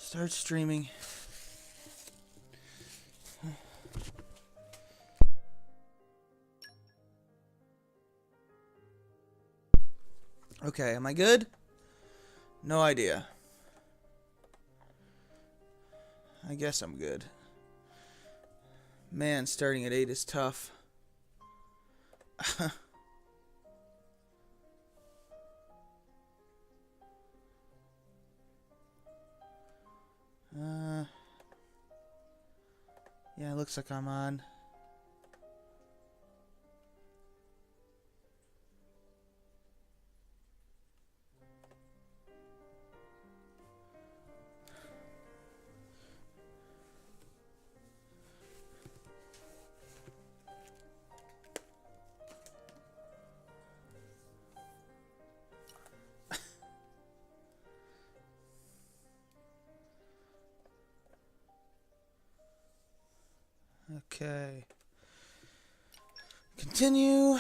Start streaming. Okay, am I good? No idea. I guess I'm good. Man, starting at 8 is tough. Yeah, it looks like I'm on. Okay. Continue.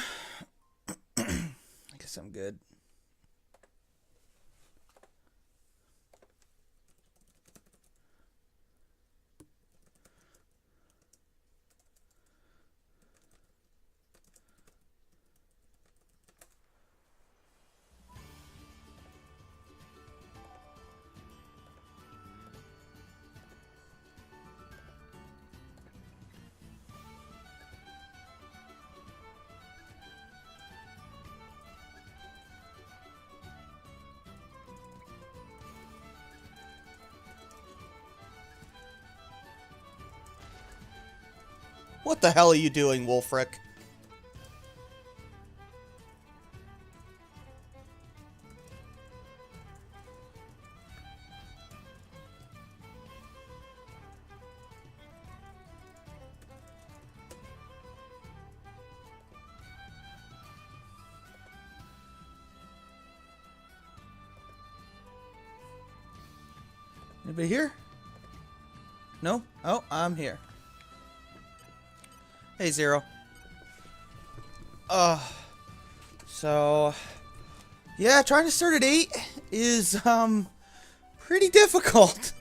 I guess I'm good. What the hell are you doing, Wolfric? Anybody here? No? Oh, I'm here. Hey, Zero. So yeah, trying to start at 8 is pretty difficult.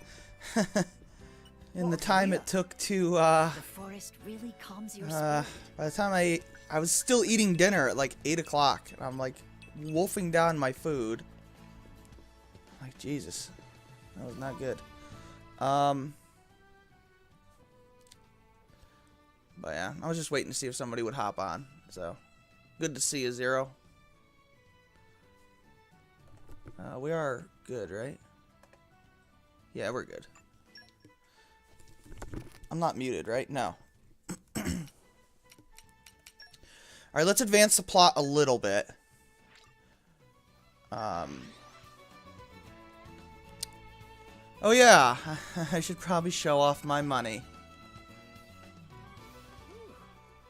In the time it took to The forest really calms your spirit. by the time I was still eating dinner at like 8 o'clock, and I'm like wolfing down my food. Like, Jesus, that was not good. But yeah, I was just waiting to see if somebody would hop on. So, good to see you, Zero. We are good, right? Yeah, we're good. I'm not muted, right? No. Alright, let's advance the plot a little bit. Oh yeah, I should probably show off my money.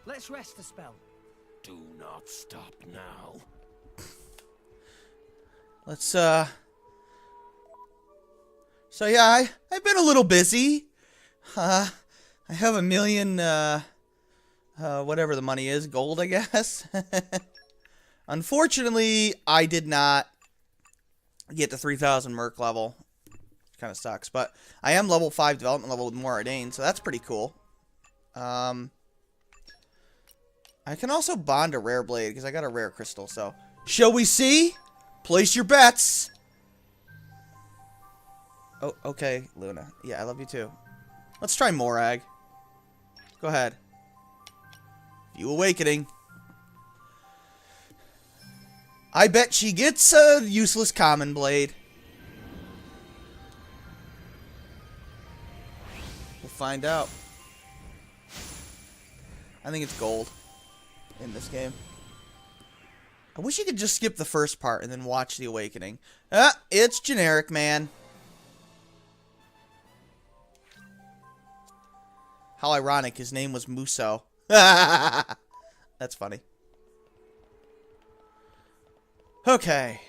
Let's rest a spell. Do not stop now. Let's, So yeah, I've been a little busy. I have 1 million, whatever the money is, gold, I guess. Unfortunately, I did not get to 3,000 Merc level. Kind of sucks, but I am level 5 development level with more Ordained, so that's pretty cool. I can also bond a rare blade, because I got a rare crystal, so. Shall we see? Place your bets! Oh, okay, Luna. Yeah, I love you too. Let's try Morag. Go ahead. View Awakening. I bet she gets a useless common blade. We'll find out. I think it's gold in this game. I wish you could just skip the first part and then watch the Awakening. Ah, it's generic, man. How ironic, his name was Muso. That's funny. Okay,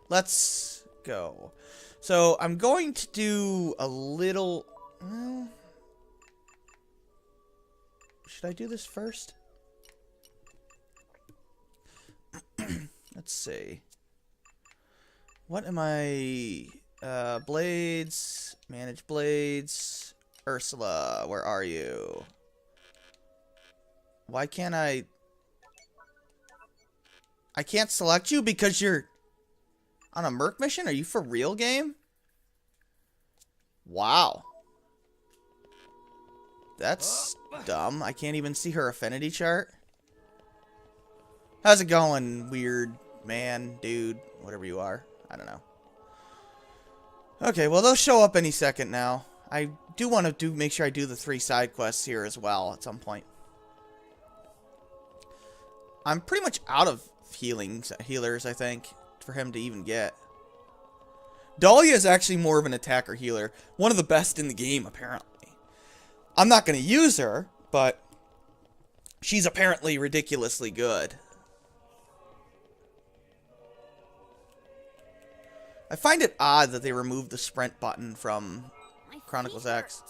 let's go. So, I'm going to do a little... should I do this first? Let's see. What am I... blades, Manage blades. Ursula, where are you? Why can't I can't select you because you're on a merc mission? Are you for real, game? Wow. That's dumb. I can't even see her affinity chart. How's it going, weird man, dude, whatever you are? I don't know. Okay, well, they'll show up any second now. I do want to make sure I do the 3 side quests here as well at some point. I'm pretty much out of healers, I think, for him to even get. Dahlia is actually more of an attacker healer. One of the best in the game, apparently. I'm not going to use her, but she's apparently ridiculously good. I find it odd that they removed the sprint button from Chronicles X.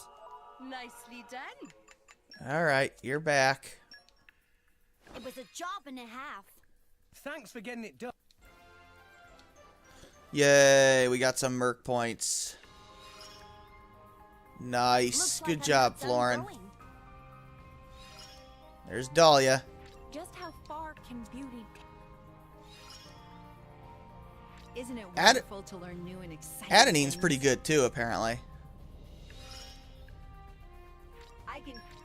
Nicely done. Alright, you're back. It was a job and a half. Thanks for getting it done. Yay, we got some merc points. Nice. Good job, Florin. There's Dahlia. Just how far can beauty? Isn't it wonderful to learn new and exciting Adonine's things? pretty good too, apparently.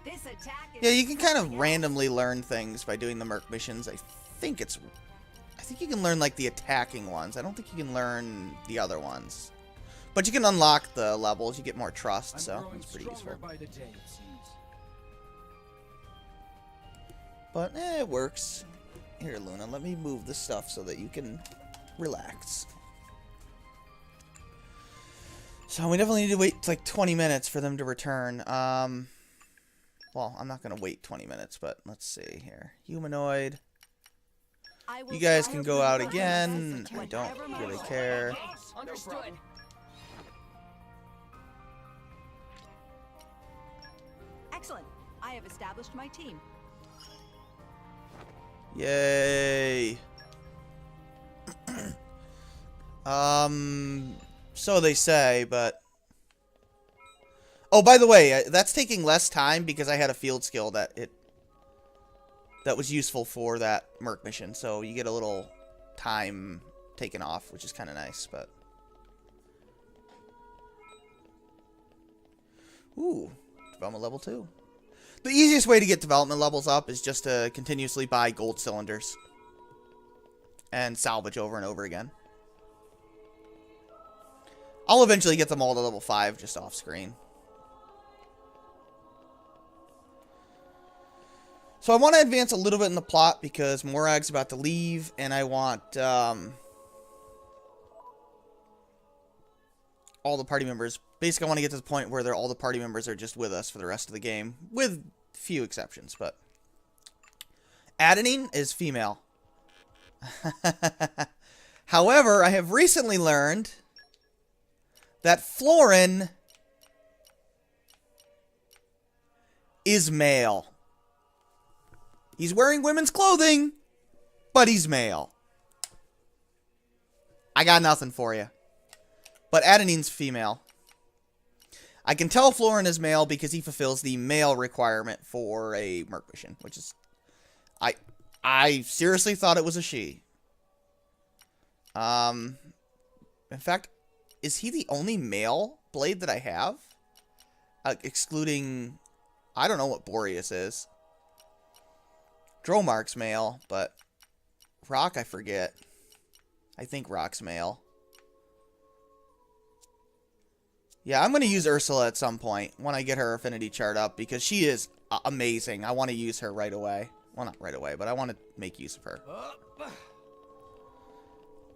This attack is Yeah, you can kind of randomly learn things by doing the merc missions. I think you can learn like the attacking ones. I don't think you can learn the other ones. But you can unlock the levels. You get more trust, so it's pretty useful. By the day, it seems. But it works. Here, Luna, let me move this stuff so that you can relax. So we definitely need to wait like 20 minutes for them to return. Well, I'm not going to wait 20 minutes, but let's see here. Humanoid. You guys can go out again. I don't really care. Understood. excellent. I have established my team. Yay. So they say, but... Oh, by the way, that's taking less time because I had a field skill that was useful for that merc mission. So you get a little time taken off, which is kind of nice, but... Ooh, development level 2. The easiest way to get development levels up is just to continuously buy gold cylinders. And salvage over and over again. I'll eventually get them all to level 5 just off screen. So I want to advance a little bit in the plot because Morag's about to leave, and I want all the party members. Basically, I want to get to the point where all the party members are just with us for the rest of the game, with few exceptions. But Adenine is female. However, I have recently learned that Florin is male. He's wearing women's clothing, but he's male. I got nothing for you. But Adenine's female. I can tell Florin is male because he fulfills the male requirement for a merc mission, which is... I seriously thought it was a she. In fact, is he the only male blade that I have? Excluding... I don't know what Boreas is. Dromark's male, but... Rock, I forget. I think Rock's male. Yeah, I'm going to use Ursula at some point when I get her affinity chart up because she is amazing. I want to use her right away. Well, not right away, but I want to make use of her.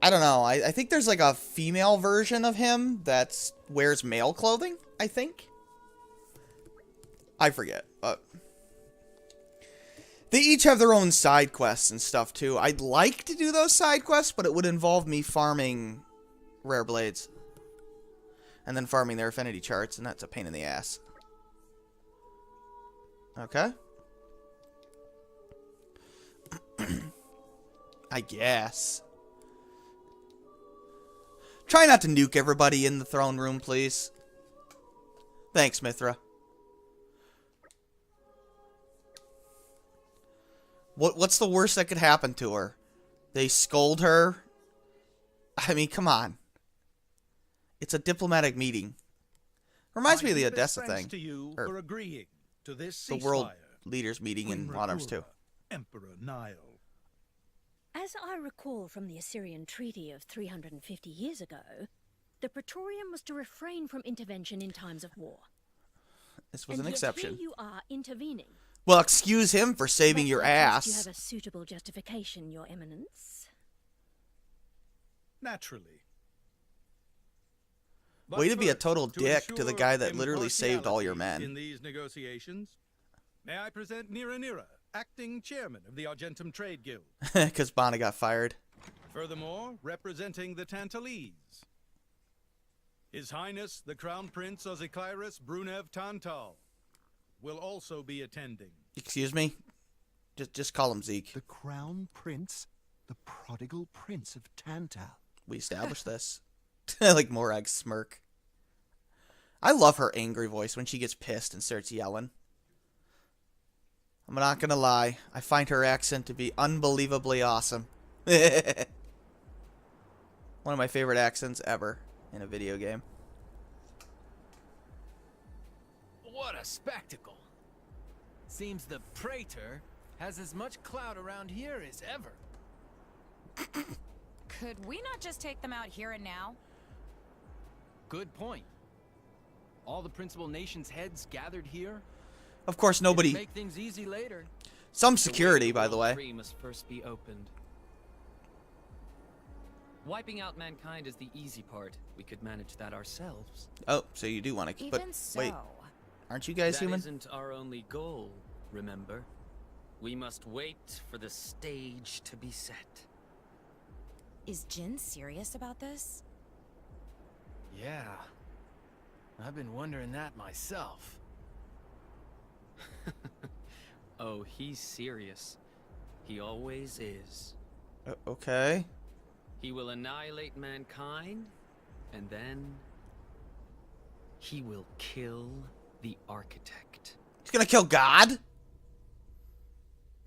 I don't know. I think there's like a female version of him that wears male clothing, I think. I forget, but... They each have their own side quests and stuff, too. I'd like to do those side quests, but it would involve me farming rare blades. And then farming their affinity charts, and that's a pain in the ass. Okay. I guess. Try not to nuke everybody in the throne room, please. Thanks, Mithra. What's the worst that could happen to her? They scold her? I mean, come on. It's a diplomatic meeting. Reminds me of the Odessa thing. To you Or for agreeing to this the ceasefire, world leaders meeting Queen in Modern Arms 2. Rakura, Emperor Nile. As I recall from the Assyrian treaty of 350 years ago, the Praetorium was to refrain from intervention in times of war. This was And an yet exception. here you are intervening. Well, excuse him for saving your But I trust You ass. have a suitable justification, Your Eminence. Naturally. Way to be a total to dick to the ensure guy that literally saved all your impartiality men. In these negotiations, may I present Nira, acting chairman of the Argentum Trade Guild. Because Bana got fired. Furthermore, representing the Tantalese, His Highness the Crown Prince Ozikairis Brunev Tantal will also be attending. Excuse me? Just call him Zeke. The Crown Prince? The prodigal prince of Tantal. We established this. Like Morag's smirk. I love her angry voice when she gets pissed and starts yelling. I'm not gonna lie. I find her accent to be unbelievably awesome. One of my favorite accents ever in a video game. What a spectacle. Seems the Praetor has as much clout around here as ever. Could we not just take them out here and now? Good point. All the principal nations' heads gathered here. Of course, nobody... Make things easy later. Some security, by the way. Tree must first be opened. Wiping out mankind is the easy part. We could manage that ourselves. Oh, so you do want to... But Even so. wait, aren't you guys That human? isn't our only goal, remember? We must wait for the stage to be set. Is Jin serious about this? Yeah. I've been wondering that myself. Oh, he's serious. He always is. Okay. He will annihilate mankind, and then he will kill the architect. He's gonna kill God?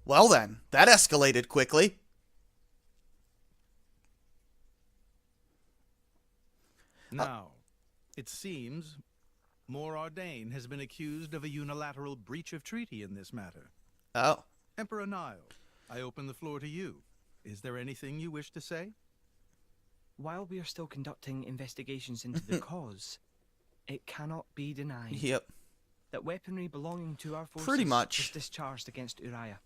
Well then, that escalated quickly. Now, it seems Morardain has been accused of a unilateral breach of treaty in this matter. Oh. Emperor Nile, I open the floor to you. Is there anything you wish to say? While we are still conducting investigations into the cause, it cannot be denied Yep. that weaponry belonging to our forces Pretty much. was discharged against Uriah.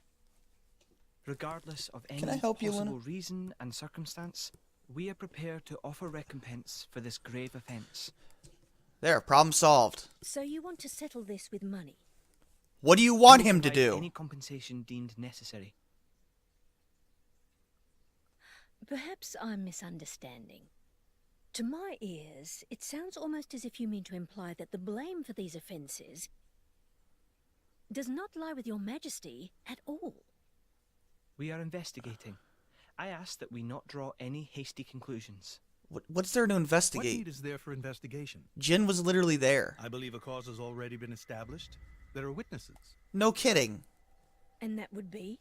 Regardless of any Can I help you, possible Luna? reason and circumstance, we are prepared to offer recompense for this grave offence. There, problem solved. So you want to settle this with money? What do you want We will him to provide do? Any compensation deemed necessary. Perhaps I'm misunderstanding. To my ears, it sounds almost as if you mean to imply that the blame for these offences does not lie with your majesty at all. We are investigating. I ask that we not draw any hasty conclusions. What's there to What investigate? need is there for investigation? Jin was literally there. I believe a cause has already been established. There are witnesses. No kidding. And that would be?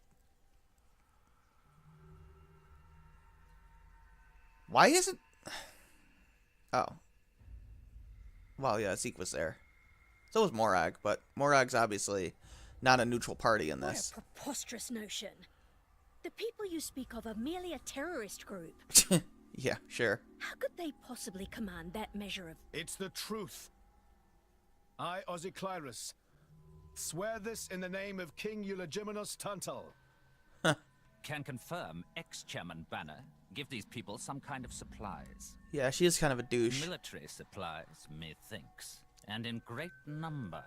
Why isn't... Oh. Well, yeah, Zeke was there. So was Morag, but Morag's obviously not a neutral party in this. What a preposterous notion. The people you speak of are merely a terrorist group. Yeah, sure. How could they possibly command that measure of... It's the truth. I, Ozikairis, swear this in the name of King Eulogimenos Tantal. Can confirm ex-chairman Banner give these people some kind of supplies. Yeah, she is kind of a douche. Military supplies, methinks. And in great number.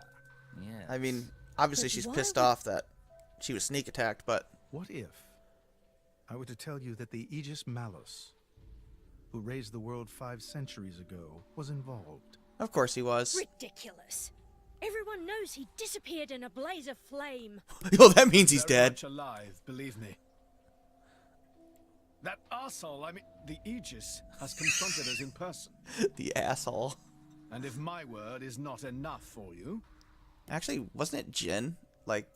Yes. I mean, obviously But she's why pissed would- off that she was sneak attacked, but... What if I were to tell you that the Aegis Malus, who raised the world 5 centuries ago, was involved? Of course he was. Ridiculous. Everyone knows he disappeared in a blaze of flame. Yo, that means he's Very dead. much alive, believe me. That arsehole, I mean, the Aegis, has confronted us in person. The asshole. And if my word is not enough for you... Actually, wasn't it Jin? Like,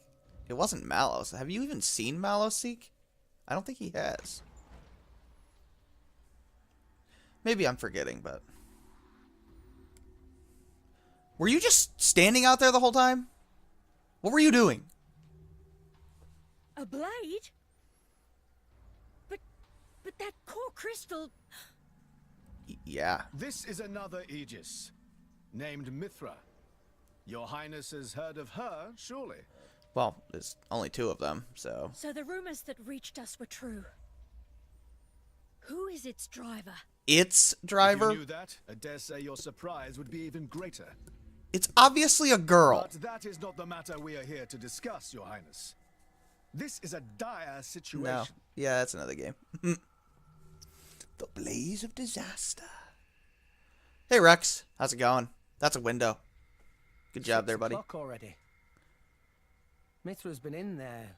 it wasn't Malos. Have you even seen Malos Seek? I don't think he has. Maybe I'm forgetting, but... Were you just standing out there the whole time? What were you doing? A blade? But that core crystal... Yeah. This is another Aegis, named Mithra. Your Highness has heard of her, surely? Well, there's only 2 of them, so... So the rumors that reached us were true. Who is its driver? Its driver? If you knew that, I dare say your surprise would be even greater. It's obviously a girl. But that is not the matter we are here to discuss, Your Highness. This is a dire situation. No. Yeah, that's another game. The Blaze of Disaster. Hey, Rex. How's it going? That's a window. Good job there, buddy. 6 o'clock already. Mithra's been in there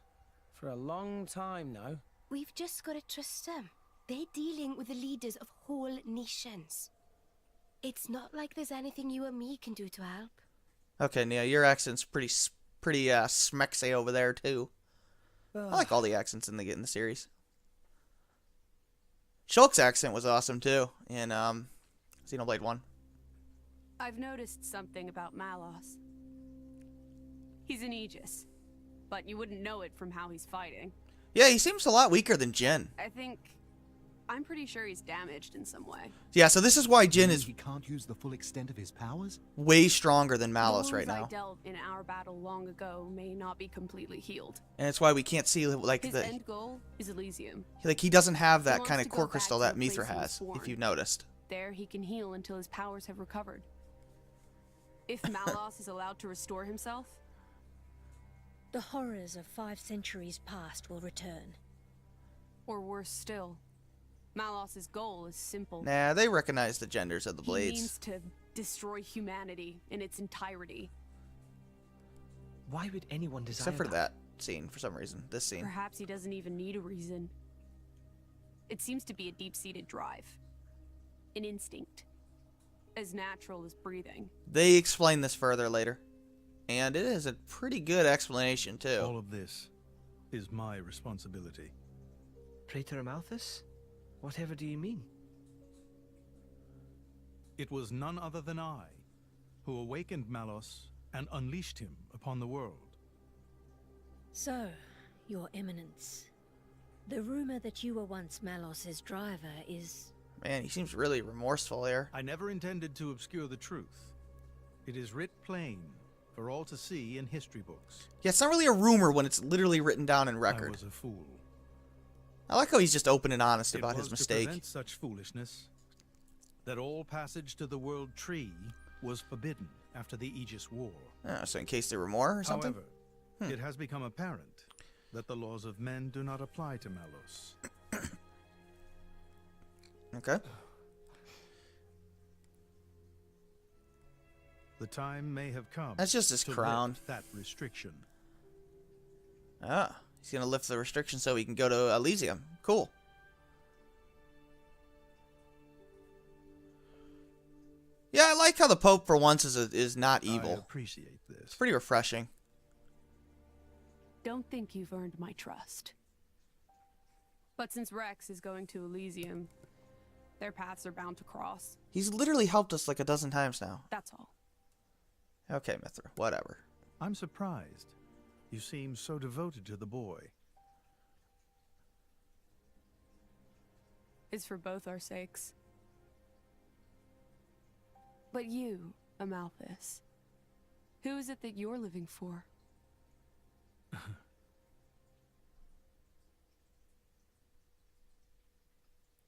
for a long time now. We've just got to trust them. They're dealing with the leaders of whole nations. It's not like there's anything you or me can do to help. Okay, Nia, your accent's pretty smexy over there, too. I like all the accents in the series. Shulk's accent was awesome, too, in Xenoblade 1. I've noticed something about Malos. He's an Aegis, but you wouldn't know it from how he's fighting. Yeah, he seems a lot weaker than Jin. I'm pretty sure he's damaged in some way. Yeah, so this is why Jin is... He can't use the full extent of his powers? Way stronger than Malos right The now. wounds I dealt in our battle long ago may not be completely healed. And it's why we can't see, like, His end goal is Elysium. Like, he doesn't have He that wants kind to of go core back crystal to that the place Mithra he was has, born. if you've noticed. There he can heal until his powers have recovered. If Malos is allowed to restore himself, the horrors of 5 centuries past will return. Or worse still, Malos's goal is simple. Nah, they recognize the genders of the blades. He means to destroy humanity in its entirety. Why would anyone desire Except for that scene, for some reason. This scene. Perhaps he doesn't even need a reason. It seems to be a deep-seated drive. An instinct. As natural as breathing. They explain this further later. And it is a pretty good explanation, too. All of this is my responsibility. Praetor Amalthus? Whatever do you mean? It was none other than I who awakened Malos and unleashed him upon the world. So, Your Eminence, the rumor that you were once Malos's driver is... Man, he seems really remorseful here. I never intended to obscure the truth. It is writ plain for all to see in history books. Yeah, it's not really a rumor when it's literally written down in record. I was a fool. I like how he's just open and honest about his It was mistake. to prevent such foolishness that all passage to the World Tree was forbidden after the Aegis War. So in case there were more or something? However, it has become apparent that the laws of men do not apply to Malos. Okay. The time may have come. That's just his to crown. lift that restriction. Ah, he's gonna lift the restriction so he can go to Elysium. Cool. Yeah, I like how the Pope for once is not evil. I appreciate this. It's pretty refreshing. Don't think you've earned my trust. But since Rex is going to Elysium, their paths are bound to cross. He's literally helped us like a dozen times now. That's all. Okay, Mithra, whatever. I'm surprised. You seem so devoted to the boy. It's for both our sakes. But you, Amalthus, who is it that you're living for?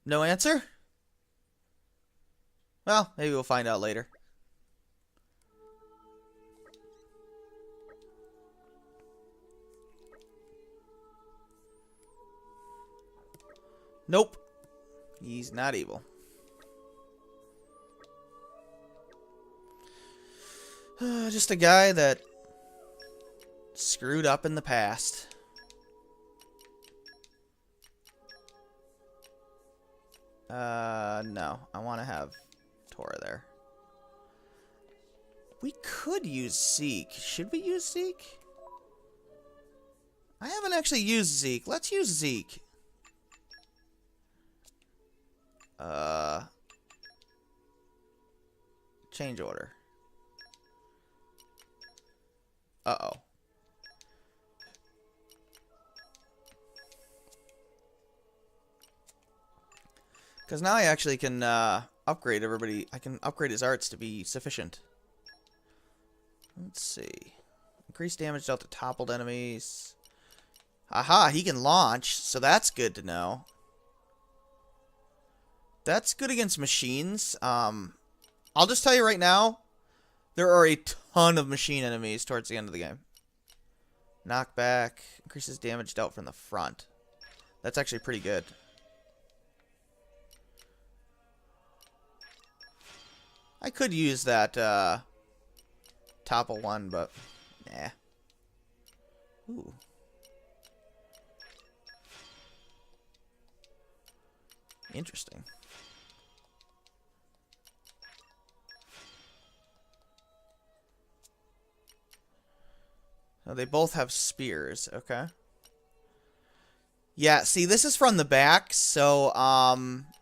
No answer? Well, maybe we'll find out later. Nope. He's not evil. Just a guy that screwed up in the past. No. I want to have Tora there. We could use Zeke. Should we use Zeke? I haven't actually used Zeke. Let's use Zeke. Change order. Uh-oh. Because now I actually can upgrade everybody. I can upgrade his arts to be sufficient. Let's see. Increase damage dealt to toppled enemies. Aha, he can launch, so that's good to know. That's good against machines. I'll just tell you right now, there are a ton of machine enemies towards the end of the game. Knockback. Increases damage dealt from the front. That's actually pretty good. I could use that topple one, but nah. Ooh. Interesting. Oh, they both have spears, okay. Yeah, see, this is from the back, so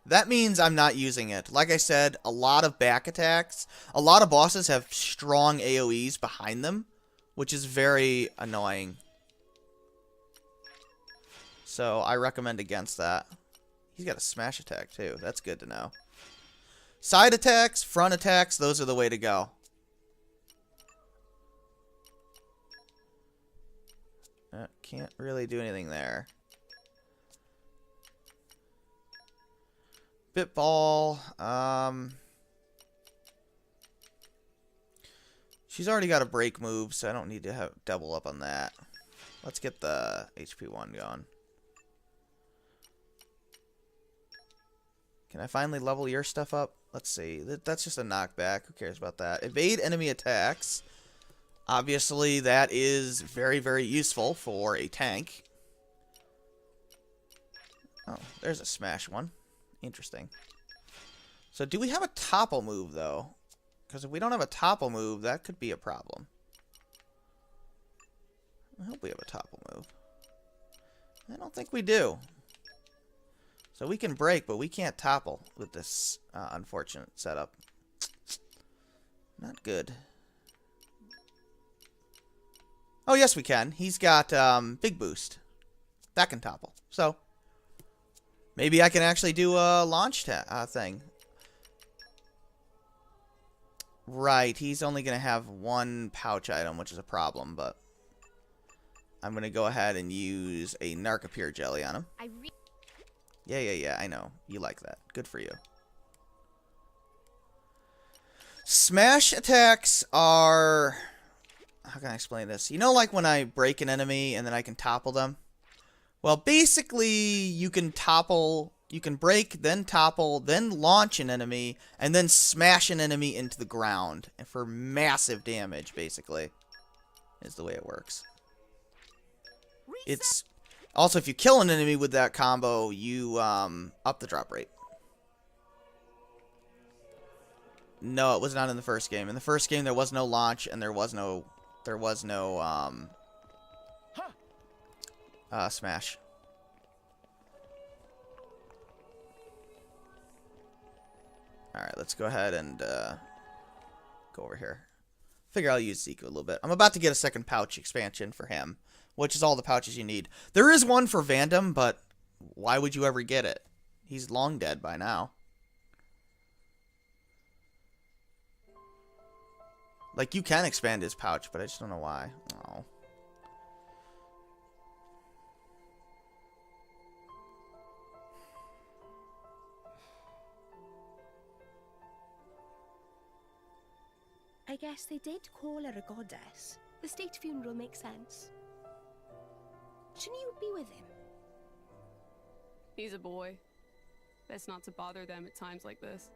that means I'm not using it. Like I said, a lot of back attacks. A lot of bosses have strong AoEs behind them, which is very annoying. So I recommend against that. He's got a smash attack, too. That's good to know. Side attacks, front attacks, those are the way to go. Can't really do anything there. Bitball. She's already got a break move, so I don't need to have double up on that. Let's get the HP 1 going. Can I finally level your stuff up? Let's see. That's just a knockback. Who cares about that? Evade enemy attacks. Obviously, that is very, very useful for a tank. Oh, there's a smash one. Interesting. So, do we have a topple move, though? Because if we don't have a topple move, that could be a problem. I hope we have a topple move. I don't think we do. So we can break, but we can't topple with this unfortunate setup. Not good. Oh, yes, we can. He's got big boost. That can topple. So, maybe I can actually do a launch thing. Right, he's only going to have one pouch item, which is a problem, but I'm going to go ahead and use a Narcopure Jelly on him. Yeah, I know. You like that. Good for you. Smash attacks are... How can I explain this? You know, like when I break an enemy and then I can topple them? Well, basically, you can topple... You can break, then topple, then launch an enemy, and then smash an enemy into the ground. And for massive damage, basically, is the way it works. It's... Also, if you kill an enemy with that combo, you up the drop rate. No, it was not in the first game. In the first game, there was no launch, and there was no smash. All right, let's go ahead and go over here. Figure I'll use Zeke a little bit. I'm about to get a second pouch expansion for him, which is all the pouches you need. There is one for Vandam, but why would you ever get it? He's long dead by now. Like, you can expand his pouch, but I just don't know why. Oh. I guess they did call her a goddess. The state funeral makes sense. Shouldn't you be with him? He's a boy. Best not to bother them at times like this.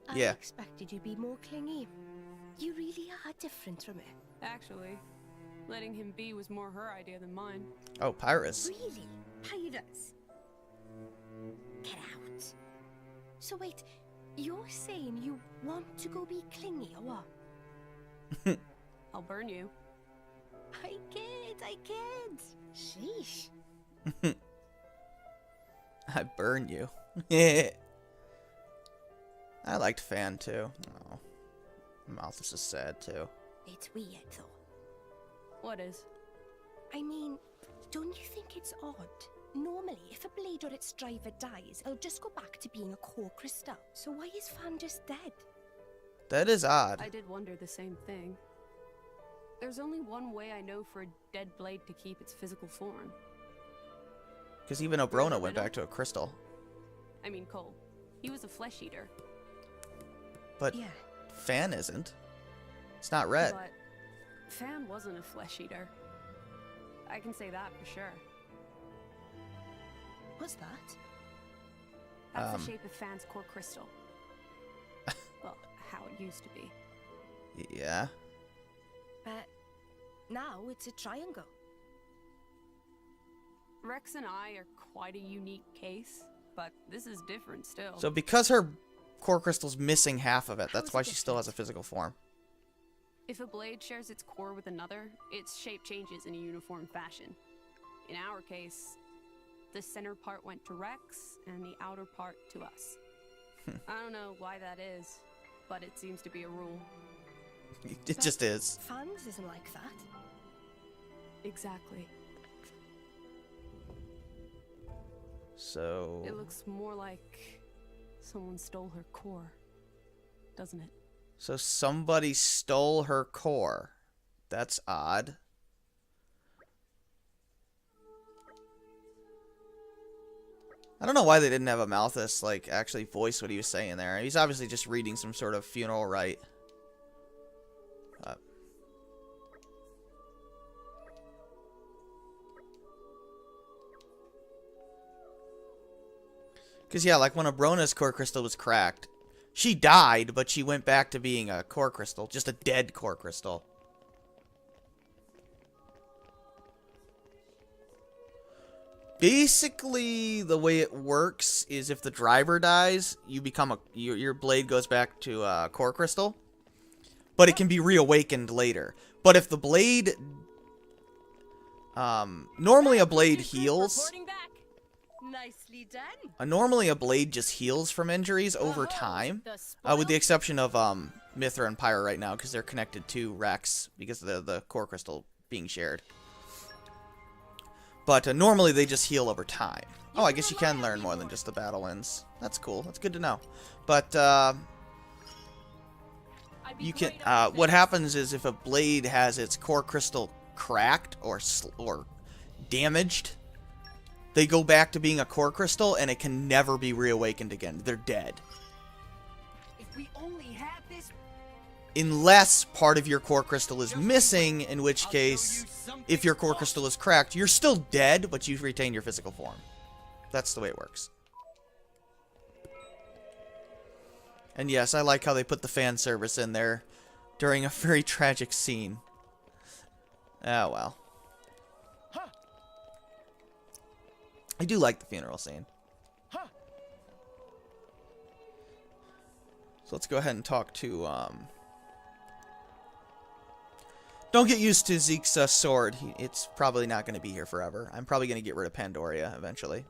I expected you to be more clingy. You really are different from her. Actually, letting him be was more her idea than mine. Oh, Pyrus. Really? Pyrus? Get out. So wait, You're saying you want to go be clingy or what? I'll burn you. I kid. Sheesh. I burn you. Yeah. I liked Fan too. Oh, my mouth is just sad too. It's weird though. What is? I mean, don't you think it's odd? Normally, if a blade or its driver dies, it'll just go back to being a core crystal. So why is Fan just dead? That is odd. I did wonder the same thing. There's only one way I know for a dead blade to keep its physical form. Because even Obrona went back to a crystal. I mean, Cole. He was a flesh eater. But yeah. Fan isn't. It's not red. But Fan wasn't a flesh eater. I can say that for sure. What's that? That's the shape of Fan's core crystal. Well, how it used to be. Yeah. But now it's a triangle. Rex and I are quite a unique case, but this is different still. So because her core crystal's missing half of it, that's why she still has a physical form. If a blade shares its core with another, its shape changes in a uniform fashion. In our case, the center part went to Rex, and the outer part to us. I don't know why that is, but it seems to be a rule. It just is. Fans isn't like that. Exactly. So... It looks more like someone stole her core, doesn't it? So somebody stole her core. That's odd. I don't know why they didn't have a Malthus, like, actually voice what he was saying there. He's obviously just reading some sort of funeral rite. Because, yeah, like when Obrona's core crystal was cracked, she died, but she went back to being a core crystal. Just a dead core crystal. Basically, the way it works is if the driver dies, you become your blade goes back to a core crystal. But it can be reawakened later. But if the blade... normally a blade heals... Nicely done. Normally a blade just heals from injuries over time, with the exception of Mithra and Pyra right now, because they're connected to Rex because of the core crystal being shared. But normally they just heal over time. Oh, I guess you can learn more than just the battle wins. That's cool. That's good to know. But you can. What happens is if a blade has its core crystal cracked or damaged, they go back to being a core crystal, and it can never be reawakened again. They're dead. If we only had this... Unless part of your core crystal is missing, in which case, if your core crystal is cracked, you're still dead, but you retain your physical form. That's the way it works. And yes, I like how they put the fan service in there during a very tragic scene. Ah, well. I do like the funeral scene. So let's go ahead and talk to, Don't get used to Zeke's sword. It's probably not going to be here forever. I'm probably going to get rid of Pandoria eventually.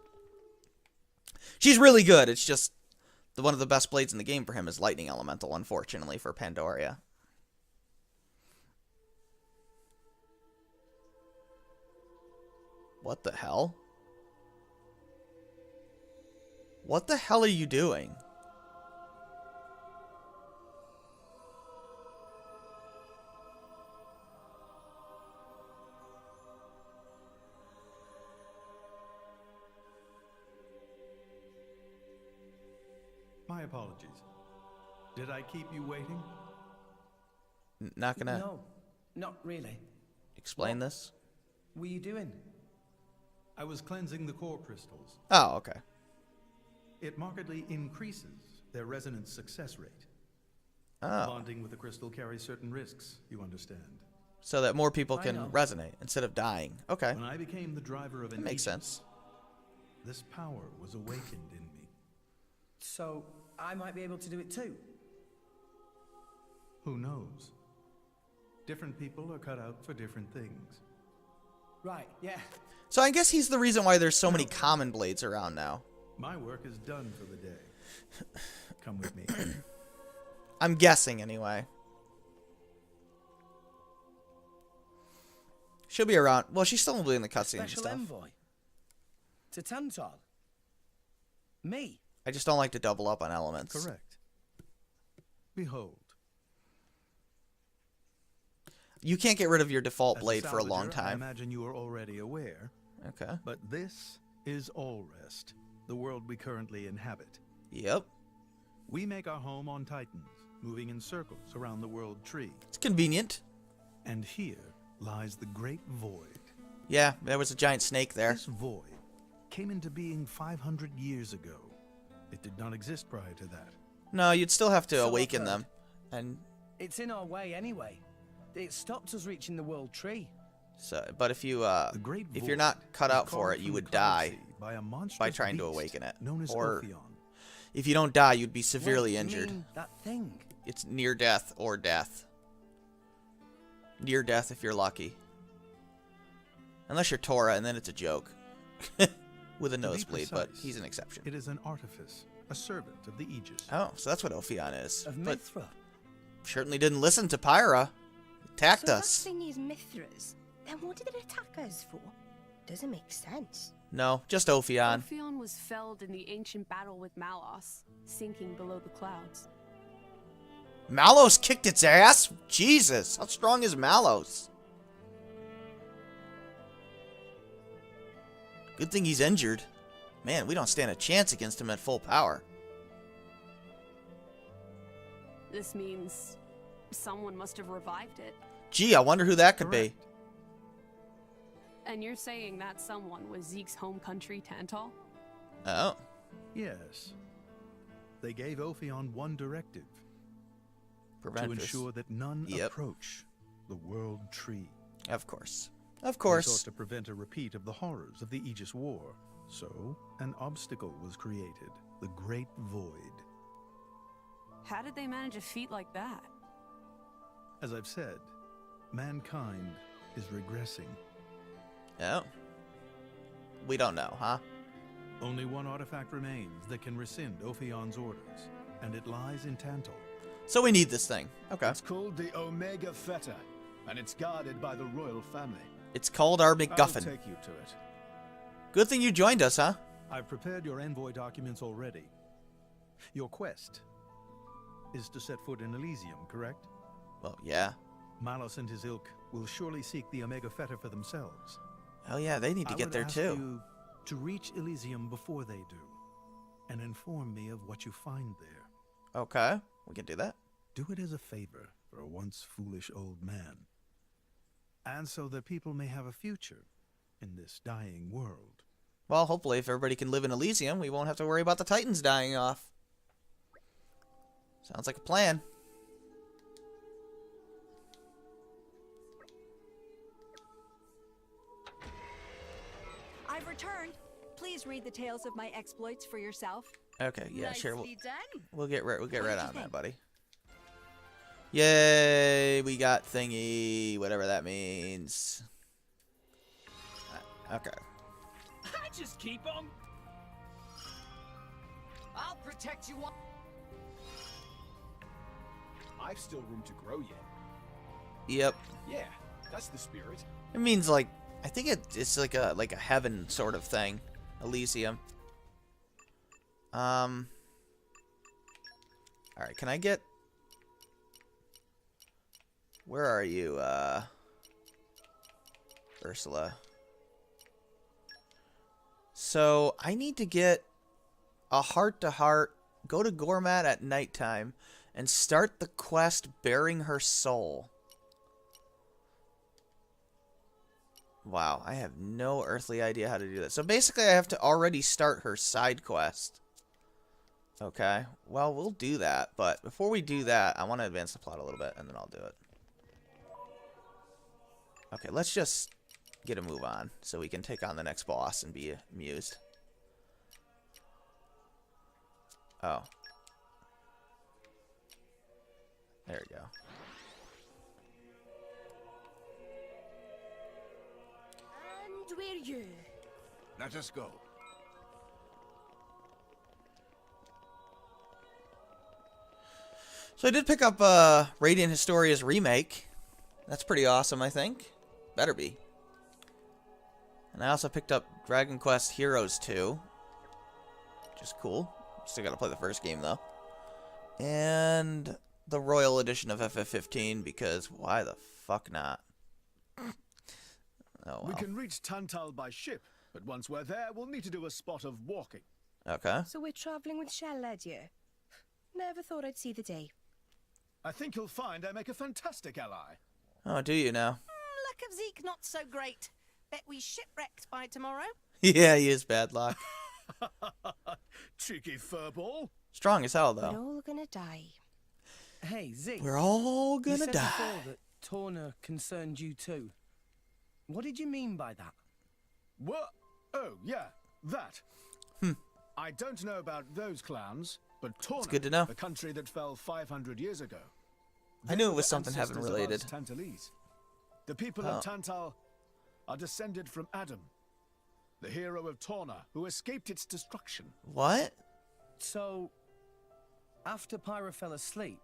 She's really good. It's just one of the best blades in the game for him is Lightning Elemental, unfortunately, for Pandoria. What the hell? What the hell are you doing? My apologies. Did I keep you waiting? Not gonna... No, not really. Explain this? What were you doing? I was cleansing the core crystals. Oh, okay. It markedly increases their resonance success rate. Oh. Bonding with the crystal carries certain risks, you understand. So that more people can resonate instead of dying. Okay. When I became the driver of an That makes agent, sense. this power was awakened in me. So, I might be able to do it too. Who knows? Different people are cut out for different things. Right, yeah. So I guess he's the reason why there's so many common blades around now. My work is done for the day. Come with me. I'm guessing, anyway. She'll be around. Well, she's still in the cutscene and Special stuff. envoy. To Tantal. Me. I just don't like to double up on elements. Correct. Behold. You can't get rid of your default As blade for a long salvager, I time. imagine you are already aware. Okay. But this is Allrest, the world we currently inhabit. Yep. We make our home on Titans, moving in circles around the world tree. It's convenient. And here lies the Great Void. Yeah, there was a giant snake there. This void came into being 500 years ago. It did not exist prior to that. No, you'd still have to So awaken I've them. heard. And It's in our way anyway. It stopped us reaching the world tree. so, but if you Great if Void you're not cut was out for carved it, from you the would cloud die sea by a monstrous by trying to beast awaken it. known as Or Ophion. if you don't die, you'd be severely Wait, you injured. mean that thing? It's near death or death. Near death if you're lucky. Unless you're Tora, and then it's a joke. With a To be nosebleed, but precise, he's an exception. It is an artifice, a servant of the Aegis. Oh, so that's what Ophion is. Of But Mithra. certainly didn't listen to Pyra. Attacked so us. that thing is Mithra's. Then what did it attack us for? Doesn't make sense. No, just Ophion. Ophion was felled in the ancient battle with Malos, sinking below the clouds. Malos kicked its ass? Jesus, how strong is Malos? Good thing he's injured. Man, we don't stand a chance against him at full power. This means someone must have revived it. Gee, I wonder who that could be. And you're saying that someone was Zeke's home country, Tantal? Oh. Yes. They gave Ophion one directive. Prevent to this. ensure that none Yep. approach the world tree. Of course. Of They sought course. to prevent a repeat of the horrors of the Aegis War. So, an obstacle was created, the Great Void. How did they manage a feat like that? As I've said, mankind is regressing. Oh. We don't know, huh? Only one artifact remains that can rescind Ophion's orders, and it lies in Tantal. So we need this thing. Okay. It's called the Omega Feta, and it's guarded by the royal family. It's called our I'll MacGuffin. take you to it. Good thing you joined us, huh? I've prepared your envoy documents already. Your quest is to set foot in Elysium, correct? Well, yeah. Malos and his ilk will surely seek the Omega Feta for themselves. Oh yeah, they need to I get would there ask too. you to reach Elysium before they do, and inform me of what you find there. Okay, we can do that. Do it as a favor for a once foolish old man, and so that people may have a future in this dying world. Well, hopefully if everybody can live in Elysium, we won't have to worry about the Titans dying off. Sounds like a plan. I've returned. Please read the tales of my exploits for yourself. Okay, yeah, sure. Nicely done. We'll get right What did on you that, think? buddy. Yay, we got thingy, whatever that means. Okay. I just keep on. I'll protect you. I've still room to grow yet. Yep. Yeah, that's the spirit. It means like I think it's like a heaven sort of thing, Elysium. All right, can I get? Where are you, Ursula? So I need to get a heart-to-heart. Go to Gormat at nighttime and start the quest bearing her soul. Wow, I have no earthly idea how to do that. So basically I have to already start her side quest. Okay, well, we'll do that. But before we do that, I want to advance the plot a little bit, and then I'll do it. Okay, let's just get a move on so we can take on the next boss and be amused. Oh. There we go. And where you? Let us go. So I did pick up Radiant Historia's remake. That's pretty awesome, I think. Better be. And I also picked up Dragon Quest Heroes 2, which is cool. Still gotta play the first game, though. And the Royal Edition of FF15, because why the fuck not? Oh, well. We can reach Tantal by ship, but once we're there, we'll need to do a spot of walking. Okay. So we're travelling with Shell Led you? Never thought I'd see the day. I think you'll find I make a fantastic ally. Oh, do you now? Luck of Zeke not so great. Bet we shipwrecked by tomorrow. Yeah, he is bad luck. Cheeky furball. Strong as hell, though. We're all gonna die. Hey, Zeke. We're all you gonna said die. before that Torna concerned you too. What did you mean by that? What? Oh, yeah, that. I don't know about those clans, but Torna, good to know. the country that fell 500 years ago. I knew it They're was the something heaven ancestors of related. us Tantalese. The people Oh. of Tantal are descended from Adam, the hero of Torna, who escaped its destruction. What? So, after Pyra fell asleep,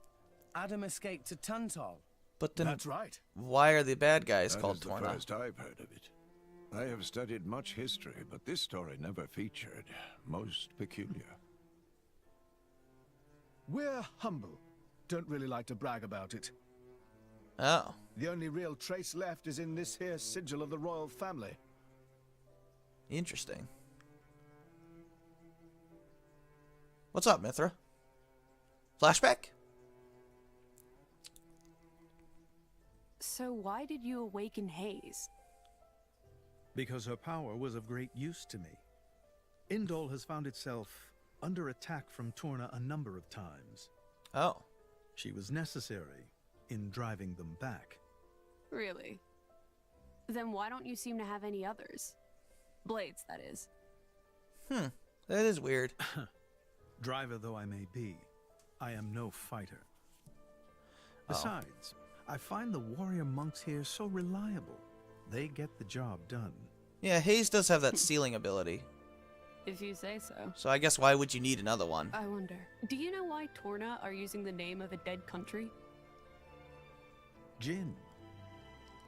Adam escaped to Tantal. But then, That's right. why are the bad guys That called is the Torna? first I've heard of it. I have studied much history, but this story never featured. Most peculiar. We're humble. Don't really like to brag about it. Oh. The only real trace left is in this here sigil of the royal family. Interesting. What's up, Mithra? Flashback? So why did you awaken Hayes? Because her power was of great use to me. Indol has found itself under attack from Torna a number of times. Oh. She was necessary in driving them back. Really? Then why don't you seem to have any others? Blades, that is. That is weird. Driver though I may be, I am no fighter. Besides, I find the warrior monks here so reliable. They get the job done. Yeah, Hayes does have that sealing ability. If you say so. So I guess why would you need another one? I wonder. Do you know why Torna are using the name of a dead country? Jin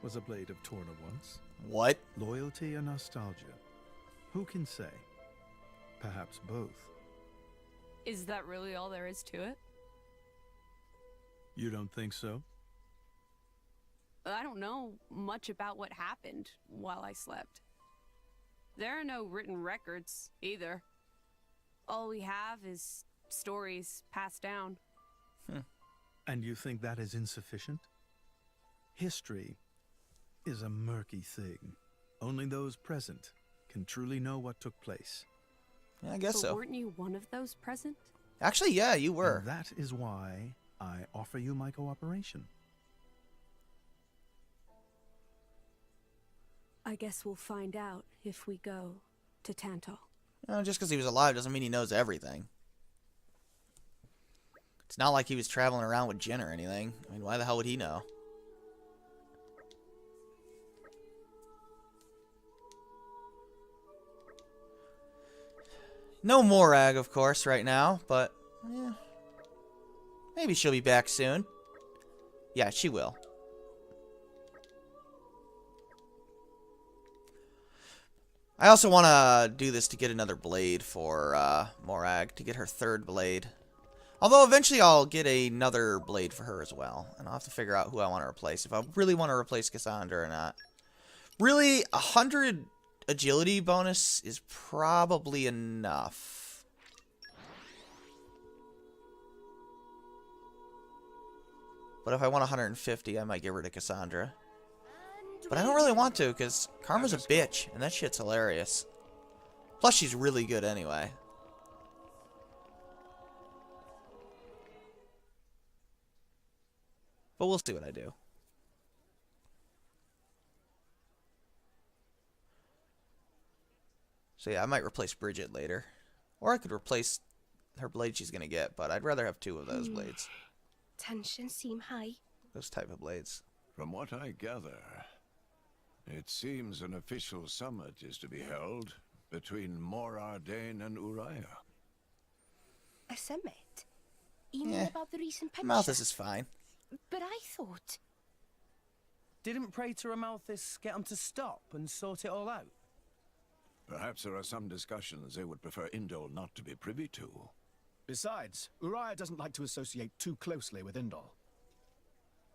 was a blade of Torna once. What? Loyalty or nostalgia? Who can say? Perhaps both. Is that really all there is to it? You don't think so? I don't know much about what happened while I slept. There are no written records, either. All we have is stories passed down. And you think that is insufficient? History is a murky thing. Only those present can truly know what took place. Yeah, I guess But so. weren't you one of those present? Actually, yeah, you were. And that is why I offer you my cooperation. I guess we'll find out if we go to Tantal. Just because he was alive doesn't mean he knows everything. It's not like he was traveling around with Jin or anything. I mean, why the hell would he know? No Morag, of course, right now, but yeah, maybe she'll be back soon. Yeah, she will. I also want to do this to get another blade for Morag, to get her third blade. Although eventually I'll get another blade for her as well. And I'll have to figure out who I want to replace, if I really want to replace Cassandra or not. Really, 100 agility bonus is probably enough. But if I want 150, I might give her to Cassandra. But I don't really want to, because Karma's a bitch, and that shit's hilarious. Plus, she's really good anyway. But we'll see what I do. So yeah, I might replace Bridget later. Or I could replace her blade she's going to get, but I'd rather have two of those blades. Tensions seem high. Those type of blades. From what I gather, it seems an official summit is to be held between Mor Ardain and Uriah. A summit? You mean about the recent punch? Malthus is fine. But I thought... Didn't Praetor Amalthus get him to stop and sort it all out? Perhaps there are some discussions they would prefer Indol not to be privy to. Besides, Uriah doesn't like to associate too closely with Indol.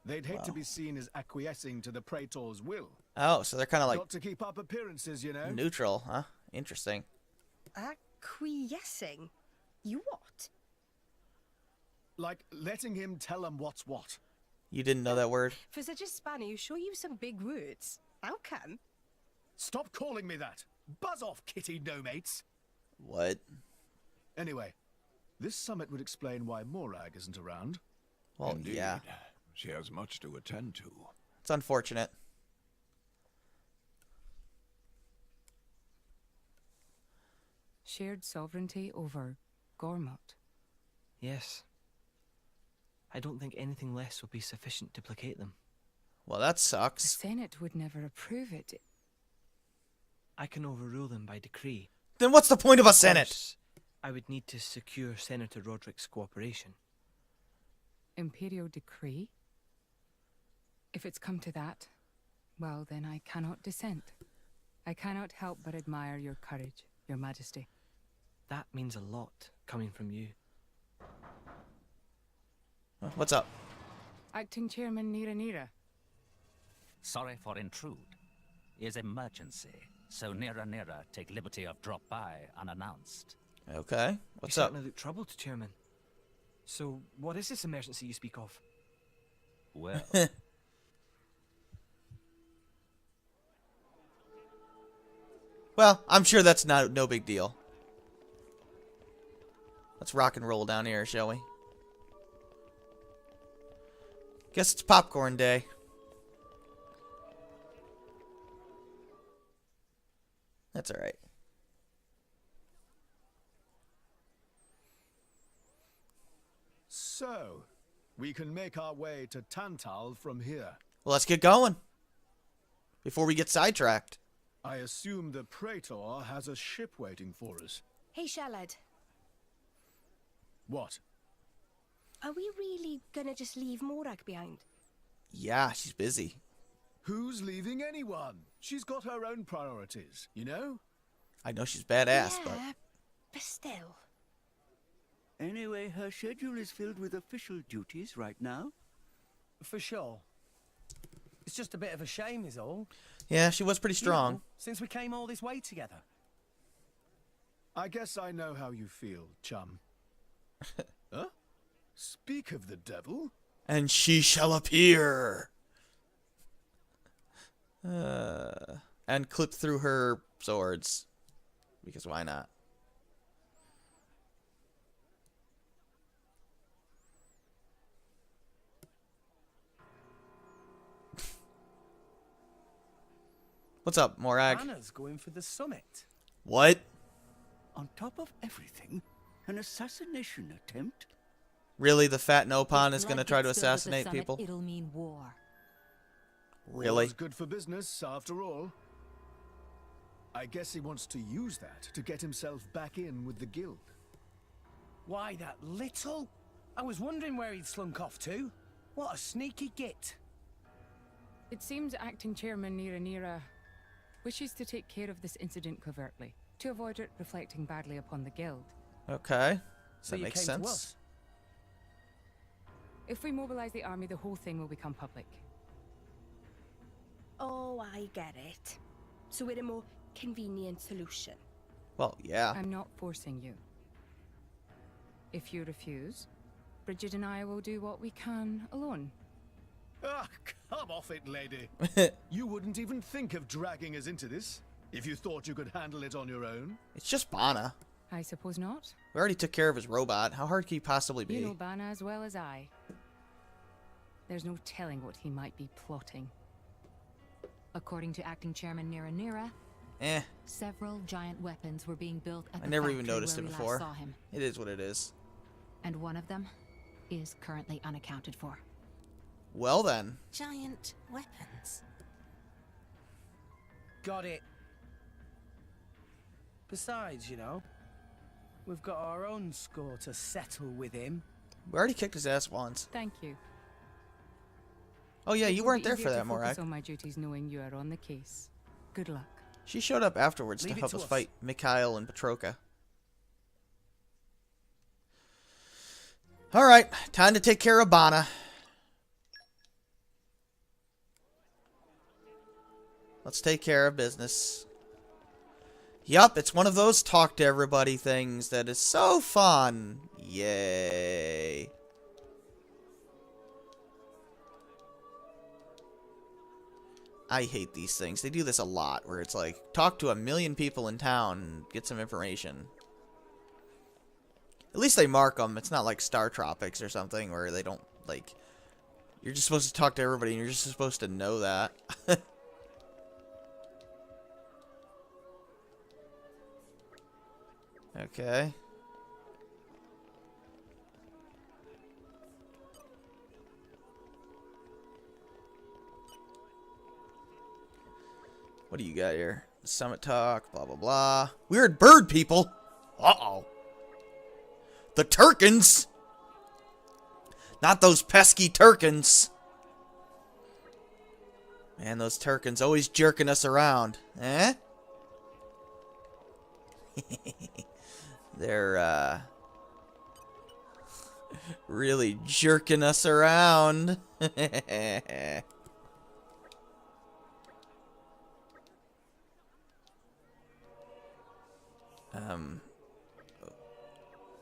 They'd hate to be seen as acquiescing to the Praetor's will. Oh, so they're kind of like... Got to keep up appearances, you know? Neutral, huh? Interesting. Acquiescing? You what? Like letting him tell them what's what. You didn't know that word? For such a spanner, you sure use some big words. How come? Stop calling me that! Buzz off, kitty no-mates! What? Anyway, this summit would explain why Morag isn't around. Well, Indeed. yeah. She has much to attend to. It's unfortunate. Shared sovereignty over Gormott. Yes. I don't think anything less will be sufficient to placate them. Well, that The sucks. Senate would never approve it. I can overrule them by decree. Then what's the point of a Of Senate? course, I would need to secure Senator Roderick's cooperation. Imperial decree? If it's come to that, well, then I cannot dissent. I cannot help but admire your courage, your majesty. That means a lot, coming from you. What's up? Acting Chairman Nira. Sorry for intrude. Is emergency, so Nira take liberty of drop by unannounced. Okay. What's you up? certainly look troubled, Chairman. So, what is this emergency you speak of? Well, Well, I'm sure that's no big deal. Let's rock and roll down here, shall we? Guess it's popcorn day. That's alright. So, we can make our way to Tantal from here. Well, let's get going. Before we get sidetracked. I assume the Praetor has a ship waiting for us. Hey, Shalad. What? Are we really gonna just leave Morag behind? Yeah, she's busy. Who's leaving anyone? She's got her own priorities, you know? I know she's badass, Yeah, but still. Anyway, her schedule is filled with official duties right now. For sure. It's just a bit of a shame is all. Yeah, she was pretty strong. You know, since we came all this way together. I guess I know how you feel, chum. Huh? Speak of the devil. And she shall appear. And clip through her swords. Because why not? What's up, Morag? Anna's going for the summit. What? On top of everything, an assassination attempt? Really? The fat Nopon is If going to blood try to gets spilled at the assassinate summit, people? It'll mean war. Really? War's good for business, after all. I guess he wants to use that to get himself back in with the guild. Why, that little? I was wondering where he'd slunk off to. What a sneaky git. It seems Acting Chairman Nira wishes to take care of this incident covertly, to avoid it reflecting badly upon the guild. Okay. So That you makes came sense. to us? If we mobilize the army, the whole thing will become public. Oh, I get it. So we're a more convenient solution. Well, yeah. I'm not forcing you. If you refuse, Bridget and I will do what we can alone. Ah, come off it, lady. You wouldn't even think of dragging us into this if you thought you could handle it on your own. It's just Bana. I suppose not. We already took care of his robot. How hard can he possibly be? You know Bana as well as I. There's no telling what he might be plotting. According to Acting Chairman Nira, several giant weapons were being built at I the never even factory noticed where it we last before. saw him. It is what it is. And one of them is currently unaccounted for. Well then. Giant weapons. Got it. Besides, you know, we've got our own score to settle with him. We already kicked his ass once. Thank you. Oh yeah, you It will weren't be there for easier that, to focus Morak. on my duties knowing you are on the case. Good luck. She showed up afterwards Leave to it help to us us. fight Mikhail and Petroka. Alright, time to take care of Bana. Let's take care of business. Yup, it's one of those talk to everybody things that is so fun. Yay. I hate these things. They do this a lot, where it's like, talk to a million people in town and get some information. At least they mark them. It's not like Star Tropics or something, where they don't, like, you're just supposed to talk to everybody and you're just supposed to know that. Okay. What do you got here? Summit talk, blah, blah, blah. Weird bird people. Uh-oh. The Turkins. Not those pesky Turkins. Man, those Turkins always jerking us around. Eh? They're, really jerking us around.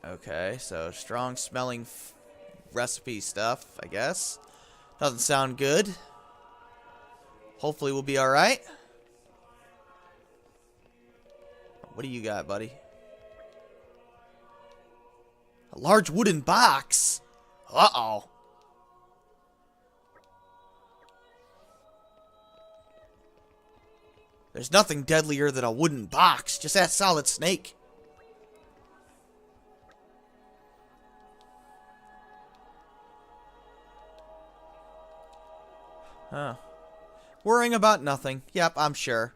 Okay, so strong smelling recipe stuff, I guess. Doesn't sound good. Hopefully we'll be alright. What do you got, buddy? A large wooden box? Uh-oh. There's nothing deadlier than a wooden box. Just ask Solid Snake. Huh. Worrying about nothing. Yep, I'm sure.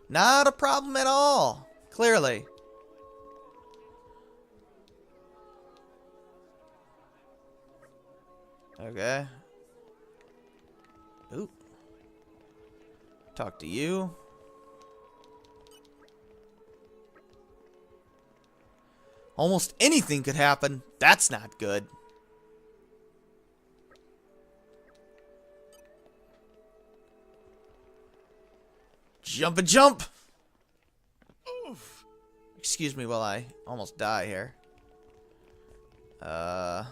Not a problem at all. Clearly. Okay. Oop. Talk to you. Almost anything could happen. That's not good. Jump and jump! Oof. Excuse me while I almost die here. Now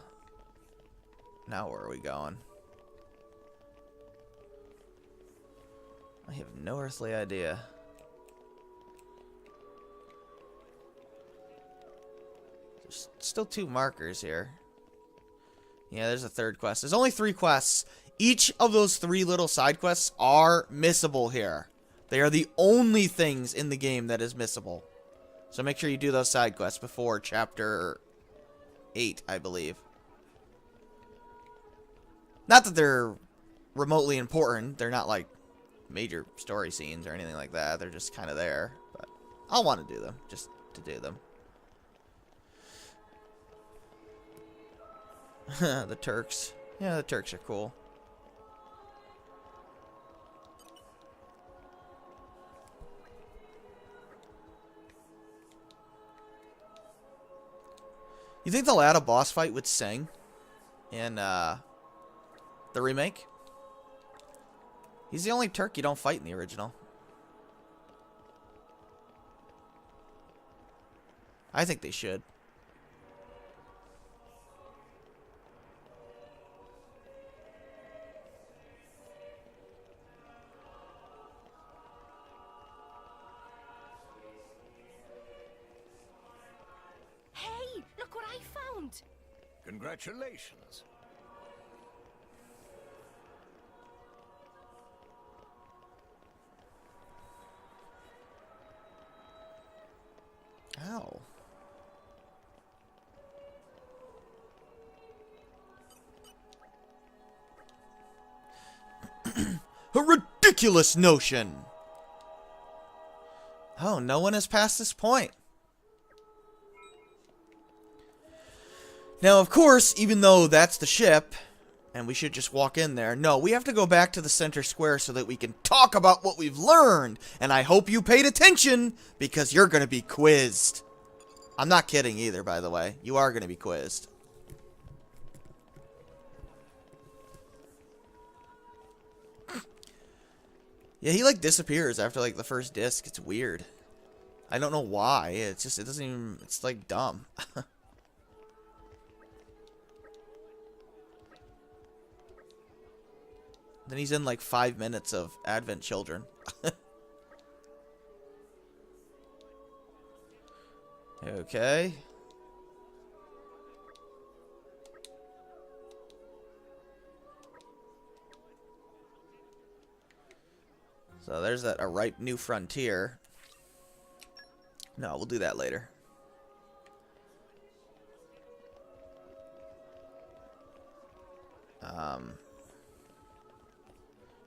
where are we going? I have no earthly idea. There's still 2 markers here. Yeah, there's a 3rd quest. There's only 3 quests. Each of those 3 little side quests are missable here. They are the only things in the game that is missable. So make sure you do those side quests before chapter 8, I believe. Not that they're remotely important. They're not like major story scenes or anything like that. They're just kind of there. But I'll want to do them, just to do them. The Turks. Yeah, the Turks are cool. You think they'll add a boss fight with Sing in the remake? He's the only Turk you don't fight in the original. I think they should. Hey, look what I found! Congratulations. Ow. A ridiculous notion! Oh, no one has passed this point. Now, of course, even though that's the ship, and we should just walk in there, no, we have to go back to the center square so that we can talk about what we've learned. And I hope you paid attention, because you're going to be quizzed. I'm not kidding either, by the way. You are going to be quizzed. Yeah, he, like, disappears after, like, the first disc. It's weird. I don't know why. It's just, it doesn't even, it's, like, dumb. Then he's in, like, 5 minutes of Advent Children. Okay. So there's that, a ripe new frontier. No, we'll do that later.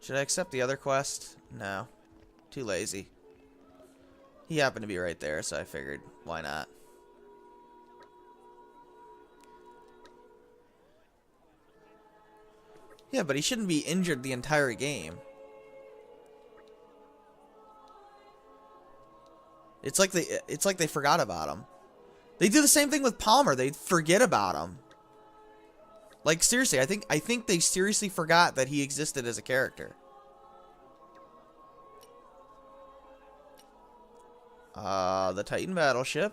Should I accept the other quest? No. Too lazy. He happened to be right there, so I figured, why not? Yeah, but he shouldn't be injured the entire game. It's like they forgot about him. They do the same thing with Palmer. They forget about him. Like, seriously, I think they seriously forgot that he existed as a character. The Titan battleship.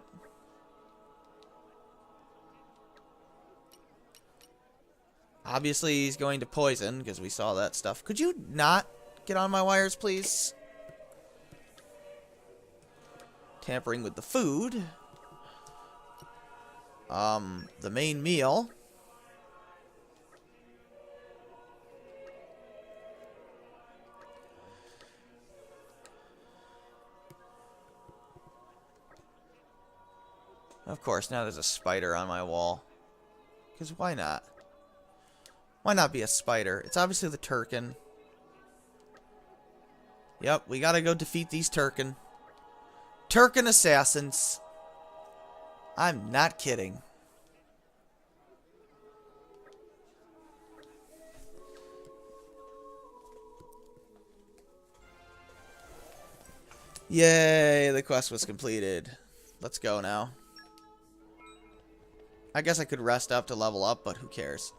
Obviously, he's going to poison, because we saw that stuff. Could you not get on my wires, please? Tampering with the food. The main meal. Of course, now there's a spider on my wall. Because why not? Why not be a spider? It's obviously the Turkin. Yep, we gotta go defeat these Turkin. Turkin assassins. I'm not kidding. Yay, the quest was completed. Let's go now. I guess I could rest up to level up, but who cares?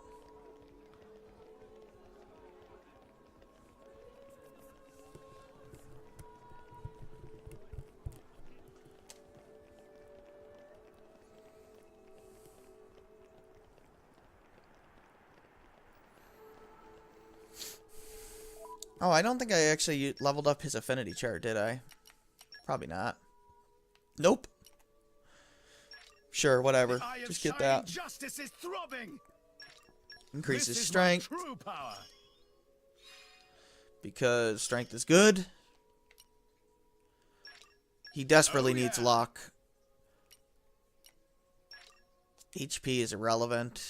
Oh, I don't think I actually leveled up his affinity chart, did I? Probably not. Nope. Sure, whatever. Just get that. Justice is throbbing. Increases strength. True power. Because strength is good. He desperately needs luck. HP is irrelevant.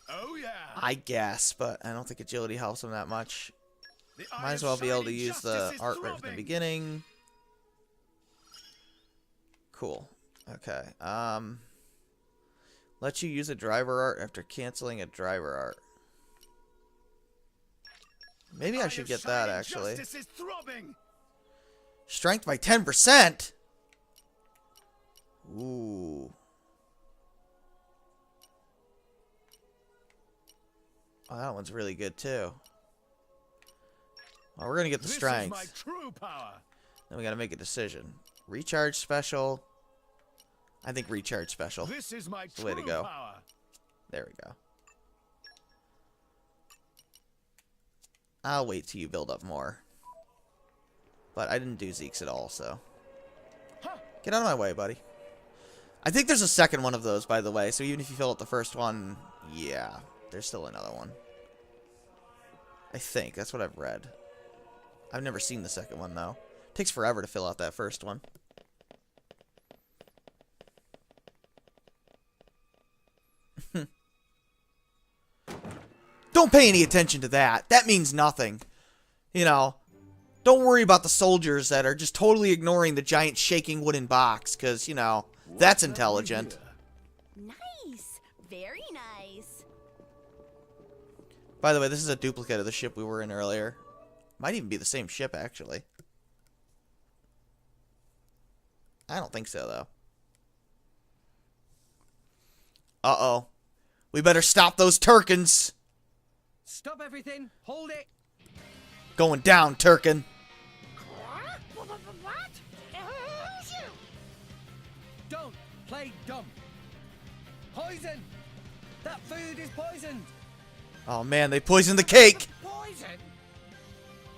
Oh yeah. I guess, but I don't think agility helps him that much. Might as well be able to use the art right from the beginning. Cool. Okay. Let you use a driver art after canceling a driver art. Maybe I should get that, actually. Strength by 10%? Ooh. Oh, that one's really good, too. Well, we're going to get the strength. This is my true power. Then we got to make a decision. Recharge special. I think recharge special. This is my the way to go. Power. There we go. I'll wait till you build up more. But I didn't do Zeke's at all, so. Get out of my way, buddy. I think there's a second one of those, by the way. So even if you fill out the first one, yeah, there's still another one. I think. That's what I've read. I've never seen the second one, though. It takes forever to fill out that first one. Don't pay any attention to that. That means nothing. You know, don't worry about the soldiers that are just totally ignoring the giant shaking wooden box, because, you know, that's intelligent. Nice. Very nice. By the way, this is a duplicate of the ship we were in earlier. Might even be the same ship, actually. I don't think so, though. Uh-oh. We better stop those Turkins. Stop everything. Hold it. Going down, Turkin. Don't play dumb. Poison. That food is poisoned. Oh, man, they poisoned the cake. Poison?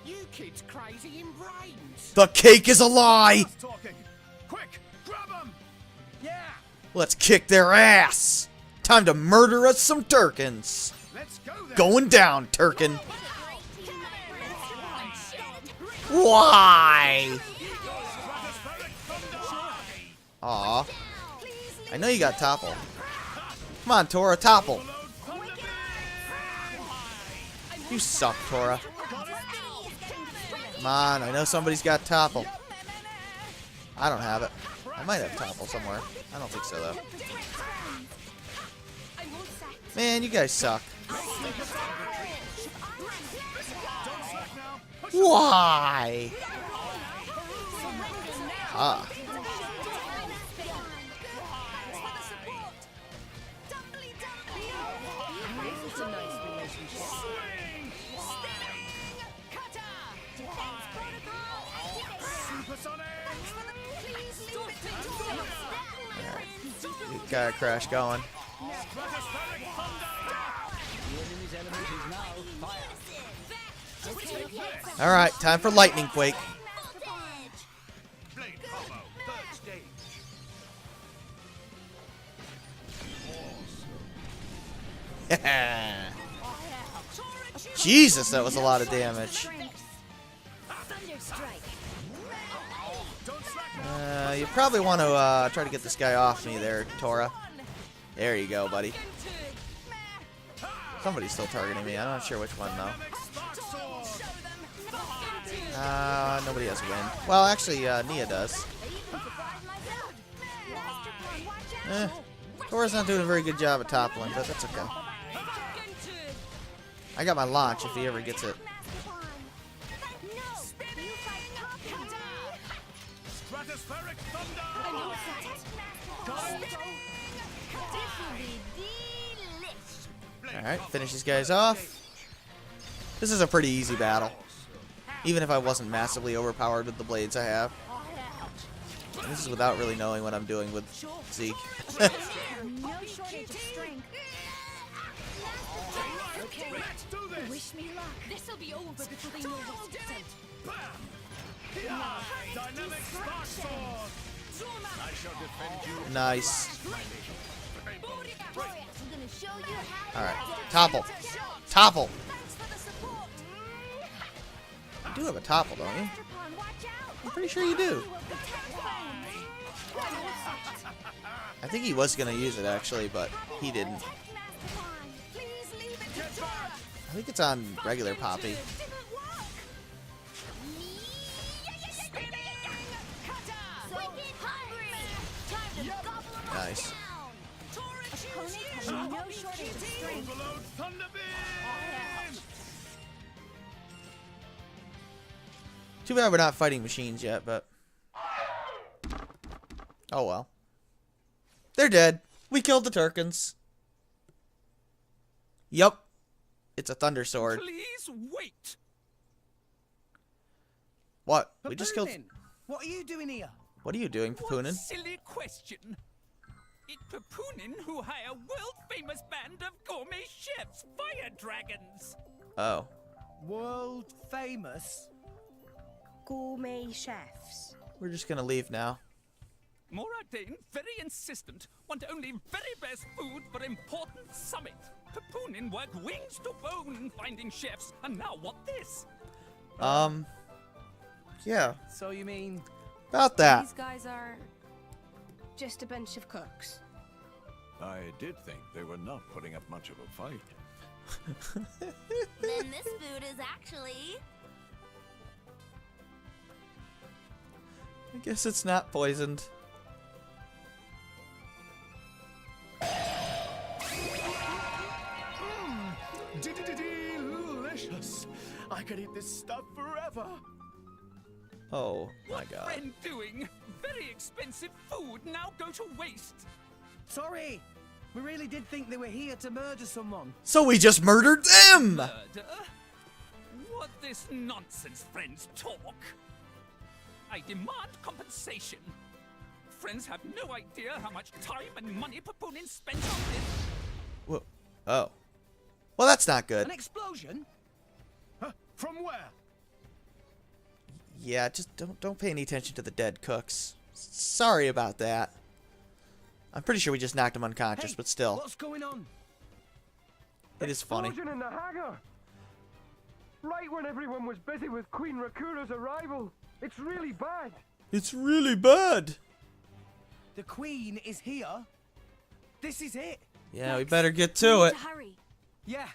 You kids crazy in brains. The cake is a lie. Quick, grab 'em. Yeah. Let's kick their ass. Time to murder us some Turkins. Let's go then. Going down, Turkin. Why? Aw. I know you got topple. Come on, Tora, topple. You suck, Tora. Come on, I know somebody's got topple. I don't have it. I might have topple somewhere. I don't think so, though. Man, you guys suck. Why? Ah. You got a crash going. Alright, time for lightning quake. Jesus, that was a lot of damage. You probably want to try to get this guy off me there, Tora. There you go, buddy. Somebody's still targeting me. I'm not sure which one, though. Nobody has a win. Well, actually, Nia does. Tora's not doing a very good job at toppling, but that's okay. I got my launch if he ever gets it. Alright, finish these guys off. This is a pretty easy battle. Even if I wasn't massively overpowered with the blades I have. And this is without really knowing what I'm doing with Zeke. No shortage of strength. Okay, wish me luck. This'll be over before they know what's Dynamic spark sword. I shall defend you. Nice. I'm gonna show you how. Alright, topple. Topple. You do have a topple, don't you? I'm pretty sure you do. I think he was going to use it, actually, but he didn't. I think it's on regular Poppy. Nice. No shortage of strength. Too bad we're not fighting machines yet, but... Oh well. They're dead. We killed the Turkins. Yup. It's a thunder sword. Please wait. What? We just killed... What are you doing here? What are you doing, Papunin? Silly question. It's Papunin who hire world-famous band of gourmet chefs, fire dragons. Oh. World famous? Gourmet chefs. We're just gonna leave now. Moradane, very insistent, want only very best food for important summit. Papunin work wings to bone finding chefs, and now what this? Yeah. So you mean... About that. These guys are just a bunch of cooks. I did think they were not putting up much of a fight. Then this food is actually... I guess it's not poisoned. Delicious. I could eat this stuff forever. Oh my god. Friend doing? Very expensive food now go to waste. Sorry. We really did think they were here to murder someone. So we just murdered them! Murder? What this nonsense, friends, talk? I demand compensation. Friends have no idea how much time and money Papunin spends on this. Whoa. Oh. Well, that's not good. An explosion? From where? Yeah, just don't pay any attention to the dead cooks. Sorry about that. I'm pretty sure we just knocked him unconscious, Hey, but still. What's going on? It is funny. Explosion in the hangar! Right when everyone was busy with Queen Rakura's arrival. It's really bad. It's really bad. The Queen is here. This is it. Yeah, we better get to it. Hurry. Yeah.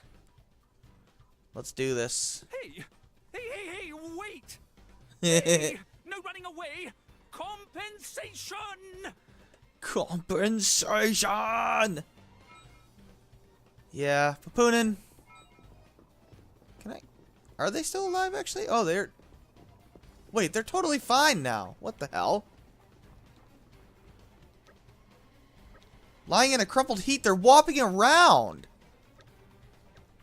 Let's do this. Hey, wait! Hey, no running away! Compensation! Compensation! Yeah, Papunin. Can I... Are they still alive, actually? Oh, they're... Wait, they're totally fine now. What the hell? Lying in a crumpled heap, they're whopping around.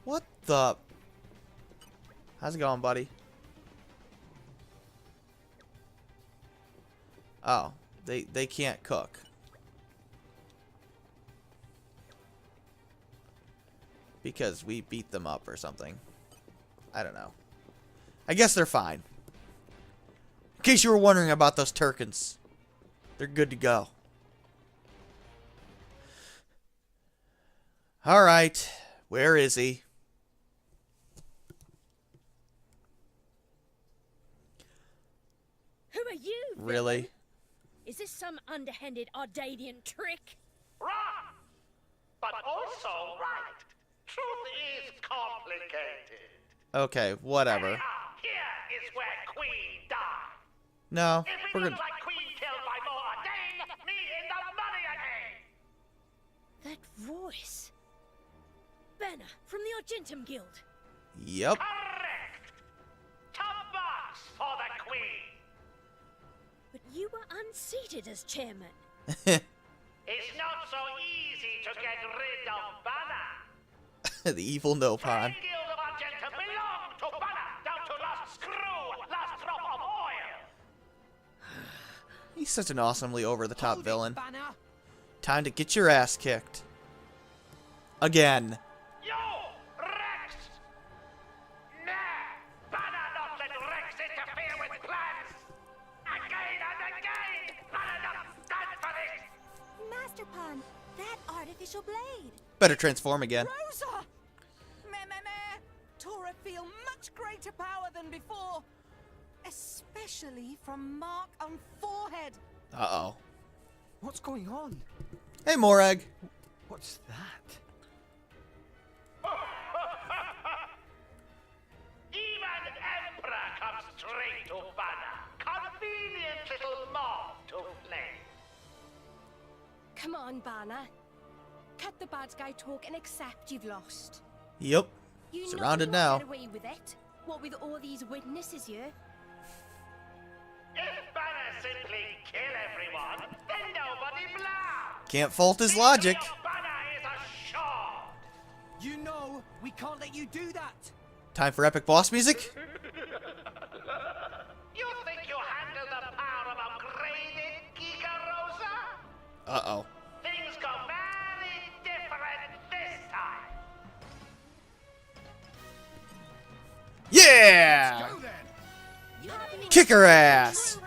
What the... How's it going, buddy? Oh, they can't cook. Because we beat them up or something. I don't know. I guess they're fine. In case you were wondering about those Turkins. They're good to go. Alright. Where is he? Who are you? Really? Villain? Is this some underhanded Ardanian trick? Wrong! But also right. Truth is complicated. Okay, whatever. Anyhow, here is where Queen died. No, If we're we good. look like Queen killed by more Dane, me in the money again. That voice. Banner from the Argentum Guild. Yep. Correct. Top box for the Queen. But you were unseated as chairman. It's not so easy to get rid of Banner. The evil Nopon. Guild of Argentum belong to Banner, down to last screw, last drop of oil. He's such an awesomely over-the-top villain. Banner. Time to get your ass kicked. Again. Yo, Rex! Nah, Banner not let Rex interfere with plans. Again and again, Banner not stand for this. Master Pan, that artificial blade. Better transform again. Rosa! Meh. Tora feel much greater power than before. Especially from mark on forehead. Uh-oh. What's going on? Hey, Morag. What's that? Even Emperor comes straight to Banner. Convenient little mob to play. Come on, Banner. Cut the bad guy talk and accept you've lost. Yep. You Surrounded know you now. won't get away with it. What with all these witnesses here? If Banner simply kill everyone, then nobody blames. Can't fault his logic. Banner is assured. You know we can't let you do that. Time for epic boss music. You think you handle the power of upgraded Giga Rosa? Uh-oh. Things go very different this time. Yeah! Kick her ass!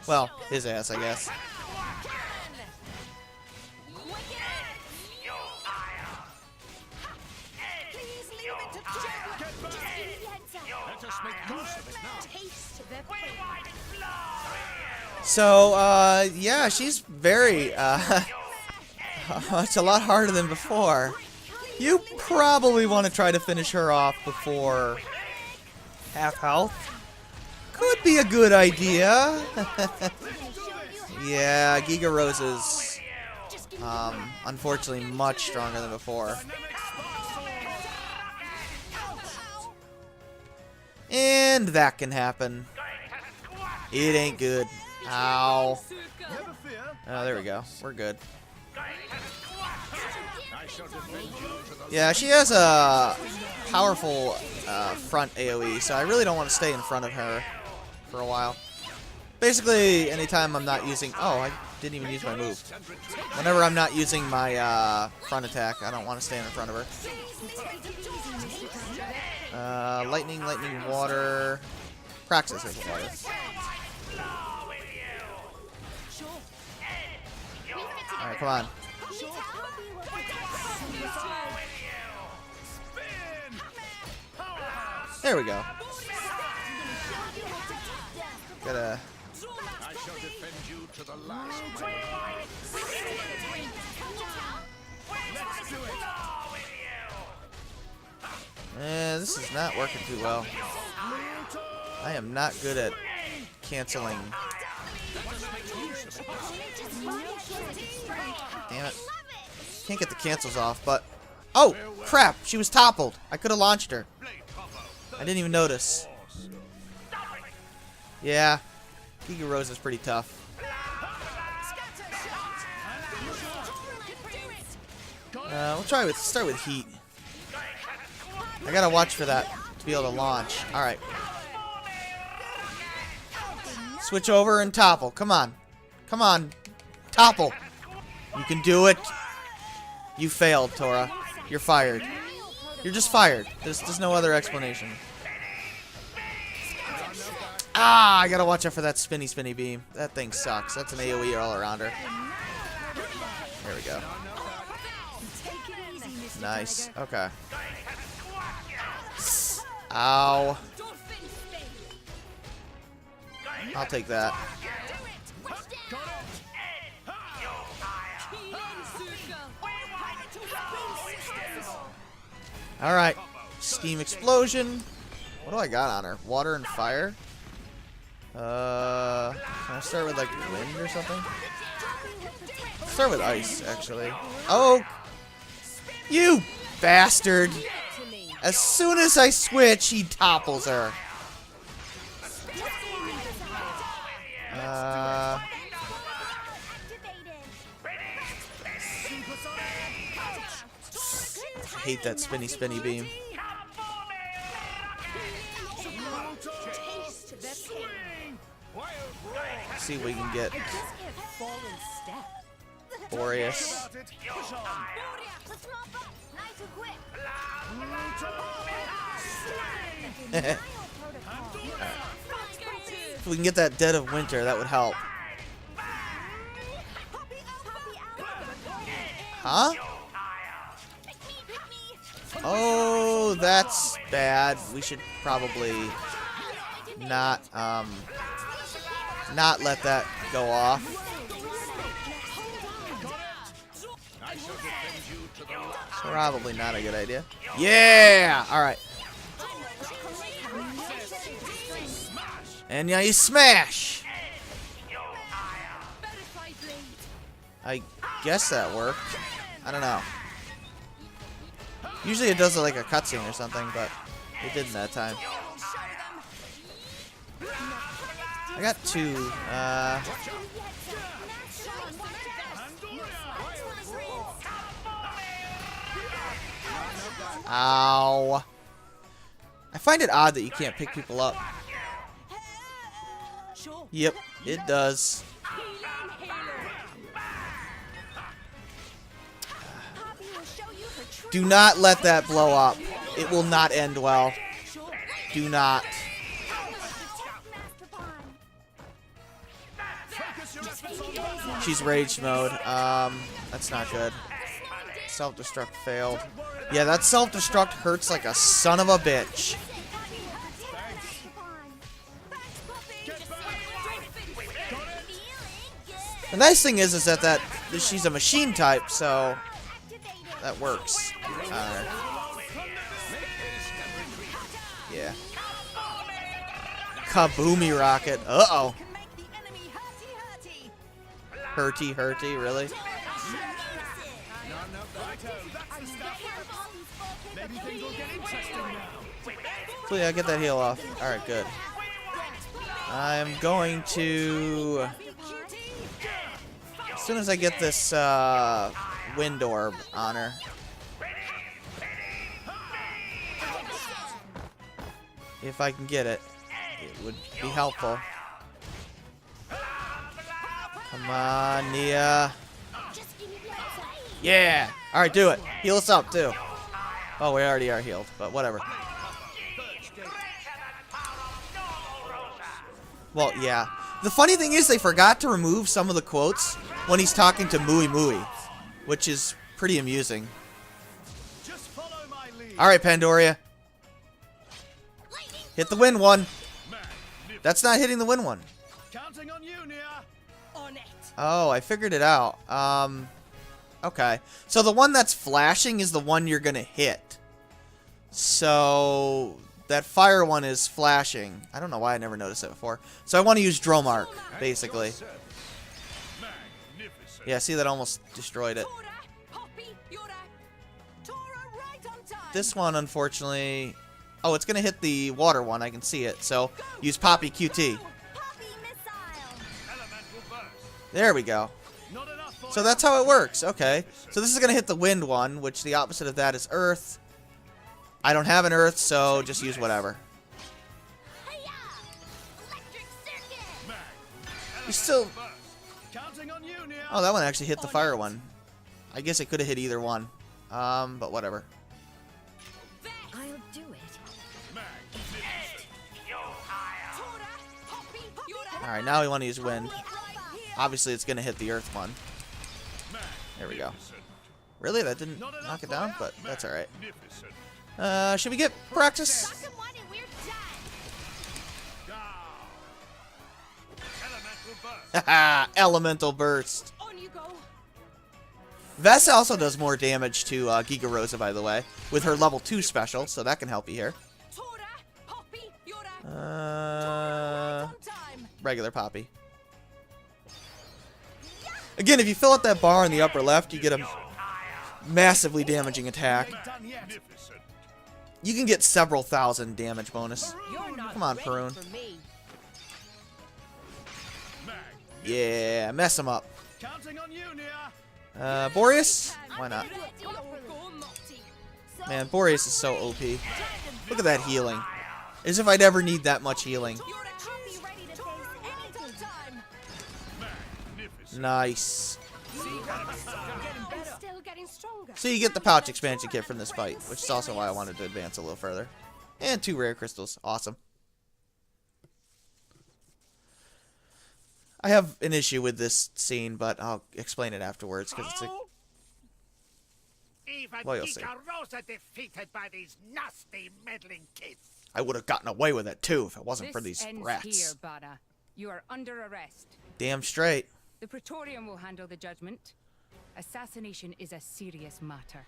Well, his ass, I guess. Let us make use of it now. So, yeah, she's very, it's a lot harder than before. You probably want to try to finish her off before half health. Could be a good idea. Yeah, Giga Rose is unfortunately much stronger than before. And that can happen. It ain't good. Ow. Oh, there we go. We're good. Yeah, she has a powerful front AoE, so I really don't want to stay in front of her for a while. Basically, anytime I'm not using... Oh, I didn't even use my move. Whenever I'm not using my front attack, I don't want to stand in front of her. Lightning, water... Praxis is water. Alright, come on. There we go. Gotta... I shall defend you to the last. This is not working too well. I am not good at canceling. Damn it. Can't get the cancels off, but... Oh, crap! She was toppled. I could have launched her. I didn't even notice. Yeah. Giga Rose is pretty tough. We'll start with heat. I gotta watch for that to be able to launch. Alright. Switch over and topple. Come on. Come on. Topple. You can do it. You failed, Tora. You're fired. You're just fired. There's no other explanation. Ah, I gotta watch out for that spinny beam. That thing sucks. That's an AoE all around her. There we go. Nice. Okay. Ow. I'll take that. Alright. Steam explosion. What do I got on her? Water and fire? Can I start with like wind or something? Let's start with ice, actually. Oh! You bastard! As soon as I switch, he topples her. I hate that spinny beam. Let's see if we can get Boreas. If we can get that Dead of Winter, that would help. Huh? Oh, that's bad. We should probably not let that go off. Probably not a good idea. Yeah! Alright. And now you smash! I guess that worked. I don't know. Usually it does like a cutscene or something, but it didn't that time. I got two. Ow. I find it odd that you can't pick people up. Yep, it does. Do not let that blow up. It will not end well. Do not. She's rage mode. That's not good. Self-destruct failed. Yeah, that self-destruct hurts like a son of a bitch. The nice thing is that she's a machine type, so that works. Yeah. Kaboomy rocket. Uh-oh. Hurty, really? So yeah, get that heal off. Alright, good. I'm going to... As soon as I get this wind orb on her. If I can get it, it would be helpful. Come on, Nia. Yeah! Alright, do it. Heal us up, too. Oh, we already are healed, but whatever. Well, yeah. The funny thing is they forgot to remove some of the quotes when he's talking to Mui Mui, which is pretty amusing. Alright, Pandoria. Hit the win one. That's not hitting the win one. Counting on you, Nia. On it. Oh, I figured it out. Okay. So the one that's flashing is the one you're gonna hit. So that fire one is flashing. I don't know why I never noticed it before. So I want to use Dromark, basically. Yeah, see, that almost destroyed it. This one, unfortunately... Oh, it's going to hit the water one. I can see it. So use Poppy QT. There we go. So that's how it works. Okay. So this is going to hit the wind one, which the opposite of that is earth. I don't have an earth, so just use whatever. You still... Oh, that one actually hit the fire one. I guess it could have hit either one. But whatever. I'll do it. Alright, now we want to use wind. Obviously, it's going to hit the earth one. There we go. Really? That didn't knock it down? But that's alright. Should we get practice? Haha, elemental burst. Vess also does more damage to Giga Rosa, by the way, with her level 2 special, so that can help you here. Regular Poppy. Again, if you fill out that bar in the upper left, you get a massively damaging attack. You can get several thousand damage bonus. Come on, Perun. Yeah, mess him up. Boreas? Why not? Man, Boreas is so OP. Look at that healing. As if I'd ever need that much healing. Nice. So you get the pouch expansion kit from this fight, which is also why I wanted to advance a little further. And 2 rare crystals. Awesome. I have an issue with this scene, but I'll explain it afterwards because it's a... Well, you'll see. Defeated by these nasty meddling kids. I would have gotten away with it too if it wasn't for these rats. Here, Bada. You are under arrest. Damn straight. The Praetorium will handle the judgment. Assassination is a serious matter.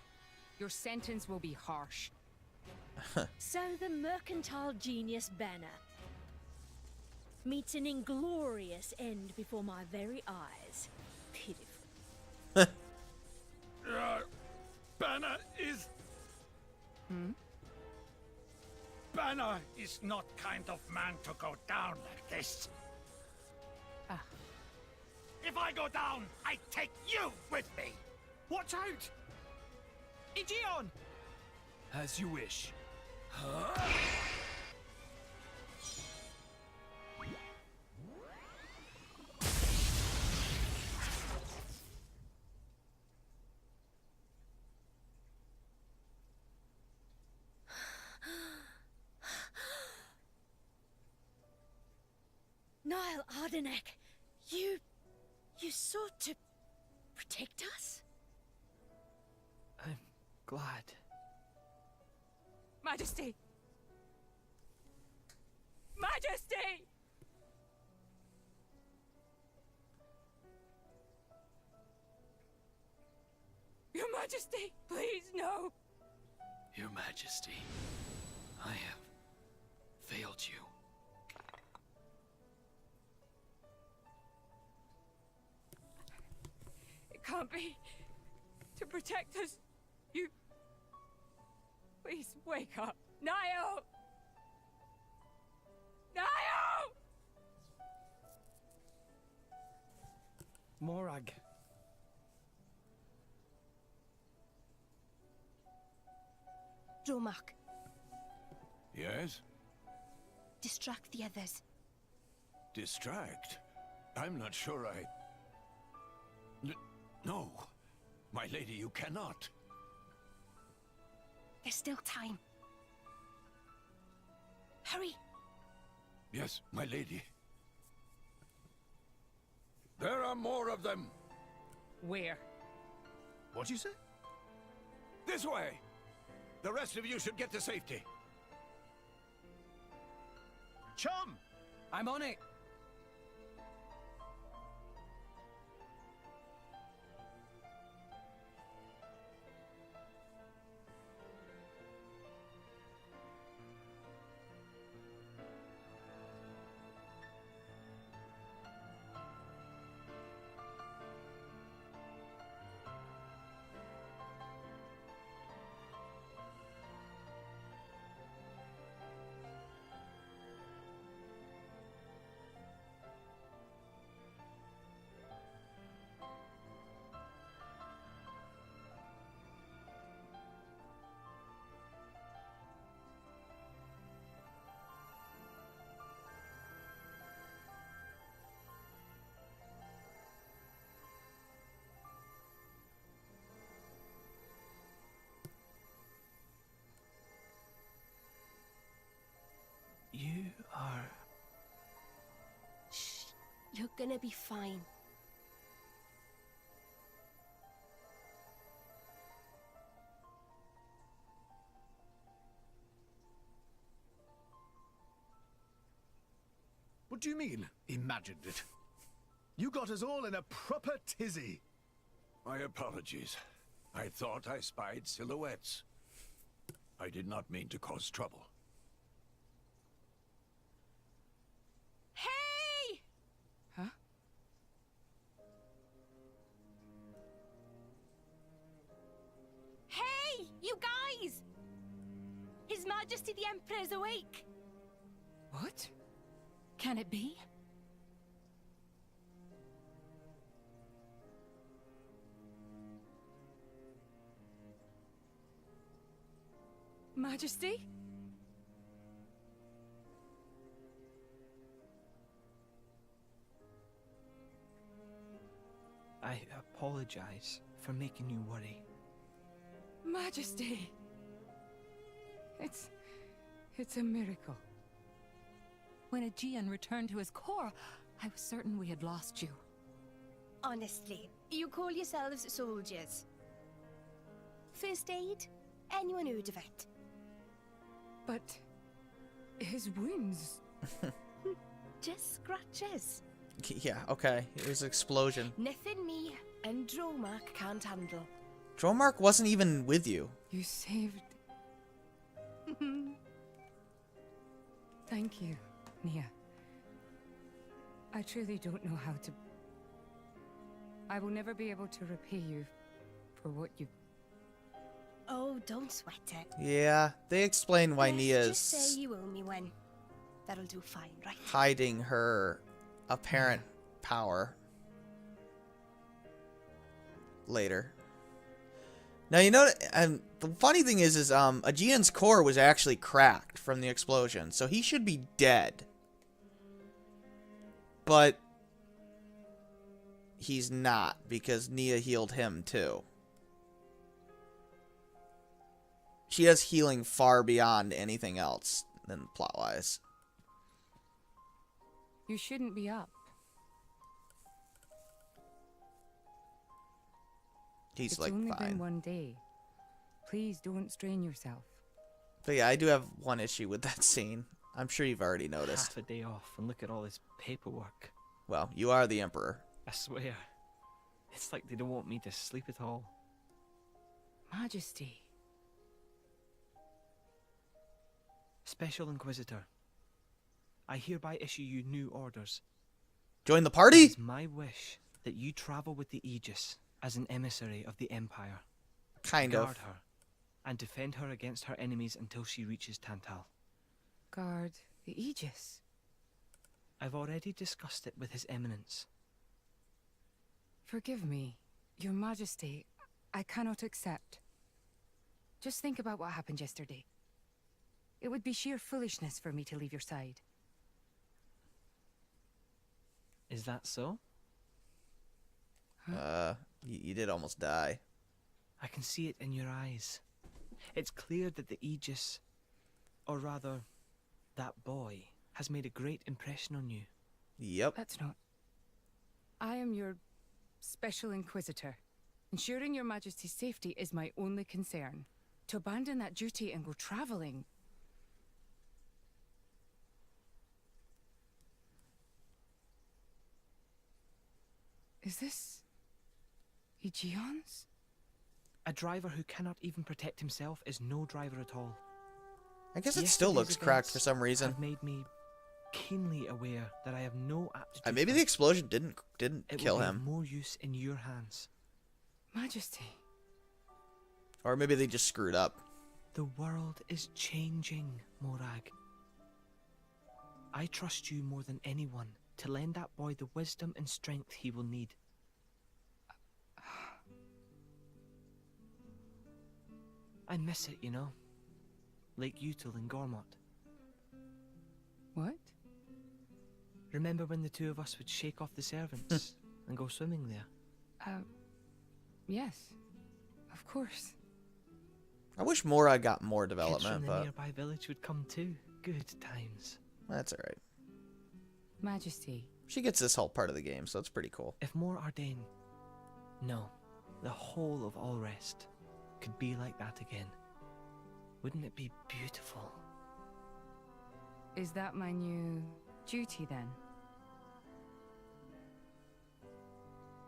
Your sentence will be harsh. So the mercantile genius Banner meets an inglorious end before my very eyes. Pitiful. Banner is... Banner is not kind of man to go down like this. If I go down, I take you with me. Watch out! Aegeon! As you wish. Niall Ardenek, you sought to protect us? I'm glad. Majesty! Majesty! Your Majesty, please, no. Your Majesty, I have failed you. It can't be. To protect us, you... Please, wake up. Niall! Niall! Morag. Dromark, Yes? distract the others. Distract? I'm not sure I... No. My lady, you cannot. There's still time. Hurry. Yes, my lady. There are more of them. Where? What'd you say? This way. The rest of you should get to safety. Chum! I'm on it. You are... Shh. You're gonna be fine. What do you mean, imagined it? You got us all in a proper tizzy. My apologies. I thought I spied silhouettes. I did not mean to cause trouble. Hey! Huh? Hey, you guys! His Majesty the Emperor's awake. What? Can it be? Majesty? I apologize for making you worry. Majesty! It's a miracle. When Aegean returned to his core, I was certain we had lost you. Honestly, you call yourselves soldiers. First aid? Anyone heard of it? But his wounds... Just scratches. Yeah, okay. It was an explosion. Nothing me and Dromark can't handle. Dromark wasn't even with you. You saved... Thank you, Nia. I truly don't know how to... I will never be able to repay you for what you... Oh, don't sweat it. Yeah, they explain why Let's Nia's just say you owe me one. That'll do fine, right? hiding her apparent power later. Now, you know, and the funny thing is Aegean's core was actually cracked from the explosion, so he should be dead. But he's not, because Nia healed him too. She has healing far beyond anything else than plot-wise. You shouldn't be up. He's it's like only fine. been one day. Please don't strain yourself. But yeah, I do have one issue with that scene. I'm sure you've already noticed. Half a day off and look at all this paperwork. Well, you are the Emperor. I swear. It's like they don't want me to sleep at all. Majesty. Special Inquisitor, I hereby issue you new orders. Join the party? It is my wish that you travel with the Aegis as an emissary of the Empire. Guard her and defend her against her enemies until she reaches Tantal. Guard the Aegis? I've already discussed it with His Eminence. Forgive me, Your Majesty. I cannot accept. Just think about what happened yesterday. It would be sheer foolishness for me to leave your side. Is that so? You did almost die. I can see it in your eyes. It's clear that the Aegis, or rather, that boy, has made a great impression on you. Yep. That's not... I am your Special Inquisitor. Ensuring Your Majesty's safety is my only concern. To abandon that duty and go traveling... Is this... Aegeon's? A driver who cannot even protect himself is no driver at all. I guess it still looks cracked for some reason. Have made me keenly aware that I have no aptitude. Maybe the explosion didn't kill him. It will be more use in your hands. Majesty. Or maybe they just screwed up. The world is changing, Morag. I trust you more than anyone to lend that boy the wisdom and strength he will need. I miss it, you know. Lake Util in Gormott. What? Remember when the two of us would shake off the servants and go swimming there? Yes. Of course. I wish Mora got more Kids development, from the but nearby village would come too. Good times. that's alright. Majesty. She gets this whole part of the game, so it's pretty cool. If more Ardain, no, the whole of All Rest, could be like that again, wouldn't it be beautiful? Is that my new duty then?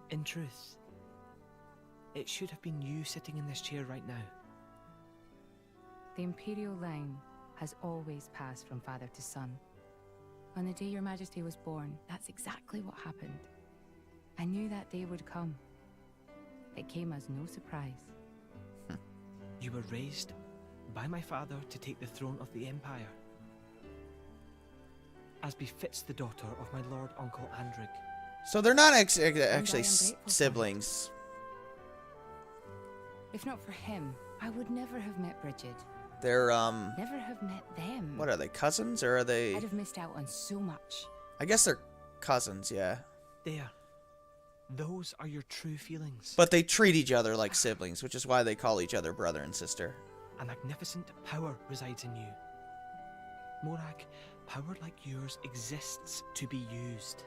In truth, it should have been you sitting in this chair right now. The Imperial line has always passed from father to son. On the day Your Majesty was born, that's exactly what happened. I knew that day would come. It came as no surprise. You were raised by my father to take the throne of the Empire, as befits the daughter of my Lord Uncle Andrig. So they're not actually siblings. If not for him, I would never have met Bridget. They're Never have met them. what are they, cousins, or are they... I'd have missed out on so much. I guess they're cousins, yeah. There. Those are your true feelings. But they treat each other like siblings, which is why they call each other brother and sister. A magnificent power resides in you. Morag, power like yours exists to be used.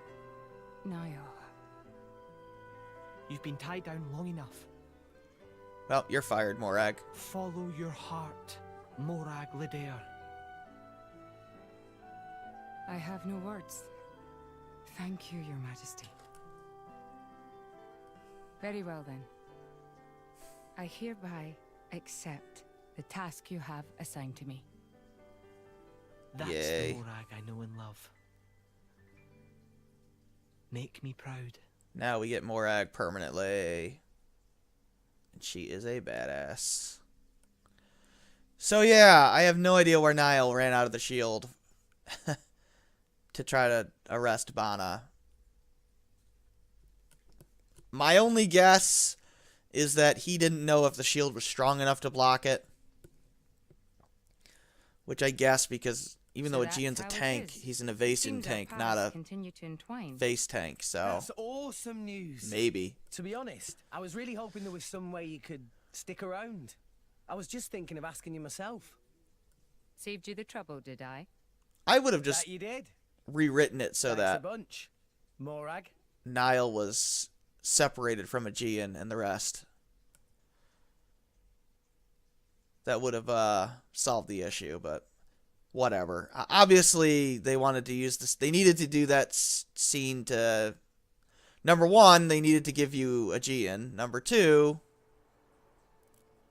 Niall. You've been tied down long enough. Well, you're fired, Morag. Follow your heart, Morag Lidair. I have no words. Thank you, Your Majesty. Very well then. I hereby accept the task you have assigned to me. That's Yay. the Morag I know and love. Make me proud. Now we get Morag permanently. And she is a badass. So yeah, I have no idea where Niall ran out of the shield to try to arrest Bana. My only guess is that he didn't know if the shield was strong enough to block it. Which I guess because even though Aegeon's a tank, he's an evasive tank, not a face tank, so... That's awesome news. Maybe. To be honest, I was really hoping there was some way you could stick around. I was just thinking of asking you myself. Saved you the trouble, did I? I would have just That you did. rewritten it so Thanks that a bunch. Morag. Niall was separated from Aegeon and the rest. That would have solved the issue, but whatever. Obviously, they wanted to use this. They needed to do that scene to... Number one, they needed to give you Aegeon. Number two,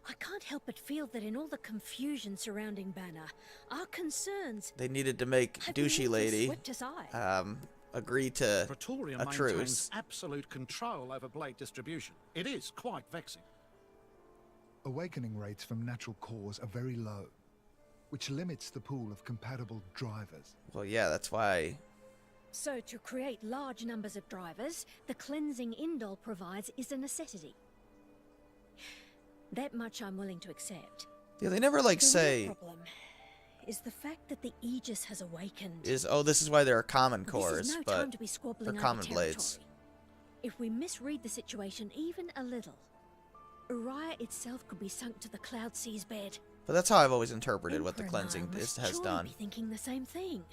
I can't help but feel that in all the confusion surrounding Banner, our concerns They needed to make have been douchey lady swept aside. agree to Pretoria a truce. maintains absolute control over blade distribution. It is quite vexing. Awakening rates from natural cores are very low, which limits the pool of compatible drivers. Well, yeah, that's why. So to create large numbers of drivers, the cleansing Indol provides is a necessity. That much I'm willing to accept. Yeah, they never like The say. real problem is the fact that the Aegis has awakened. This is why there are common This cores, is no but time to be squabbling they're over common territory. blades. If we misread the situation even a little, Uriah itself could be sunk to the Cloud Sea's bed. But that's how I've always interpreted what the Emperor cleansing Nile must has surely done. be thinking the same thing.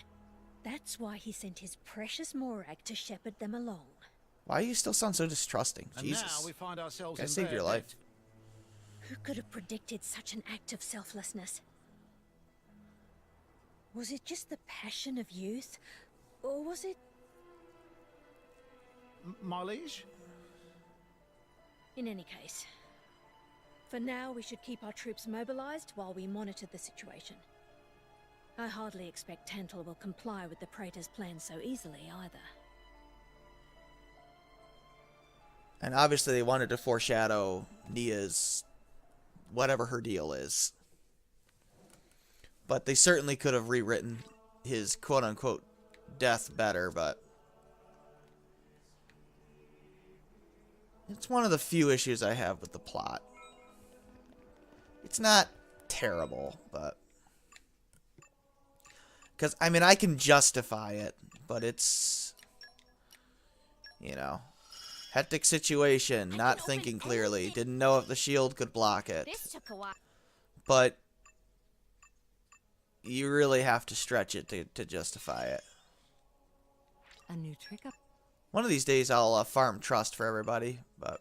That's why he sent his precious Morag to shepherd them along. Why do you still sound so distrusting? And Jesus. now we find ourselves I in saved their your life. debt. Who could have predicted such an act of selflessness? Was it just the passion of youth? Or was it... My liege? In any case, for now we should keep our troops mobilized while we monitor the situation. I hardly expect Tantal will comply with the Praetor's plan so easily either. And obviously they wanted to foreshadow Nia's whatever her deal is. But they certainly could have rewritten his quote-unquote death better, but it's one of the few issues I have with the plot. It's not terrible, but... Because, I mean, I can justify it, but it's... You know... Hectic situation, not thinking clearly, didn't know if the shield could block it. This took a while. But... You really have to stretch it to justify it. A new trick up. One of these days I'll farm trust for everybody, but...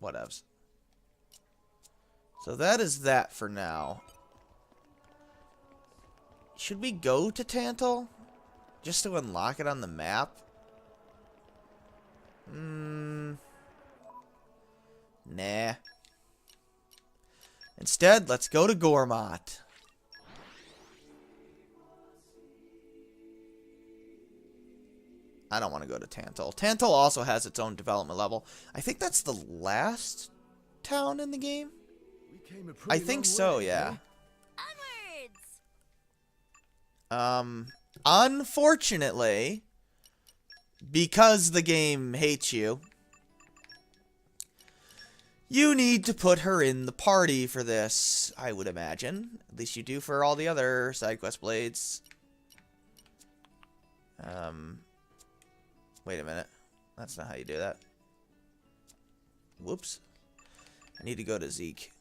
Whatevs. So that is that for now. Should we go to Tantal? Just to unlock it on the map? Nah. Instead, let's go to Gormott. I don't want to go to Tantal. Tantal also has its own development level. I think that's the last town in the game. I think so, yeah. Unfortunately, because the game hates you, you need to put her in the party for this, I would imagine. At least you do for all the other side quest blades. Wait a minute. That's not how you do that. Whoops. I need to go to Zeke.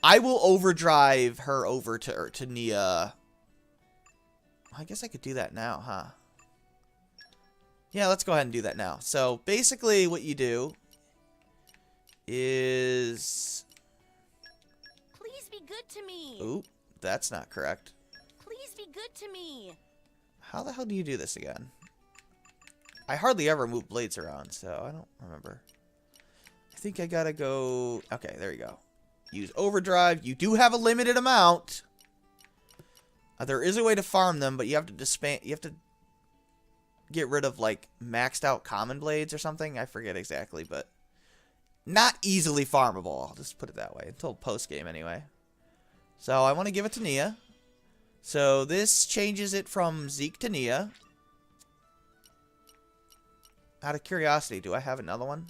I will overdrive her over to Nia. I guess I could do that now, huh? Yeah, let's go ahead and do that now. So, basically what you do is... Please be good to me. Ooh, that's not correct. Please be good to me. How the hell do you do this again? I hardly ever move blades around, so I don't remember. I think I gotta go... Okay, there you go. Use overdrive. You do have a limited amount. There is a way to farm them, but you have to disband... You have to get rid of, like, maxed out common blades or something. I forget exactly, but... Not easily farmable. I'll just put it that way. Until post-game, anyway. So, I want to give it to Nia. So, this changes it from Zeke to Nia. Out of curiosity, do I have another one?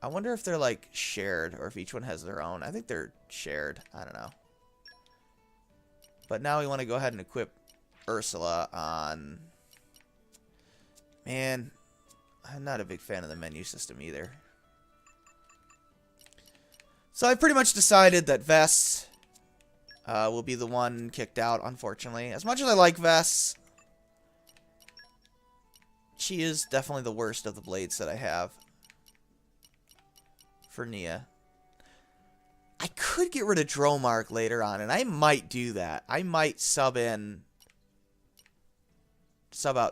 I wonder if they're, like, shared, or if each one has their own. I think they're shared. I don't know. But now we want to go ahead and equip Ursula on... Man, I'm not a big fan of the menu system either. So I pretty much decided that Vess will be the one kicked out, unfortunately. As much as I like Vess, she is definitely the worst of the blades that I have for Nia. I could get rid of Dromark later on, and I might do that. I might sub out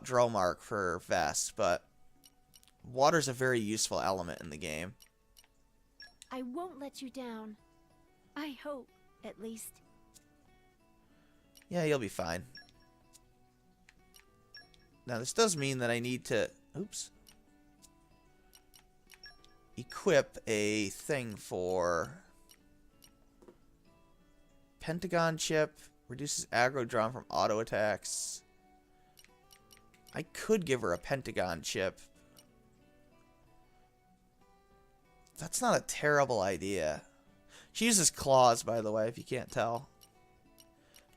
Dromark for Vess, but water's a very useful element in the game. I won't let you down. I hope, at least. Yeah, you'll be fine. Now, this does mean that I need to... Oops. Equip a thing for... Pentagon chip. Reduces aggro drawn from auto attacks. I could give her a Pentagon chip. That's not a terrible idea. She uses claws, by the way, if you can't tell.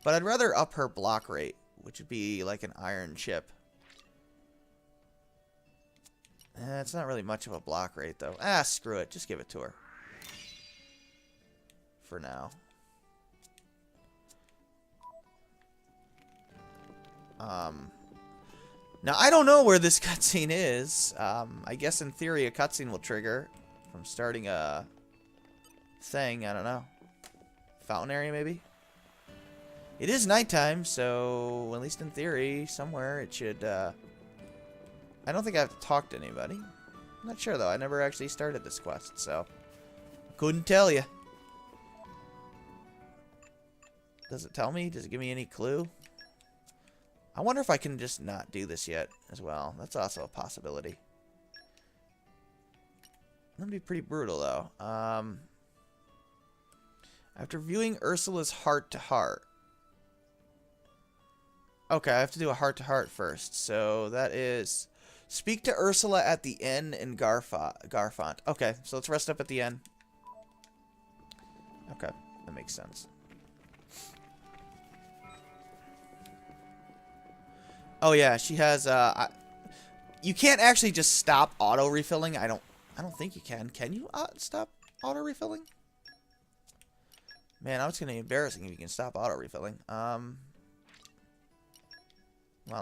But I'd rather up her block rate, which would be like an iron chip. It's not really much of a block rate, though. Screw it. Just give it to her. For now. Now, I don't know where this cutscene is. I guess in theory a cutscene will trigger from starting a thing. I don't know. Fountain area, maybe? It is nighttime, so at least in theory, somewhere it should... I don't think I have to talk to anybody. I'm not sure, though. I never actually started this quest, so... Couldn't tell you. Does it tell me? Does it give me any clue? I wonder if I can just not do this yet as well. That's also a possibility. That'd be pretty brutal, though. After viewing Ursula's heart-to-heart. Okay, I have to do a heart-to-heart first. So that is... Speak to Ursula at the inn in Garfont. Okay, so let's rest up at the inn. Okay, that makes sense. Oh yeah, she has you can't actually just stop auto refilling. I don't think you can. Can you stop auto refilling? Man, I was gonna be embarrassing if you can stop auto refilling. Well,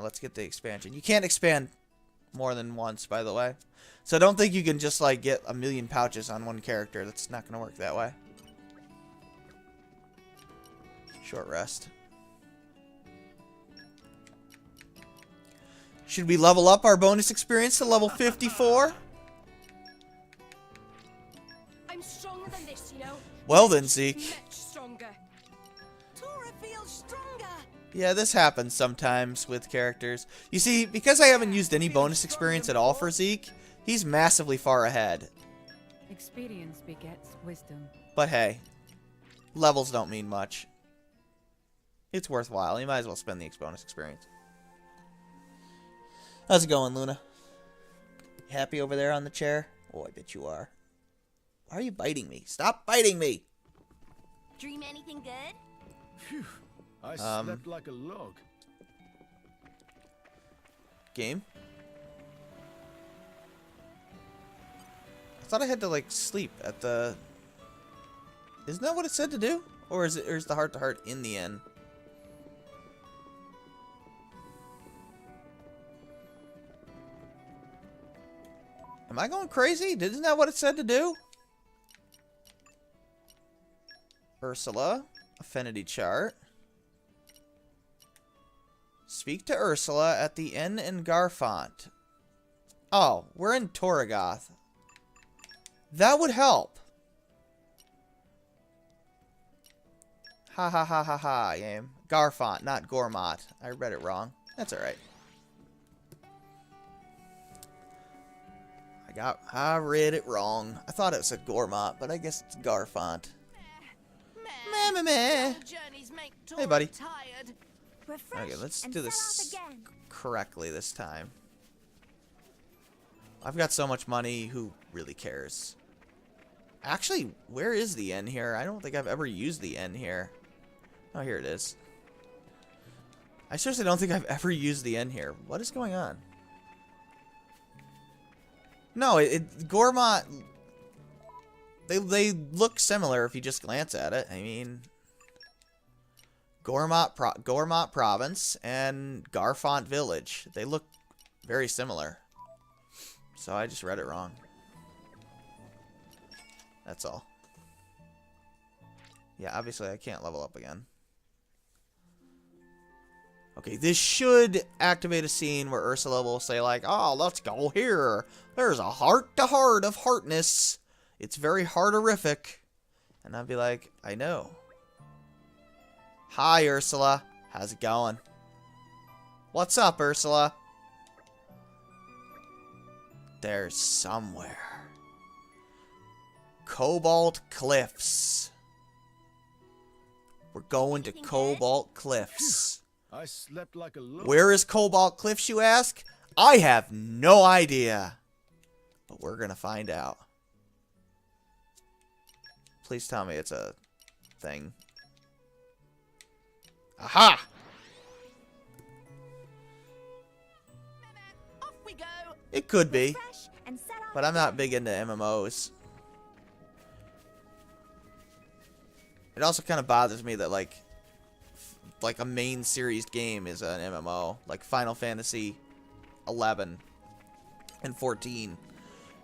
let's get the expansion. You can't expand more than once, by the way. So I don't think you can just like get a million pouches on one character. That's not gonna work that way. Short rest. Should we level up our bonus experience to level 54? I'm stronger than this, you know. Well then, Zeke. Much stronger. Tora feels stronger. Yeah, this happens sometimes with characters. You see, because I haven't used any bonus experience at all for Zeke, he's massively far ahead. Experience begets wisdom. But hey, levels don't mean much. It's worthwhile. You might as well spend the bonus experience. How's it going, Luna? You happy over there on the chair? Oh, I bet you are. Why are you biting me? Stop biting me! Dream anything good? Phew. I slept like a log. Game? I thought I had to, like, sleep at the... Isn't that what it said to do? Or is the heart-to-heart in the end? Am I going crazy? Isn't that what it said to do? Ursula. Affinity chart. Speak to Ursula at the inn in Garfont. Oh, we're in Torregoth. That would help. Ha ha ha ha ha, game. Garfont, not Gormott. I read it wrong. That's alright. I read it wrong. I thought it said Gormott, but I guess it's Garfont. Meh, meh, meh. Hey, buddy. Okay, let's do this correctly this time. I've got so much money, who really cares? Actually, where is the inn here? I don't think I've ever used the inn here. Oh, here it is. I seriously don't think I've ever used the inn here. What is going on? No, Gormott... They look similar if you just glance at it. I mean... Gormott Province and Garfont Village. They look very similar. So I just read it wrong. That's all. Yeah, obviously I can't level up again. Okay, this should activate a scene where Ursula will say like, oh, let's go here. There's a heart-to-heart of heartness. It's very horrific. And I'd be like, I know. Hi, Ursula. How's it going? What's up, Ursula? There's somewhere. Cobalt Cliffs. We're going to Cobalt Cliffs. I slept like a log. Where is Cobalt Cliffs, you ask? I have no idea. But we're gonna find out. Please tell me it's a thing. Aha! Off we go. It could be. But I'm not big into MMOs. It also kind of bothers me that like a main series game is an MMO, like Final Fantasy 11 and 14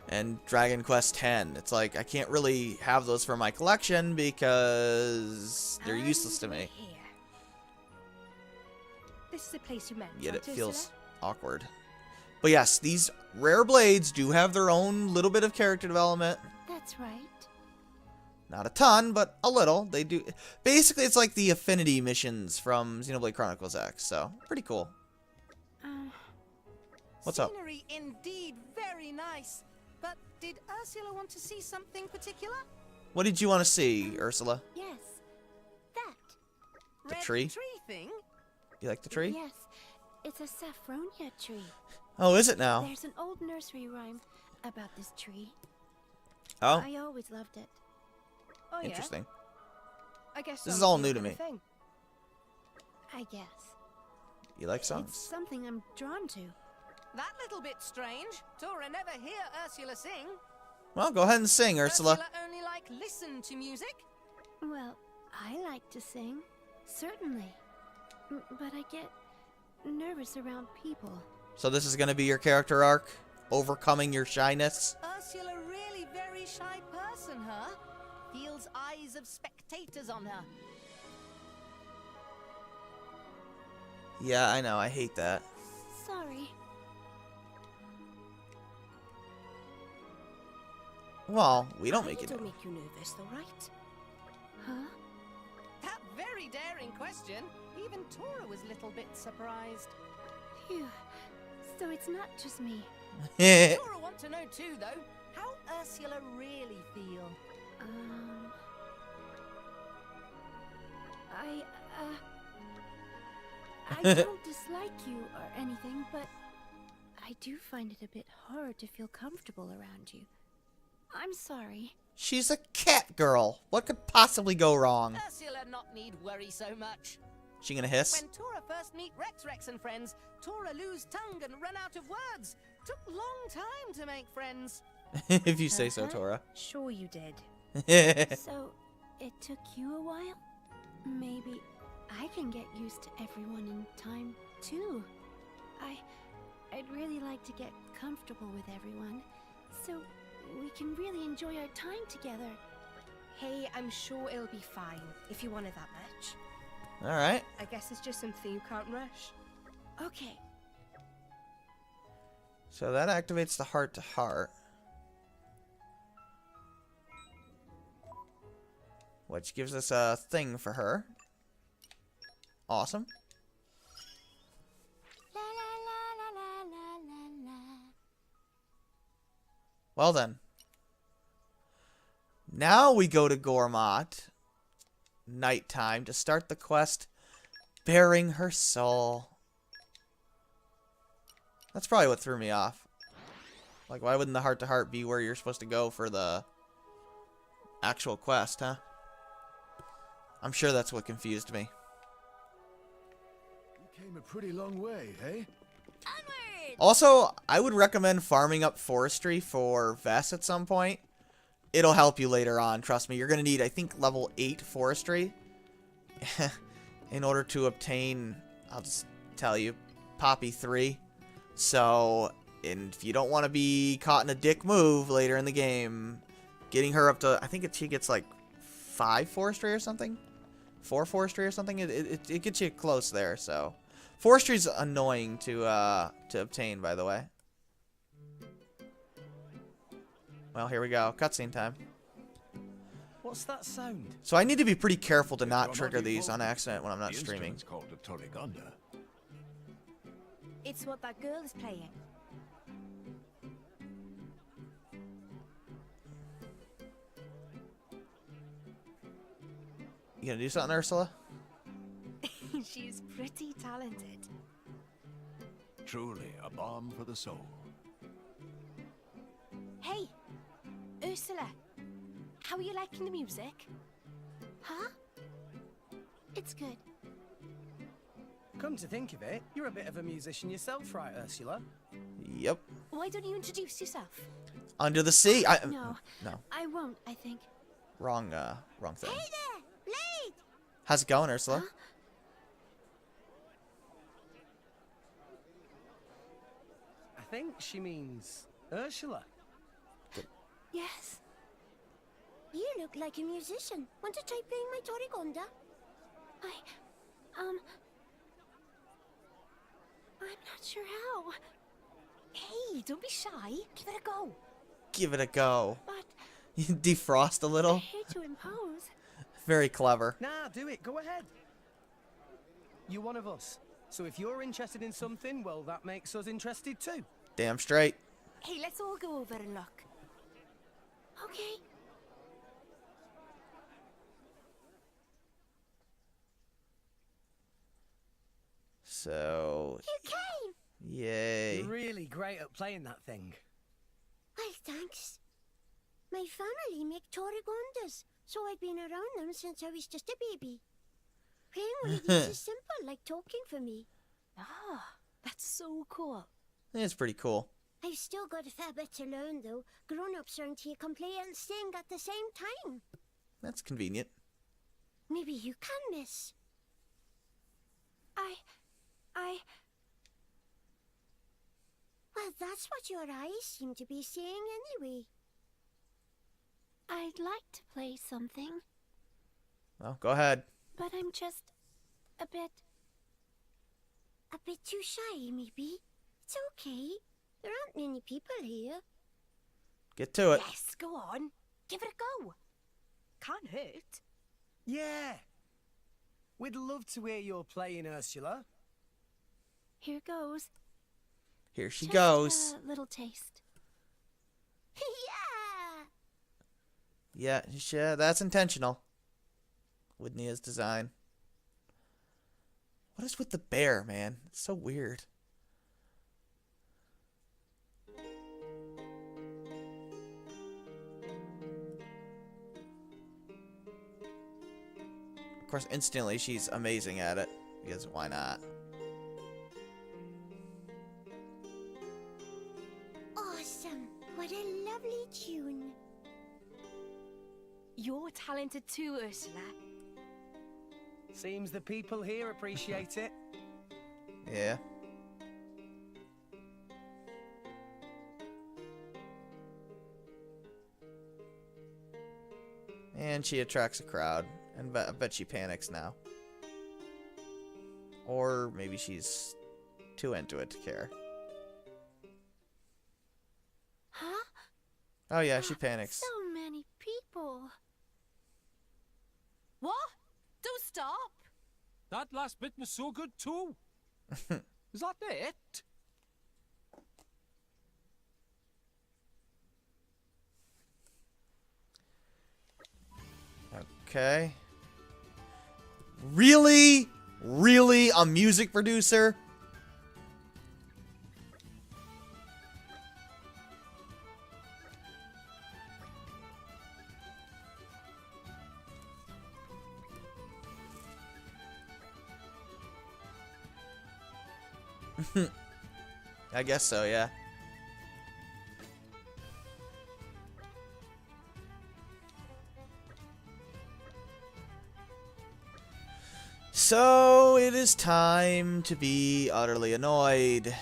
and Dragon Quest 10. It's like I can't really have those for my collection because they're useless to me. This is the place you meant. Yet it right, feels Ursula? awkward. But yes, these rare blades do have their own little bit of character development. That's right. Not a ton, but a little. They do. Basically, it's like the affinity missions from Xenoblade Chronicles X. So, pretty cool. What's up? Scenery indeed very nice. But did Ursula want to see something particular? What did you want to see, Ursula? Yes. That. The tree? Tree thing? You like the tree? Yes. It's a saffronia tree. Oh, is it now? There's an old nursery rhyme about this tree. Oh. I always loved it. Oh, Interesting. I guess This is all new to me. I guess. You like It's songs? something I'm drawn to. That little bit strange. Tora never hear Ursula sing. Well, go ahead and sing, Ursula. Ursula only listen to music. Well, I like to sing. Certainly. But I get nervous around people. So this is going to be your character arc? Overcoming your shyness? Ursula really very shy person, huh? Feels eyes of spectators on her. Yeah, I know. I hate that. Sorry. Well, we don't make it. Don't make you nervous, though, right? Huh? That very daring question. Even Tora was a little bit surprised. Phew. So it's not just me. Tora want to know too, though, how Ursula really feel. I don't dislike you or anything, but I do find it a bit hard to feel comfortable around you. I'm sorry. She's a cat girl. What could possibly go wrong? Ursula not need worry so much. She gonna hiss? When Tora first meet Rex and friends, Tora lose tongue and run out of words. Took long time to make friends. If you say so, Tora. Sure you did. So, it took you a while? Maybe I can get used to everyone in time, too. I'd really like to get comfortable with everyone, so we can really enjoy our time together. Hey, I'm sure it'll be fine, if you want it that much. Alright. I guess it's just something you can't rush. Okay. So that activates the heart-to-heart. Which gives us a thing for her. Awesome. Well then. Now we go to Gormat. Nighttime to start the quest. Bearing her soul. That's probably what threw me off. Like, why wouldn't the heart-to-heart be where you're supposed to go for the actual quest, huh? I'm sure that's what confused me. You came a pretty long way, eh? Also, I would recommend farming up forestry for Vess at some point. It'll help you later on, trust me. You're going to need, I think, level 8 forestry in order to obtain, I'll just tell you, Poppy 3. So, and if you don't want to be caught in a dick move later in the game, getting her up to, I think she gets like 5 forestry or something? 4 forestry or something? It gets you close there, so. Forestry's annoying to obtain, by the way. Well, here we go. Cutscene time. What's that sound? So I need to be pretty careful to not trigger these on accident when I'm not The streaming. instrument's called a Torigonda. It's what that girl is playing. You gonna do something, Ursula? She's pretty talented. Truly a balm for the soul. Hey, Ursula, how are you liking the music? Huh? It's good. Come to think of it, you're a bit of a musician yourself, right, Ursula? Yep. Why don't you introduce yourself? Under the sea. No. No. I won't, I think. Wrong thing. Hey there, Blade! How's it going, Ursula? Huh? I think she means Ursula. Yes. You look like a musician. Want to try playing my Torigonda? I'm not sure how. Hey, don't be shy. Give it a go. Give it a go. But You defrost a I little. hate to impose. Very clever. Nah, do it. Go ahead. You're one of us. So if you're interested in something, well, that makes us interested too. Damn straight. Hey, let's all go over and look. Okay. So, You came! yay. You're really great at playing that thing. Well, thanks. My family make Torigondas, so I've been around them since I was just a baby. Playing one of these is simple, like talking for me. Ah, that's so cool. It's pretty cool. I've still got a fair bit to learn, though. Grown-ups around here can play and sing at the same time. That's convenient. Maybe you can, miss. Well, that's what your eyes seem to be saying anyway. I'd like to play something, Well, go ahead. but I'm just a bit too shy, maybe. It's okay. There aren't many people here. Get to it. Yes, go on. Give it a go. Can't hurt. Yeah. We'd love to hear your playing, Ursula. Here goes. Here she Just goes. a little taste. Yeah, sure, that's intentional. With Nia's design. What is with the bear, man? It's so weird. Of course, instantly she's amazing at it. Because why not? Awesome. What a lovely tune. You're talented too, Ursula. Seems the people here appreciate it. Yeah. And she attracts a crowd. And I bet she panics now. Or maybe she's too into it to care. Huh? Oh yeah, she panics. So many people. What? Don't stop. That last bit was so good too. Is that it? Okay. Really? Really? A music producer? I guess so, yeah. So, it is time to be utterly annoyed.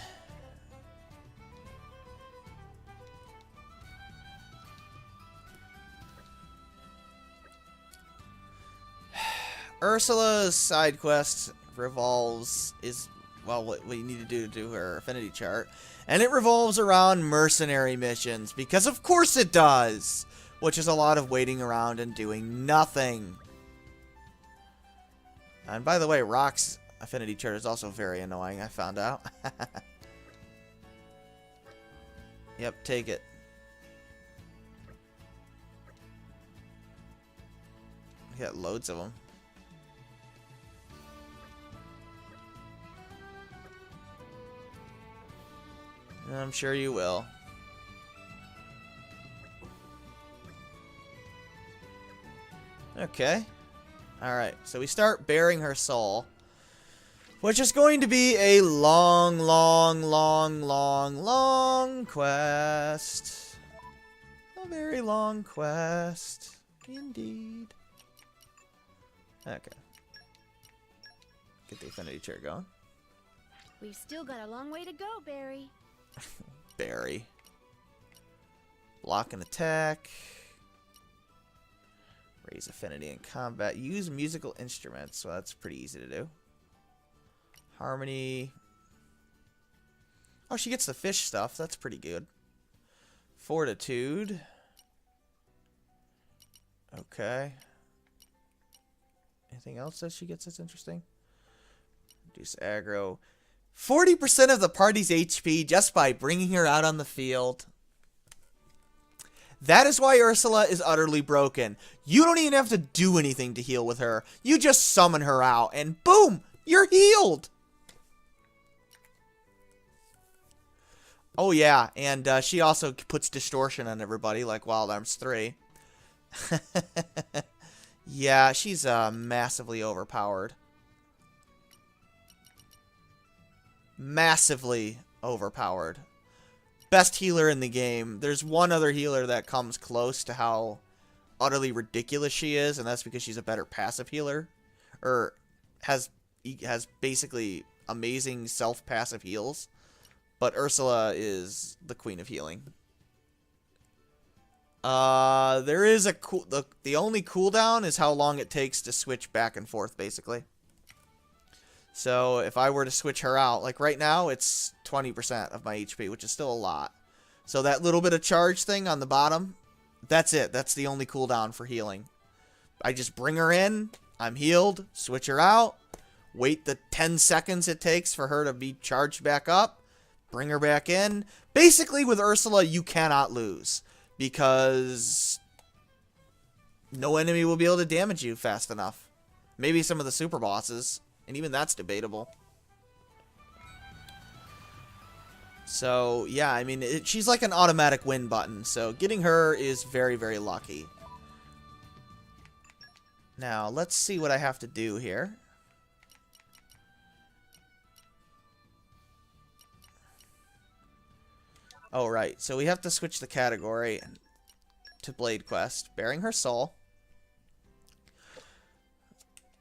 Ursula's side quest is well, what you need to do her affinity chart. And it revolves around mercenary missions, because of course it does! Which is a lot of waiting around and doing nothing. And by the way, Rock's affinity chart is also very annoying, I found out. Yep, take it. We got loads of them. I'm sure you will. Okay. Alright, so we start bearing her soul. Which is going to be a long quest. A very long quest. Indeed. Okay. Get the affinity chair going. We've still got a long way to go, Barry. Barry. Block and attack. Raise affinity in combat. Use musical instruments. So that's pretty easy to do. Harmony. Oh, she gets the fish stuff. That's pretty good. Fortitude. Okay. Anything else that she gets that's interesting? Reduce aggro. 40% of the party's HP just by bringing her out on the field. That is why Ursula is utterly broken. You don't even have to do anything to heal with her. You just summon her out and boom, you're healed. Oh yeah, and she also puts distortion on everybody like Wild Arms 3. Yeah, she's massively overpowered. Massively overpowered. Best healer in the game. There's one other healer that comes close to how utterly ridiculous she is, and that's because she's a better passive healer. Or has basically amazing self-passive heals. But Ursula is the queen of healing. There is a the only cooldown is how long it takes to switch back and forth, basically. So if I were to switch her out, like right now, it's 20% of my HP, which is still a lot. So that little bit of charge thing on the bottom, that's it. That's the only cooldown for healing. I just bring her in, I'm healed, switch her out, wait the 10 seconds it takes for her to be charged back up, bring her back in. Basically, with Ursula, you cannot lose, because no enemy will be able to damage you fast enough. Maybe some of the super bosses. And even that's debatable. So, yeah, I mean, she's like an automatic win button. So, getting her is very, very lucky. Now, let's see what I have to do here. Oh, right. So, we have to switch the category to Blade Quest. Bearing her soul.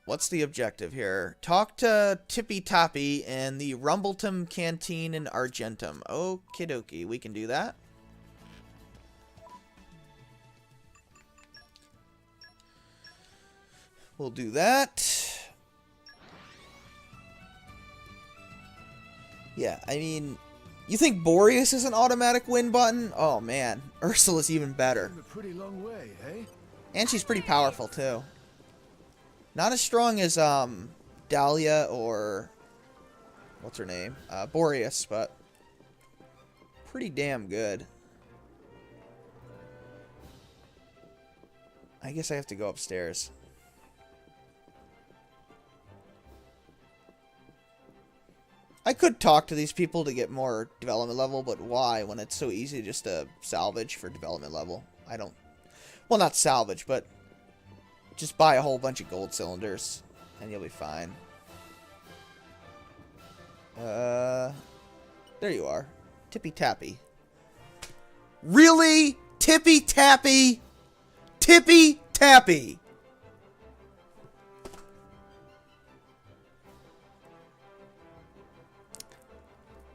What's the objective here? Talk to Tippy Toppy in the Rumbleton Canteen in Argentum. Okie dokie, we can do that. We'll do that. Yeah, I mean, you think Boreas is an automatic win button? Oh man, Ursula's even better. A pretty long way, eh? And she's pretty powerful too. Not as strong as Dahlia or what's her name? Boreas, but pretty damn good. I guess I have to go upstairs. I could talk to these people to get more development level, but why when it's so easy just to salvage for development level? I don't... Well, not salvage, but just buy a whole bunch of gold cylinders, and you'll be fine. There you are. Tippy Tappy. Really? Tippy Tappy? Tippy Tappy!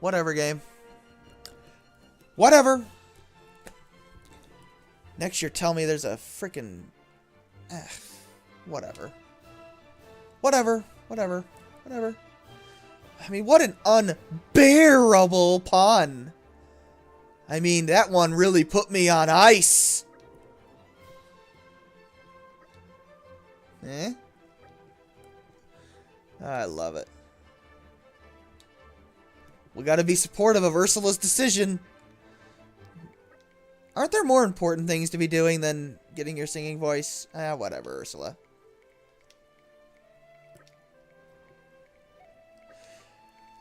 Whatever, game. Whatever. Next year, tell me there's a frickin'... Whatever. Whatever. Whatever. Whatever. I mean, what an unbearable pun. I mean, that one really put me on ice. Eh? I love it. We gotta be supportive of Ursula's decision. Aren't there more important things to be doing than getting your singing voice? Whatever, Ursula.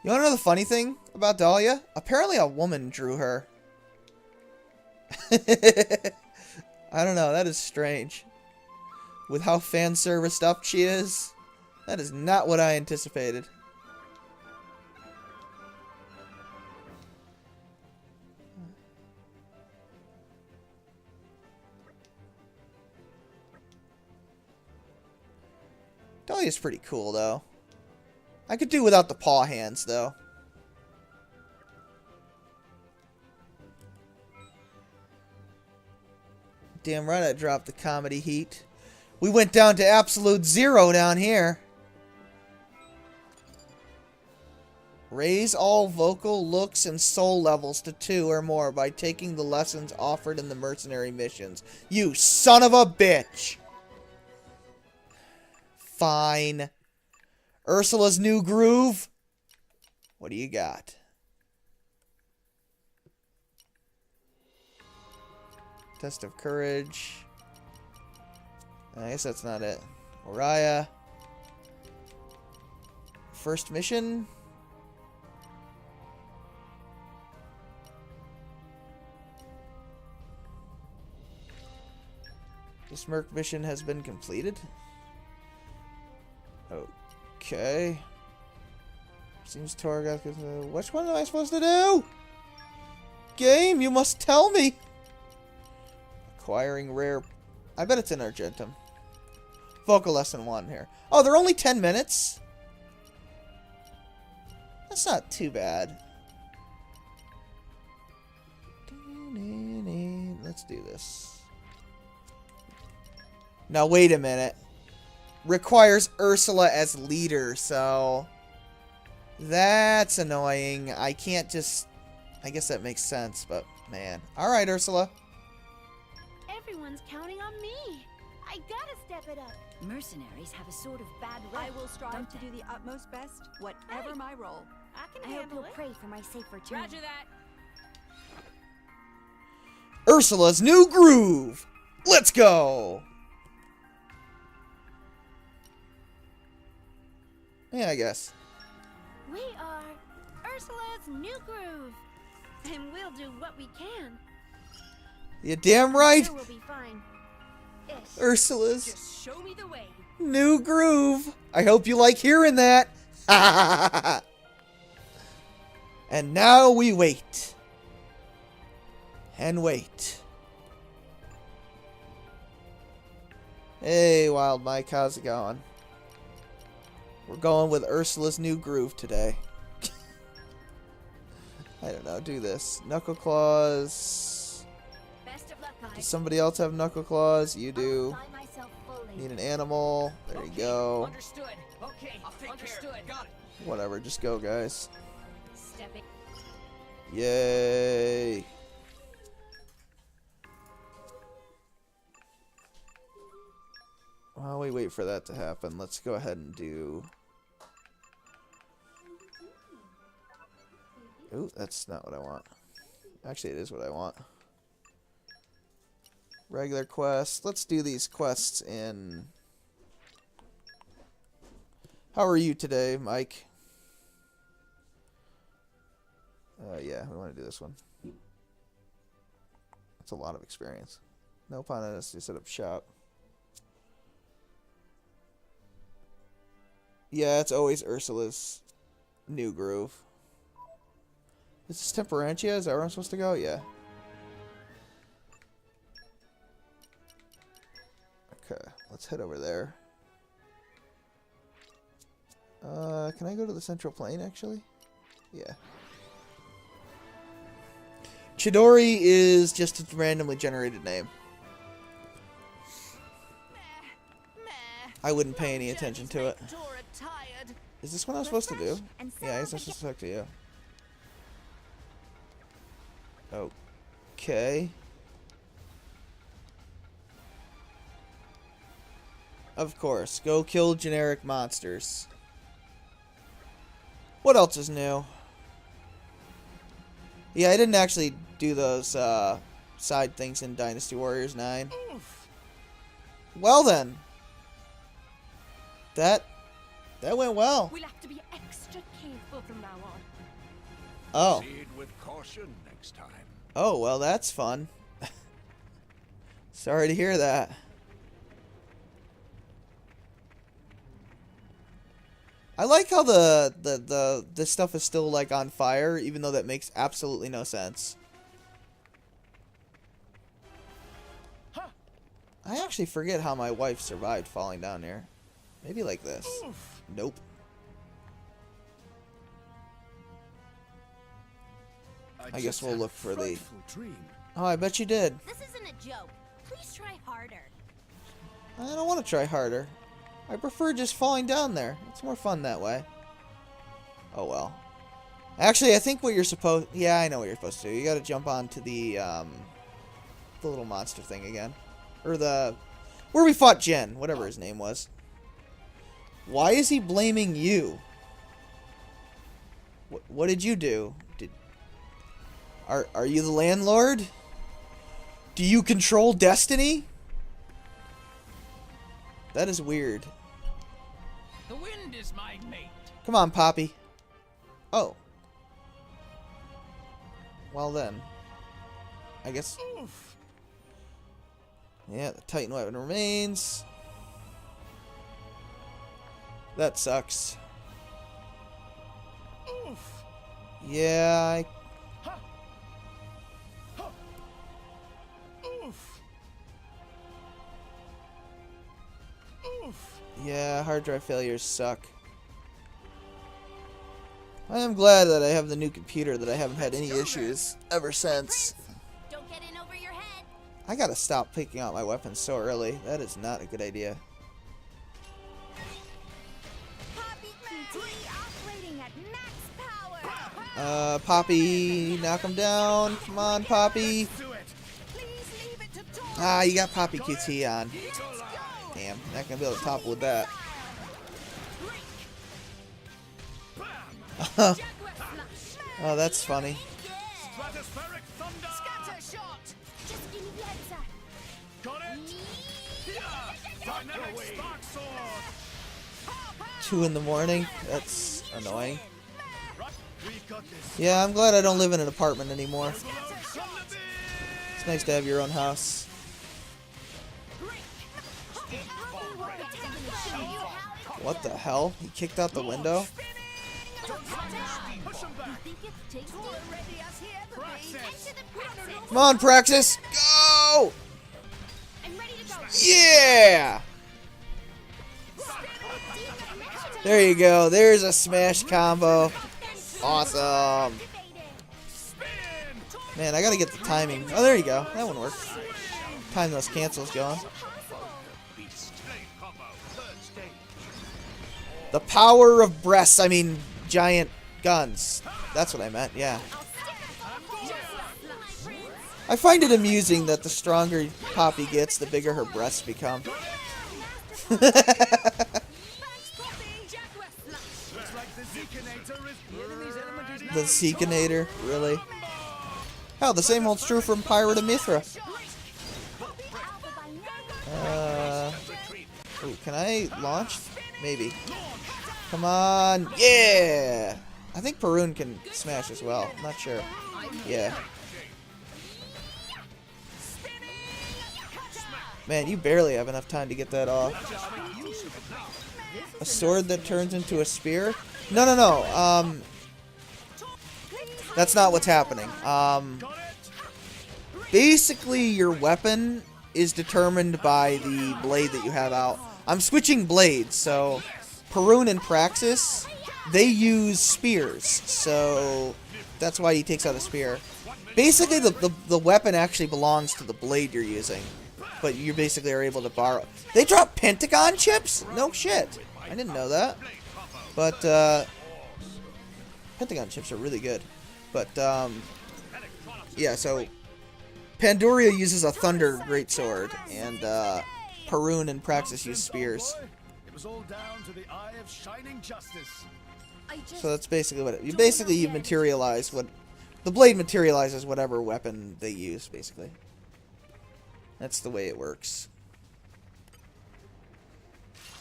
You wanna know the funny thing about Dahlia? Apparently a woman drew her. I don't know, that is strange. With how fan serviced up she is, that is not what I anticipated. Dahlia's pretty cool, though. I could do without the paw hands, though. Damn right I dropped the comedy heat. We went down to absolute 0 down here. Raise all vocal, looks, and soul levels to 2 or more by taking the lessons offered in the mercenary missions. You son of a bitch! Fine. Ursula's new groove? What do you got? Test of courage. I guess that's not it. Oriah. First mission. This Merc mission has been completed. Okay. Seems Torgoth. Which one am I supposed to do? Game, you must tell me. Acquiring rare. I bet it's in Argentum. Vocal lesson 1 here. Oh, they're only 10 minutes? That's not too bad. Let's do this. Now, wait a minute. Requires Ursula as leader, so... That's annoying. I can't just... I guess that makes sense, but man. Alright, Ursula. Everyone's counting on me. I gotta step it up. Mercenaries have a sort of bad rep. I will strive to do the utmost best, whatever my role. I can handle it. Pray for my safe return. Roger that. Ursula's new groove. Let's go. Yeah, I guess. We are Ursula's new groove, and we'll do what we can. You damn right. Sure we'll be fine. Ish. Ursula's Just show me the way. new groove. I hope you like hearing that. And now we wait. And wait. Hey, Wild Mike, how's it going? We're going with Ursula's new groove today. I don't know, do this. Knuckle claws. Best of luck, guys. Does somebody else have knuckle claws? You do. Need an animal. There you go. Understood. Okay, understood. Got it. Whatever, just go, guys. Stepping. Yay. While we wait for that to happen, let's go ahead and do... Ooh, that's not what I want. Actually, it is what I want. Regular quests. Let's do these quests in... How are you today, Mike? Yeah, we want to do this one. That's a lot of experience. No pun on us to set up shop. Yeah, it's always Ursula's new groove. Is this Temperantia? Is that where I'm supposed to go? Yeah. Okay, let's head over there. Can I go to the Central Plain, actually? Yeah. Chidori is just a randomly generated name. I wouldn't pay any attention to it. Is this what I'm supposed to do? Yeah, I guess I'm supposed to talk to you. Okay. Of course. Go kill generic monsters. What else is new? Yeah, I didn't actually do those side things in Dynasty Warriors 9. Well then. That went well. We'll have to be extra careful from now on. Oh. Proceed with caution next time. Oh, well, that's fun. Sorry to hear that. I like how this stuff is still like on fire, even though that makes absolutely no sense. I actually forget how my wife survived falling down there. Maybe like this. Nope. I guess we'll look for the... Oh, I bet you did. This isn't a joke. Please try harder. I don't want to try harder. I prefer just falling down there. It's more fun that way. Oh, well. Actually, I think what you're supposed... Yeah, I know what you're supposed to do. You gotta jump onto the little monster thing again. Or the... Where we fought Jen. Whatever his name was. Why is he blaming you? What did you do? Are you the landlord? Do you control destiny? That is weird. The wind is my mate. Come on, Poppy. Oh. Well then. I guess... Yeah, the Titan weapon remains. That sucks. Yeah, Yeah, hard drive failures suck. I am glad that I have the new computer that I haven't had any issues ever since. Don't get in over your head. I gotta stop picking out my weapons so early. That is not a good idea. Poppy, knock him down. Come on, Poppy. Ah, you got Poppy QT on. Damn, not gonna be able to topple with that. Oh, that's funny. Two in the morning? That's annoying. Yeah, I'm glad I don't live in an apartment anymore. It's nice to have your own house. What the hell? He kicked out the window? Come on, Praxis! Go! Yeah! There you go. There's a smash combo. Awesome. Man, I gotta get the timing. Oh, there you go. That one worked. Time those cancels going. The power of breasts. I mean, giant guns. That's what I meant, yeah. I find it amusing that the stronger Poppy gets, the bigger her breasts become. The Seekinator, really? Hell, the same holds true from Pirate of Mithra. Ooh, can I launch? Maybe. Come on. Yeah! I think Perun can smash as well. I'm not sure. Yeah. Man, you barely have enough time to get that off. A sword that turns into a spear? No, no, no. That's not what's happening. Basically, your weapon is determined by the blade that you have out. I'm switching blades, so Perun and Praxis, they use spears, so that's why he takes out a spear. Basically, the weapon actually belongs to the blade you're using, but you basically are able to borrow. They drop Pentagon chips? No shit. I didn't know that. But, Pentagon chips are really good. But, yeah, so Pandoria uses a Thunder Greatsword, and, Perun and Praxis use spears. It was all down to the eye of shining justice. So that's basically what you materialize what the blade materializes whatever weapon they use, basically. That's the way it works.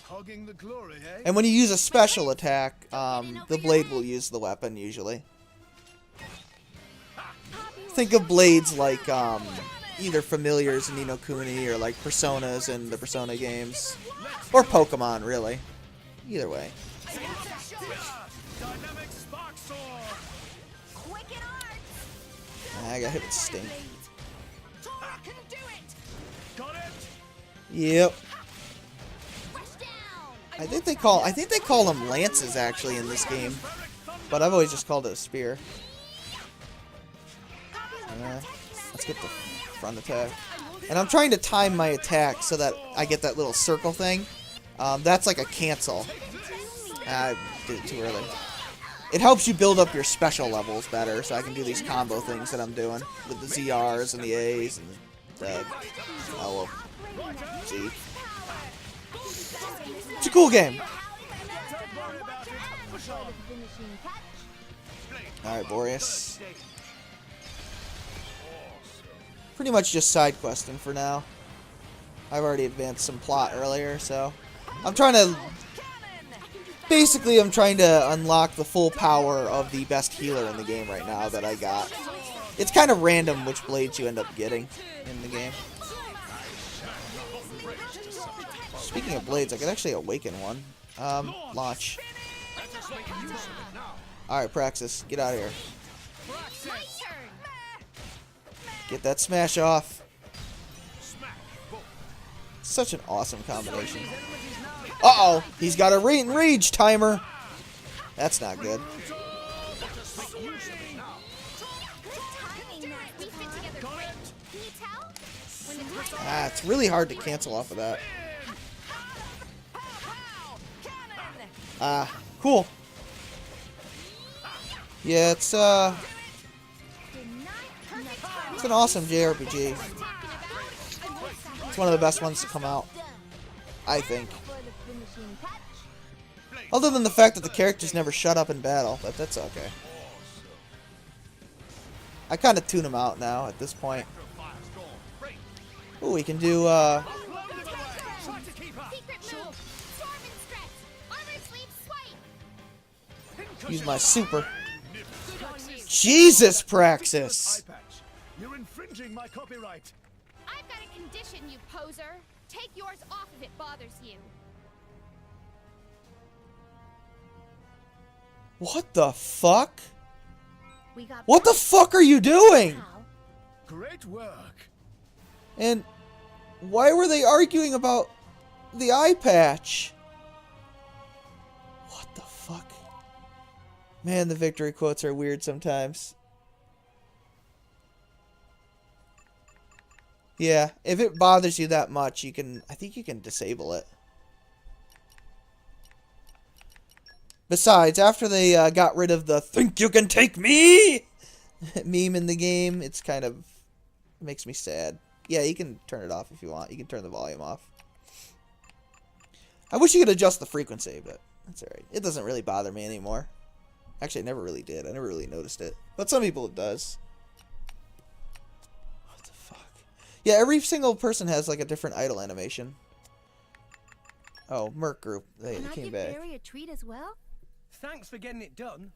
Hogging the glory, eh? And when you use a special attack, the blade will use the weapon usually. Think of blades like either familiars in Ni no Kuni or like personas in the Persona games, or Pokemon, really. Either way. I got hit with Stink. Yep. I think they call them lances actually in this game, but I've always just called it a spear. Let's get the front attack, and I'm trying to time my attack so that I get that little circle thing. That's like a cancel. I did it too early. It helps you build up your special levels better, so I can do these combo things that I'm doing with the ZRs and the A's and the L Z. It's a cool game. Alright, Boreas. Pretty much just side questing for now. I've already advanced some plot earlier, so I'm trying to... Basically, I'm trying to unlock the full power of the best healer in the game right now that I got. It's kind of random which blades you end up getting in the game. Speaking of blades, I could actually awaken one. Launch. Alright, Praxis, get out of here. Get that smash off. Such an awesome combination. Uh-oh, he's got a rage timer. That's not good. It's really hard to cancel off of that. Cool. Yeah, it's an awesome JRPG. It's one of the best ones to come out, I think. Other than the fact that the characters never shut up in battle, but that's okay. I kind of tune them out now at this point. Ooh, we can do, use my super. Jesus, Praxis! You're infringing my copyright. I've got a condition, you poser. Take yours off if it bothers you. What the fuck? What the fuck are you doing? Great work. And why were they arguing about the eye patch? What the fuck? Man, the victory quotes are weird sometimes. Yeah, if it bothers you that much, I think you can disable it. Besides, after they got rid of the "think you can take me" meme in the game, it's kind of makes me sad. Yeah, you can turn it off if you want. You can turn the volume off. I wish you could adjust the frequency, but that's alright. It doesn't really bother me anymore. Actually, I never really did. I never really noticed it. But some people it does. What the fuck? Yeah, every single person has like a different idle animation. Oh, Merc Group. They came back. Can I give Barry a treat as well? Thanks for getting it done.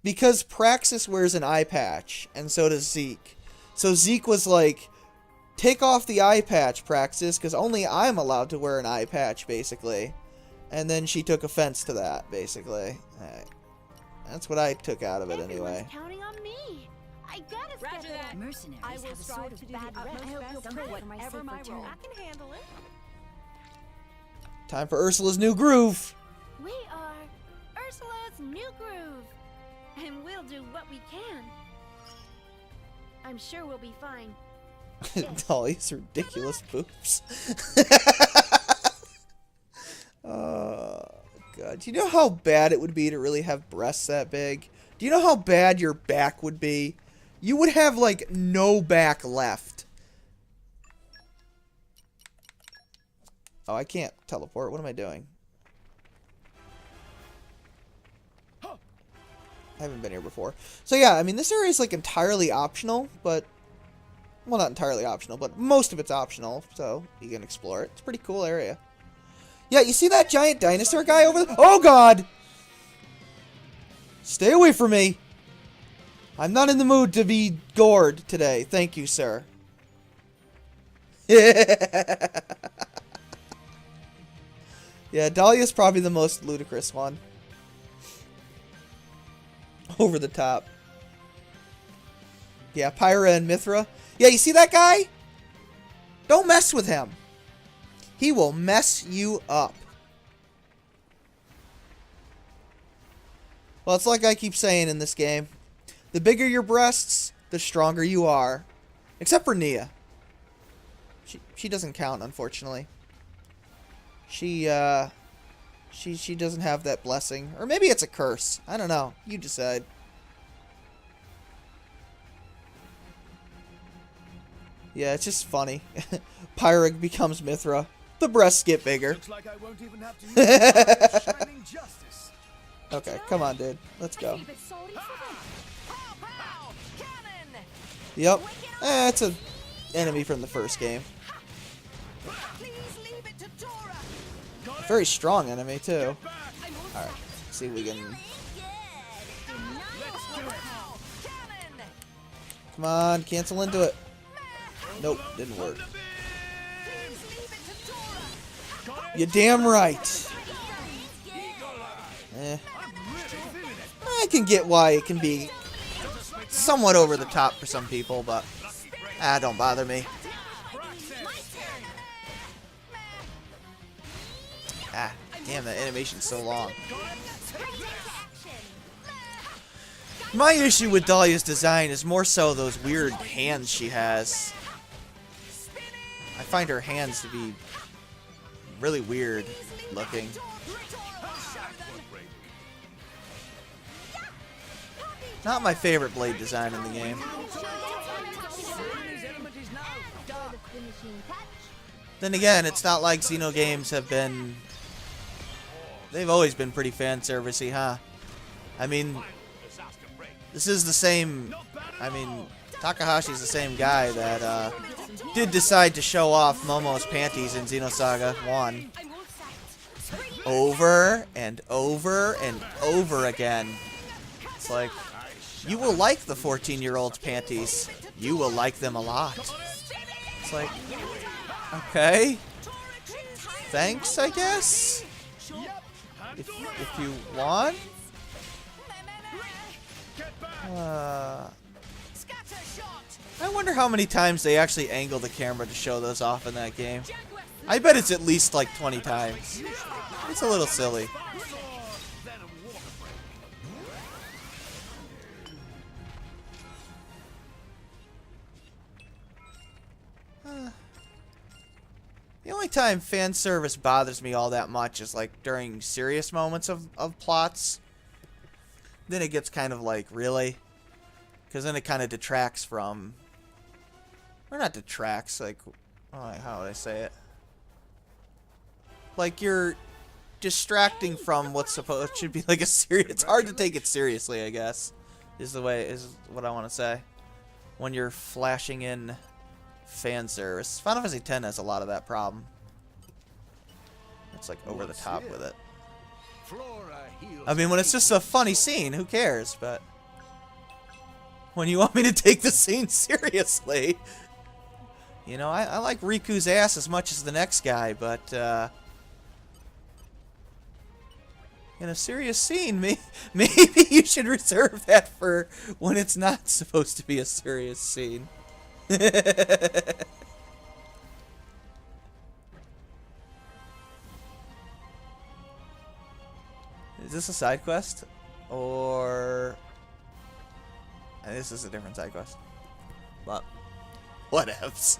Because Praxis wears an eye patch, and so does Zeke. So Zeke was like, take off the eye patch, Praxis, because only I'm allowed to wear an eye patch, basically. And then she took offense to that, basically. That's what I took out of it, anyway. Counting on me. I gotta Roger that. Mercenaries I will strive to do the utmost best, whatever my role. I can handle it. Time for Ursula's new groove. We are Ursula's new groove, and we'll do what we can. I'm sure we'll be fine. Dolly's ridiculous boobs. Oh, God Do you know how bad it would be to really have breasts that big? Do you know how bad your back would be? You would have, like, no back left. Oh, I can't teleport. What am I doing? I haven't been here before. So yeah, I mean, this area is like entirely optional, but... Well, not entirely optional, but most of it's optional, so you can explore it. It's a pretty cool area. Yeah, you see that giant dinosaur guy over there? Oh, God! Stay away from me! I'm not in the mood to be gored today. Thank you, sir. Yeah, Dahlia's probably the most ludicrous one. Over the top. Yeah, Pyra and Mithra. Yeah, you see that guy? Don't mess with him. He will mess you up. Well, it's like I keep saying in this game. The bigger your breasts, the stronger you are. Except for Nia. She doesn't count, unfortunately. She doesn't have that blessing. Or maybe it's a curse. I don't know. You decide. Yeah, it's just funny. Pyra becomes Mithra. The breasts get bigger. Looks like I won't even have to use shining justice. Okay, come on, dude. Let's go. Yep. It's an enemy from the first game. Very strong enemy, too. Alright, see if we can... Come on, cancel into it. Nope, didn't work. You're damn right. I can get why it can be somewhat over the top for some people, but don't bother me. Damn, that animation's so long. My issue with Dahlia's design is more so those weird hands she has. I find her hands to be really weird looking. Not my favorite blade design in the game. Then again, it's not like Xeno games have been... They've always been pretty fan servicey, huh? I mean, this is the same... I mean, Takahashi's the same guy that did decide to show off Momo's panties in Xenosaga 1. Over and over and over again. It's like, you will like the 14-year-old's panties. You will like them a lot. It's like, okay. Thanks, I guess? If you want? I wonder how many times they actually angle the camera to show those off in that game. I bet it's at least like 20 times. It's a little silly. The only time fan service bothers me all that much is like during serious moments of plots. Then it gets kind of like, really? Because then it kind of detracts from... Or not detracts, like... how would I say it? Like you're distracting from what's supposed should be like a serious... It's hard to take it seriously, I guess. Is what I want to say. When you're flashing in fan service. Final Fantasy X has a lot of that problem. It's like over the top with it. I mean, when it's just a funny scene, who cares? But when you want me to take the scene seriously, you know, I like Riku's ass as much as the next guy, but in a serious scene, maybe you should reserve that for when it's not supposed to be a serious scene. Is this a side quest? Or... This is a different side quest. But, whatevs.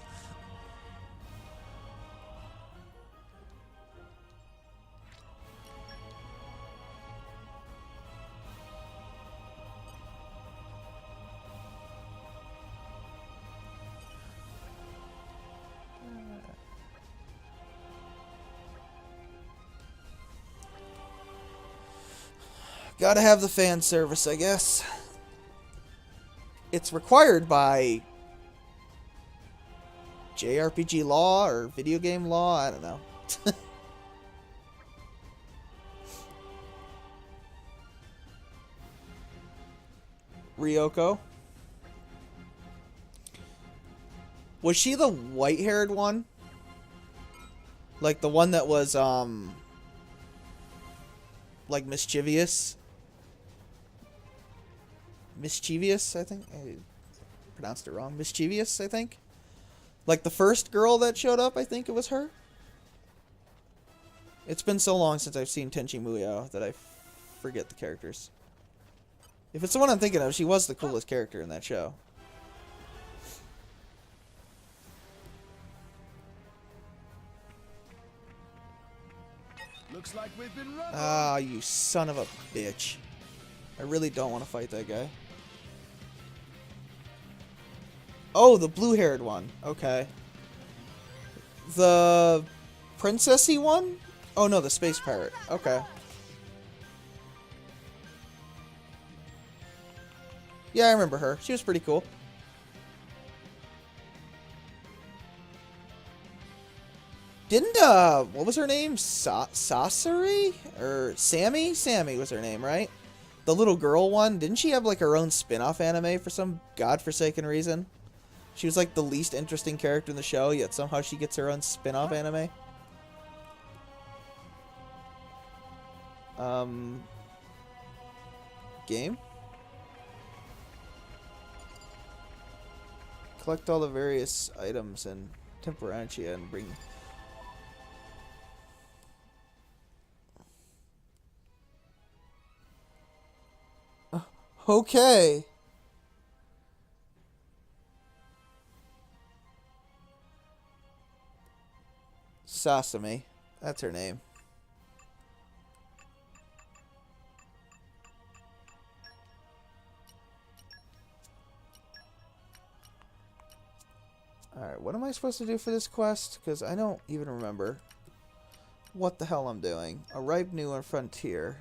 Gotta have the fan service, I guess. It's required by JRPG law or video game law, I don't know. Ryoko. Was she the white-haired one? Like the one that was, like mischievous? Mischievous, I think? I pronounced it wrong. Mischievous, I think? Like the first girl that showed up, I think it was her? It's been so long since I've seen Tenchi Muyo that I forget the characters. If it's the one I'm thinking of, she was the coolest character in that show. Looks like we've been running. Ah, you son of a bitch. I really don't want to fight that guy. Oh, the blue-haired one. Okay. The princessy one? Oh no, the space pirate. Okay. Yeah, I remember her. She was pretty cool. Didn't, what was her name? Sasori? Or Sammy? Sammy was her name, right? The little girl one. Didn't she have, like, her own spin-off anime for some godforsaken reason? She was, like, the least interesting character in the show, yet somehow she gets her own spin-off anime. Game? Collect all the various items and temperantia and bring... Okay. Sasami. That's her name. Alright, what am I supposed to do for this quest? Because I don't even remember what the hell I'm doing. Arrive new on Frontier.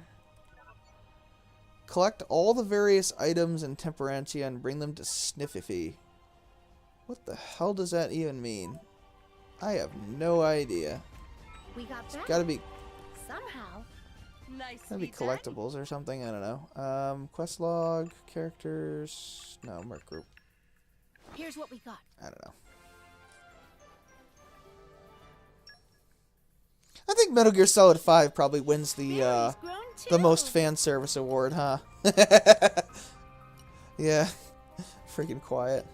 Collect all the various items and temperantia and bring them to Sniffy. What the hell does that even mean? I have no idea. We got It's that gotta be... somehow. Nice. Gotta be collectibles or something, I don't know. Quest log, characters... No, Merc Group. Here's what we got. I don't know. I think Metal Gear Solid 5 probably wins the most fan service award, huh? Yeah. Freaking quiet.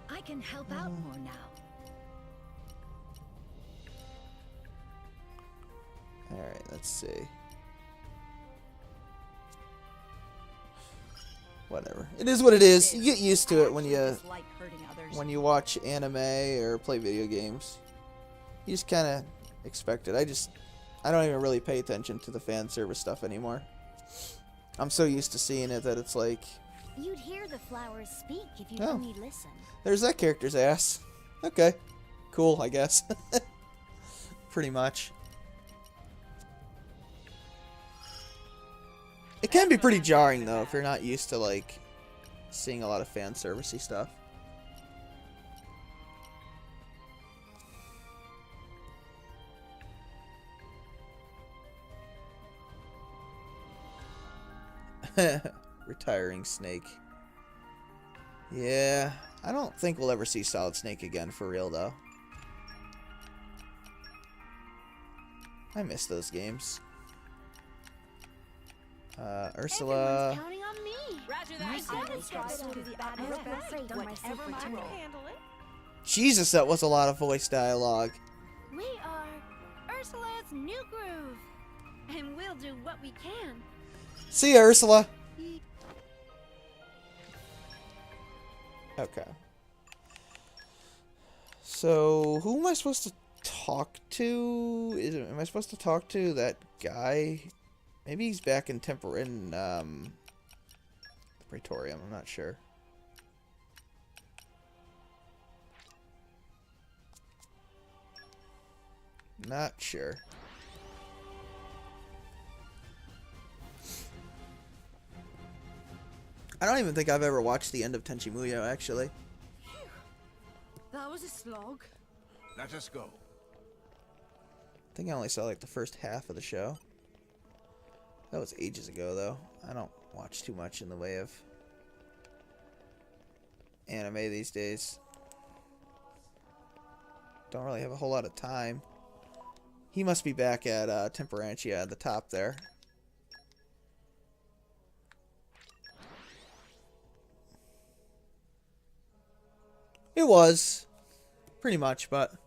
I can help out more now. Alright, let's see. Whatever. It is what it is. You get used to it when you watch anime or play video games. You just kind of expect it. I don't even really pay attention to the fan service stuff anymore. I'm so used to seeing it that it's like... You'd hear the flowers speak if you'd Oh. only listen. There's that character's ass. Okay. Cool, I guess. Pretty much. It can be pretty jarring, though, if you're not used to, like, seeing a lot of fan servicey stuff. Retiring Snake. Yeah, I don't think we'll ever see Solid Snake again, for real, though. I miss those games. Ursula. Counting on me. Roger Jesus, that was a lot of voice dialogue. We are Ursula's new groove, and we'll do what we can. See ya, Ursula. Okay. So, who am I supposed to talk to? Am I supposed to talk to that guy? Maybe he's back in the Praetorium, I'm not sure. Not sure. I don't even think I've ever watched the end of Tenchi Muyo, actually. That was a slog. Let us go. I think I only saw like the first half of the show. That was ages ago, though. I don't watch too much in the way of anime these days. Don't really have a whole lot of time. He must be back at Temperantia at the top there. It was. Pretty much, but it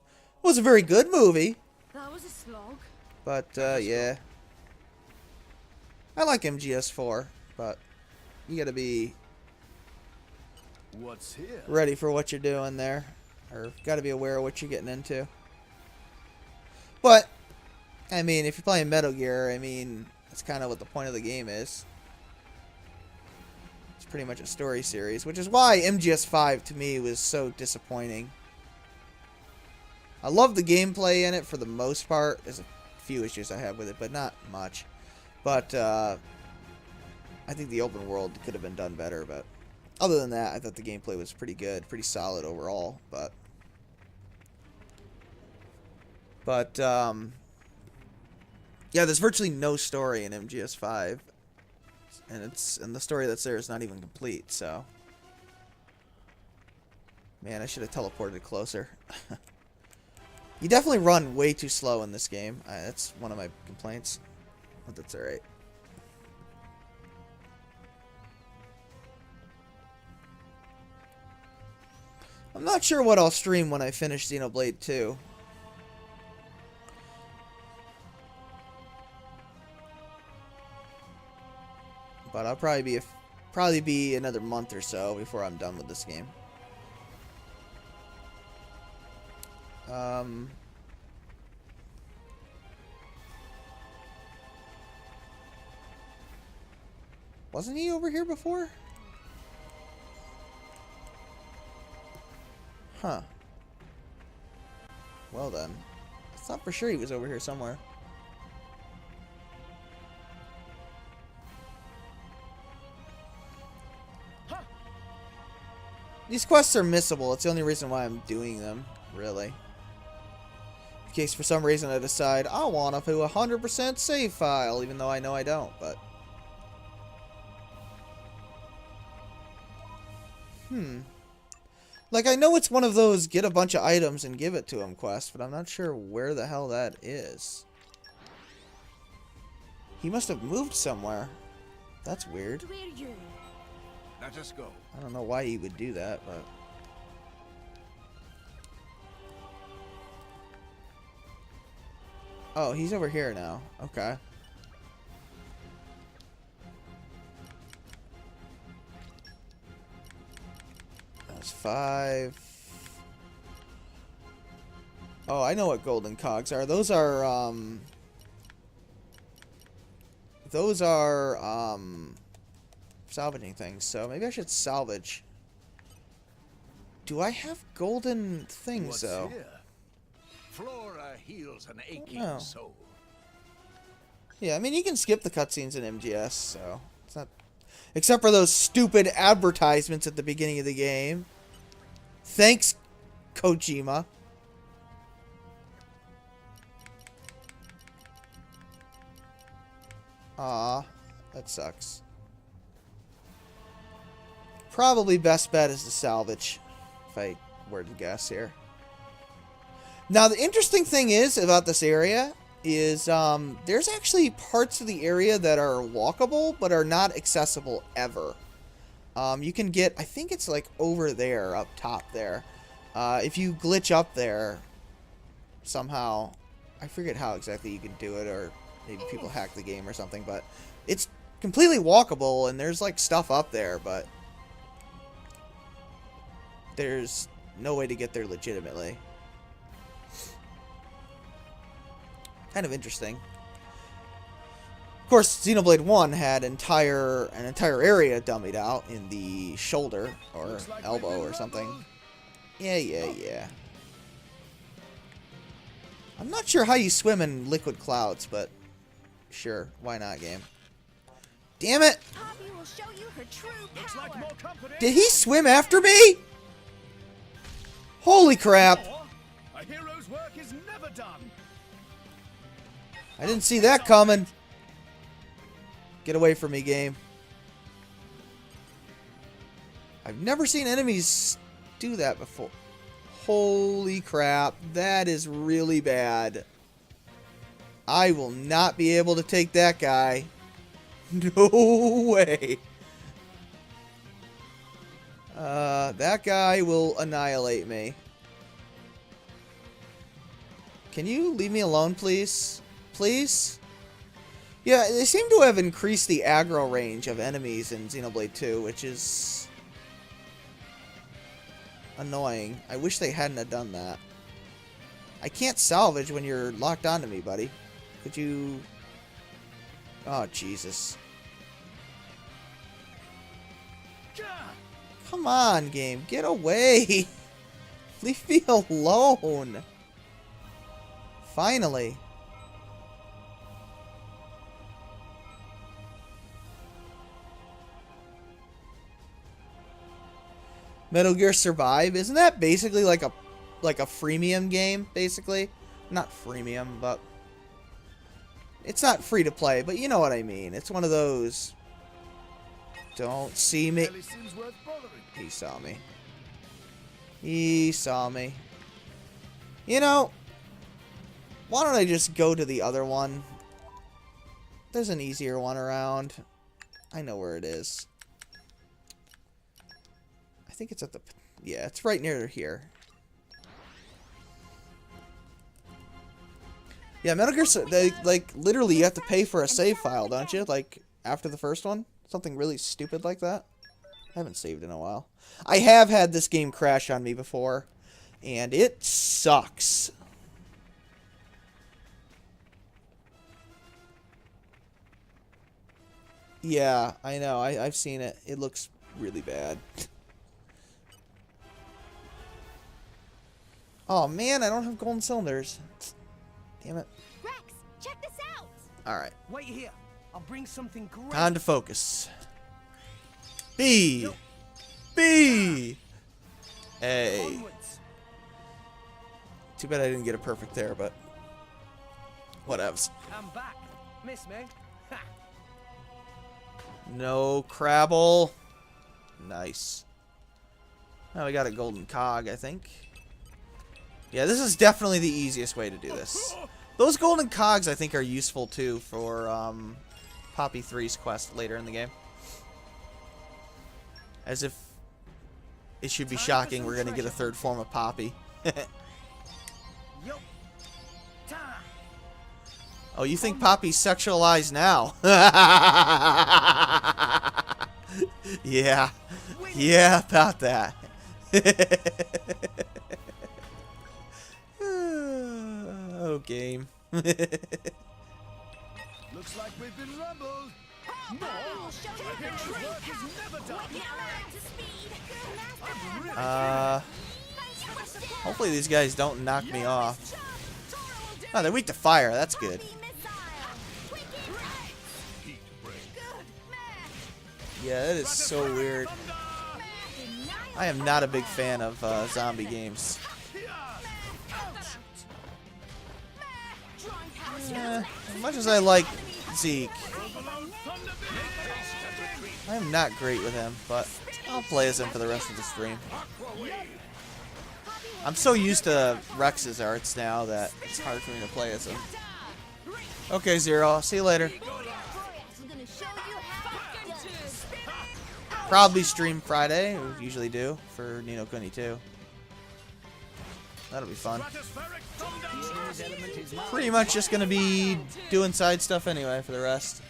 was a very good movie. That was a slog. But, yeah. I like MGS4, but you gotta be What's here? ready for what you're doing there. Or gotta be aware of what you're getting into. But, I mean, if you're playing Metal Gear, I mean, that's kind of what the point of the game is. It's pretty much a story series, which is why MGS5 to me was so disappointing. I love the gameplay in it for the most part. There's a few issues I have with it, but not much. But I think the open world could have been done better. But other than that, I thought the gameplay was pretty good, pretty solid overall. But yeah, there's virtually no story in MGS5, and the story that's there is not even complete. So, man, I should have teleported closer. You definitely run way too slow in this game. That's one of my complaints. But that's alright. I'm not sure what I'll stream when I finish Xenoblade 2. But I'll probably be another month or so before I'm done with this game. Wasn't he over here before? Huh. Well then. I thought for sure he was over here somewhere. These quests are missable. It's the only reason why I'm doing them, really. In case for some reason I decide I want to do a 100% save file, even though I know I don't, but... Like, I know it's one of those get a bunch of items and give it to him quests, but I'm not sure where the hell that is. He must have moved somewhere. That's weird. Let us go. I don't know why he would do that, but... Oh, he's over here now. Okay. That's 5. Oh, I know what golden cogs are. Those are, salvaging things. So maybe I should salvage. Do I have golden things, though? Here? Flora heals an aching soul. Yeah, I mean, you can skip the cutscenes in MGS, so it's not... Except for those stupid advertisements at the beginning of the game. Thanks, Kojima. Aw, that sucks. Probably best bet is to salvage, if I were to guess here. Now, the interesting thing is about this area is there's actually parts of the area that are walkable, but are not accessible ever. You can get, I think it's like over there, up top there. If you glitch up there, somehow, I forget how exactly you can do it, or maybe people hack the game or something, but it's completely walkable, and there's like stuff up there, but there's no way to get there legitimately. Kind of interesting. Of course, Xenoblade 1 had an entire area dummied out in the shoulder or elbow or something. Yeah. I'm not sure how you swim in liquid clouds, but sure, why not, game? Damn it! Poppy will show you her true Looks like more company. Did he swim after me? Holy crap! A hero's work is never done. I didn't see that coming. Get away from me, game. I've never seen enemies do that before. Holy crap, that is really bad. I will not be able to take that guy. No way. That guy will annihilate me. Can you leave me alone, please? Please? Yeah, they seem to have increased the aggro range of enemies in Xenoblade 2, which is annoying. I wish they hadn't have done that. I can't salvage when you're locked onto me, buddy. Could you... Oh, Jesus. Come on, game. Get away. Leave me alone. Finally. Metal Gear Survive, isn't that basically like a freemium game, basically? Not freemium, but it's not free to play, but you know what I mean. It's one of those. Don't see me. He saw me. He saw me. You know, why don't I just go to the other one? There's an easier one around. I know where it is. I think it's at the... Yeah, it's right near here. Yeah, Metal Gear... They, like, literally, you have to pay for a save file, don't you? Like, after the first one? Something really stupid like that. I haven't saved in a while. I have had this game crash on me before, and it sucks. Yeah, I know. I've seen it. It looks really bad. Oh, man, I don't have golden cylinders. Damn it. Rex, check this out. Alright. Wait here. I'll bring something great. Time to focus. B. B. A. Onwards. Too bad I didn't get a perfect there, but whatevs. I'm back. Miss me? Ha. No Crabble. Nice. Now we got a golden cog, I think. Yeah, this is definitely the easiest way to do this. Those golden cogs, I think, are useful, too, for Poppy 3's quest later in the game. As if it should be shocking we're going to get a third form of Poppy. Oh, you think Poppy's sexualized now? Yeah. Yeah, about that. Oh, game. Looks like we've been rumbled. Hopefully these guys don't knock me off. Oh, they're weak to fire. That's good. Yeah, that is so weird. I am not a big fan of zombie games. As much as I like Zeke, I am not great with him, but I'll play as him for the rest of the stream. I'm so used to Rex's arts now that it's hard for me to play as him. Okay, Zero, I'll see you later. Probably stream Friday, we usually do, for Ni no Kuni 2. That'll be fun. Pretty much just gonna be doing side stuff anyway for the rest.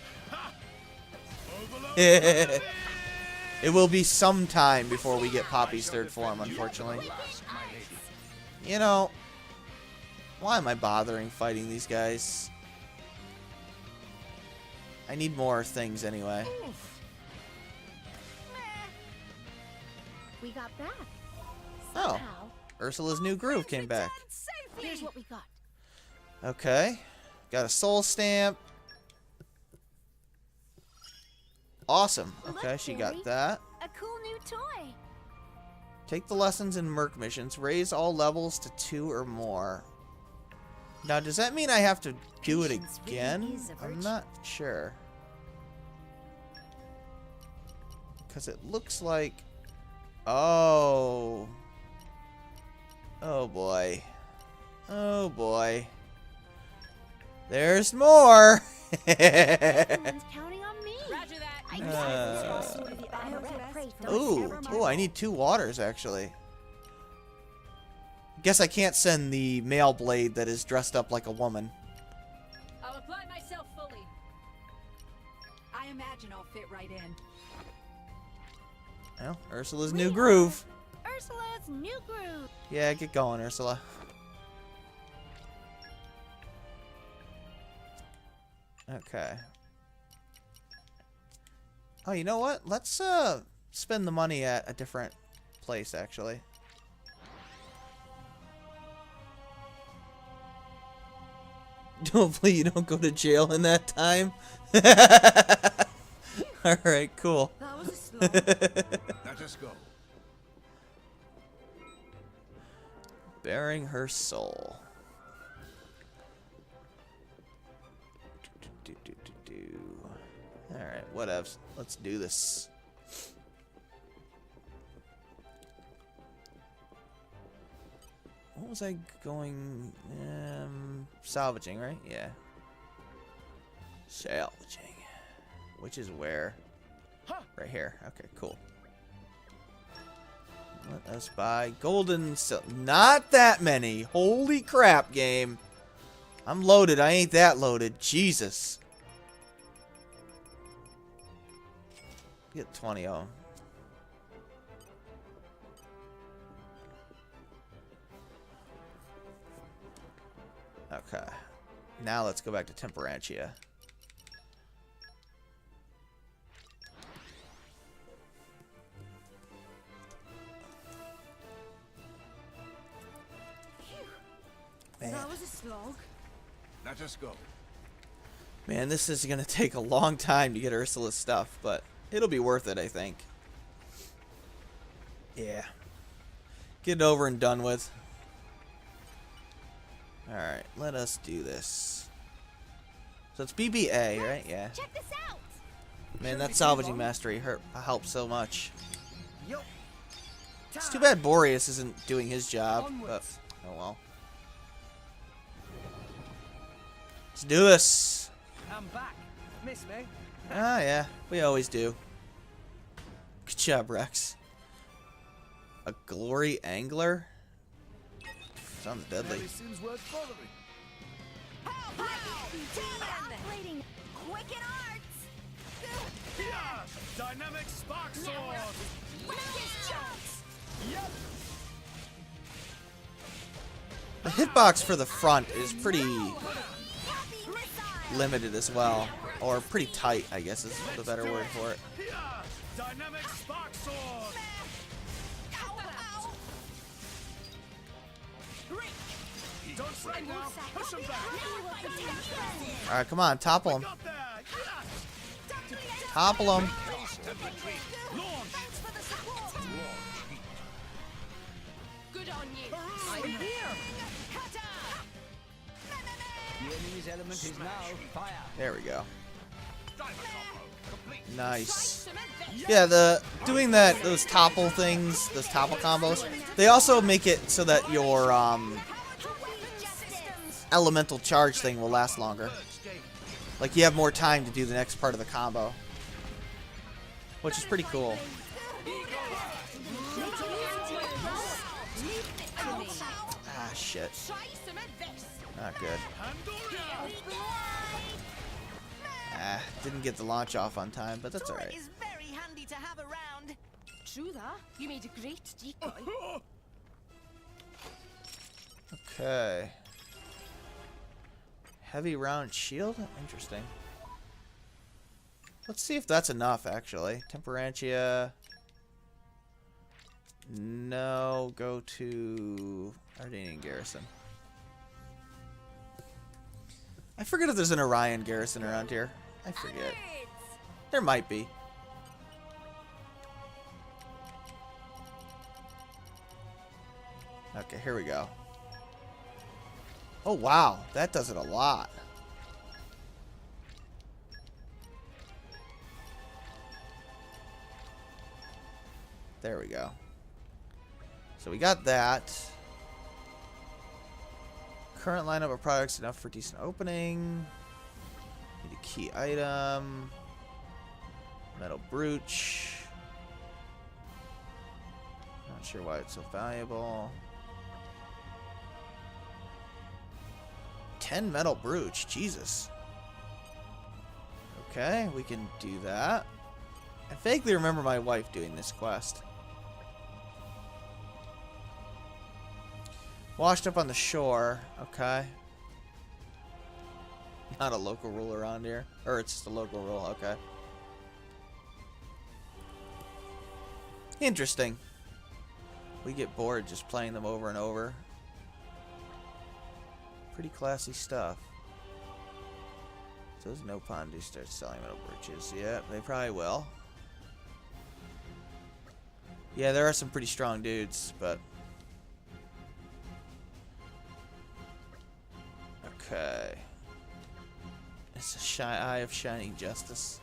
It will be some time before we get Poppy's third form, unfortunately. You know, why am I bothering fighting these guys? I need more things anyway. We got back. Oh, Ursula's new groove came back. Here's what we got. Okay. Got a soul stamp. Awesome. Okay, she got that. A cool new toy. Take the lessons in Merc missions. Raise all levels to 2 or more. Now, does that mean I have to do it again? I'm not sure. Because it looks like... Oh. Oh, boy. Oh, boy. There's more! Everyone's counting on me. Roger that. Ooh, I need 2 waters, actually. Guess I can't send the male blade that is dressed up like a woman. I'll apply myself fully. I imagine I'll fit right in. Well, Ursula's new groove. Ursula's new groove. Yeah, get going, Ursula. Okay. Oh, you know what? Let's spend the money at a different place, actually. Hopefully you don't go to jail in that time. Alright, cool. That was a slog. Let us go. Bearing her soul. Alright, whatevs. Let's do this. What was I going... salvaging, right? Yeah. Salvaging. Which is where? Right here. Okay, cool. Let us buy golden silk. Not that many. Holy crap, game. I'm loaded. I ain't that loaded. Jesus. Get 20 of them. Okay. Now let's go back to Temperantia. Man. That was a slog. Let us go. Man, this is going to take a long time to get Ursula's stuff, but it'll be worth it, I think. Yeah. Get it over and done with. Alright, let us do this. So it's BBA, right? Yeah. Check this out. Man, that salvaging mastery helps so much. It's too bad Boreas isn't doing his job, but oh well. Let's do this. I'm back. Miss me? Ah, yeah. We always do. Good job, Rex. A glory angler? Sounds deadly. Seems worth following. Operating Quicken Arts. Dynamic spark sword. Yep. The hitbox for the front is pretty limited as well. Or pretty tight, I guess is the better word for it. Dynamic spark sword. Don't slack now. Push him back. Alright, come on, topple him. Topple him. Good on you. I'm here. The enemy's element is now fire. There we go. Nice. Yeah, doing those topple things, those topple combos, they also make it so that your elemental charge thing will last longer. Like you have more time to do the next part of the combo, which is pretty cool. Ah, shit. Not good. Ah, didn't get the launch off on time, but that's alright. Is very handy to have around. True that. You made a great decoy. Okay. Heavy round shield? Interesting. Let's see if that's enough, actually. Temperantia. No, go to Ardanian Garrison. I forget if there's an Orion garrison around here. I forget. There might be. Okay, here we go. Oh, wow. That does it a lot. There we go. So we got that. Current lineup of products enough for decent opening. Need a key item. Metal brooch. Not sure why it's so valuable. 10 metal brooch. Jesus. Okay, we can do that. I vaguely remember my wife doing this quest. Washed up on the shore. Okay. Not a local rule around here. Or it's just a local rule. Okay. Interesting. We get bored just playing them over and over. Pretty classy stuff. So does No Pondu start selling metal brooches? Yeah, they probably will. Yeah, there are some pretty strong dudes, but... Okay. It's a Eye of Shining Justice.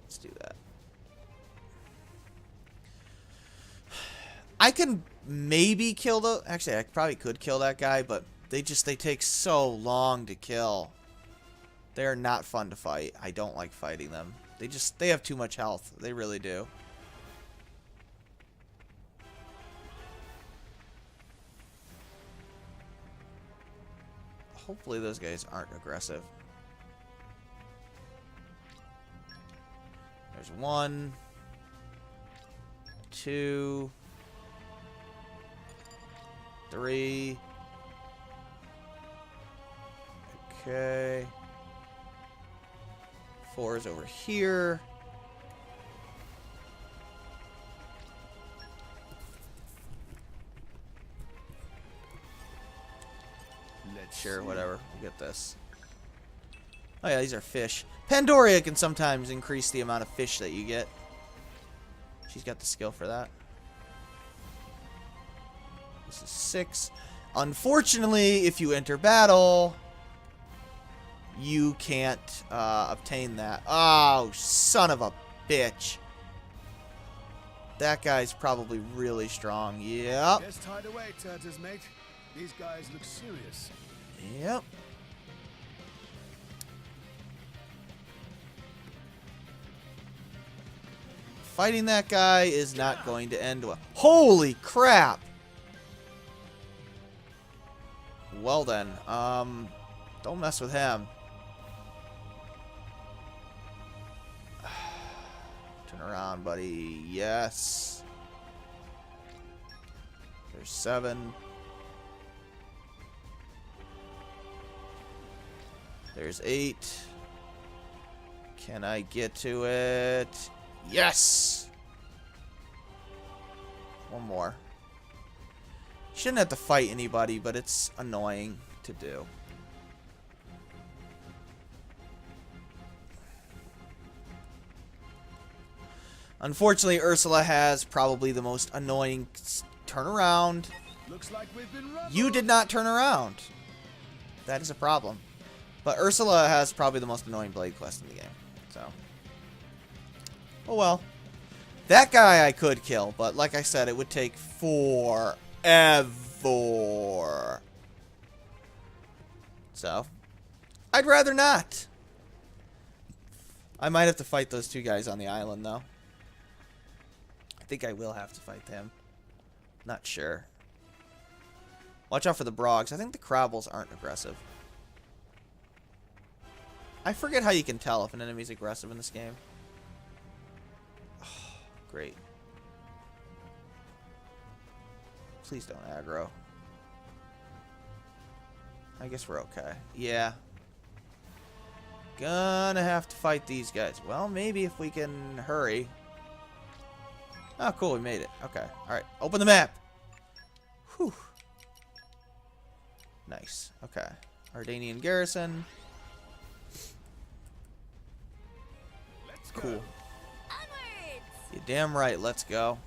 Let's do that. I can maybe kill the... Actually, I probably could kill that guy, but they take so long to kill. They're not fun to fight. I don't like fighting them. They have too much health. They really do. Hopefully those guys aren't aggressive. There's 1, 2, 3. Okay. 4 is over here. Sure, whatever. We'll get this. Oh yeah, these are fish. Pandoria can sometimes increase the amount of fish that you get. She's got the skill for that. This is 6. Unfortunately, if you enter battle, you can't obtain that. Oh, son of a bitch. That guy's probably really strong. Yep. Just tied away, Turtles, mate. These guys look serious. Yep. Fighting that guy is not going to end well. Holy crap! Well then, don't mess with him. Turn around, buddy. Yes. There's 7. There's 8. Can I get to it? Yes! One more. Shouldn't have to fight anybody, but it's annoying to do. Unfortunately, Ursula has probably the most annoying turnaround. Looks like we've been rumbled. You did not turn around. That is a problem. But Ursula has probably the most annoying blade quest in the game. So. Oh well. That guy I could kill, but like I said, it would take forever. So. I'd rather not. I might have to fight those 2 guys on the island, though. I think I will have to fight them. Not sure. Watch out for the Brogs. I think the Crabbles aren't aggressive. I forget how you can tell if an enemy's aggressive in this game. Oh, great. Please don't aggro. I guess we're okay. Yeah. Gonna have to fight these guys. Well, maybe if we can hurry. Oh, cool. We made it. Okay. Alright. Open the map. Whew. Nice. Okay. Ardanian garrison. Cool. You damn right, let's go.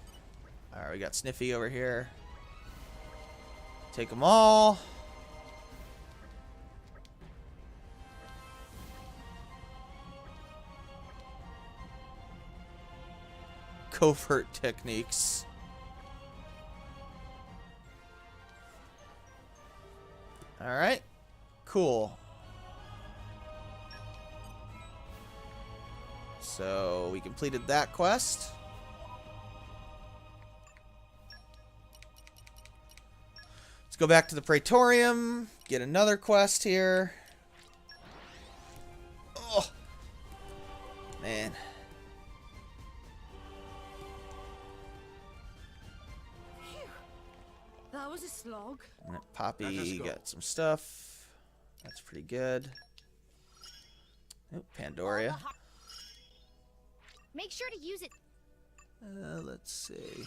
Alright, we got Sniffy over here. Take them all. Covert techniques. Alright. Cool. So we completed that quest. Let's go back to the Praetorium, get another quest here. Oh, man. That was a slog. And Poppy got some stuff. That's pretty good. Oh, Pandoria. Make sure to use it. Let's see.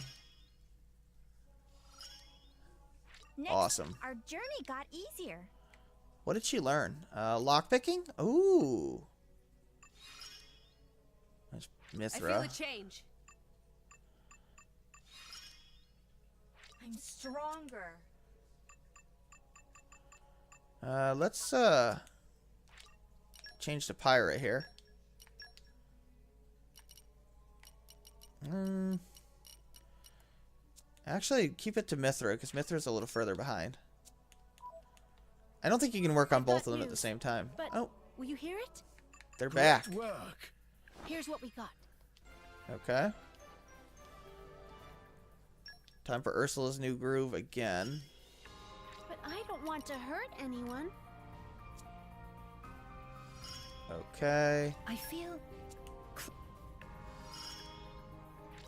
Next, Awesome. Our journey got easier. What did she learn? Lockpicking? Ooh. There's Mithra. I feel a change. I'm stronger. Let's change to Pirate here. Actually, keep it to Mithra, because Mithra's a little further behind. I don't think you can work on both of them at the same time. But oh, will you hear it? they're back. Work. Here's what we got. Okay. Time for Ursula's new groove again. But I don't want to hurt anyone. Okay. I feel...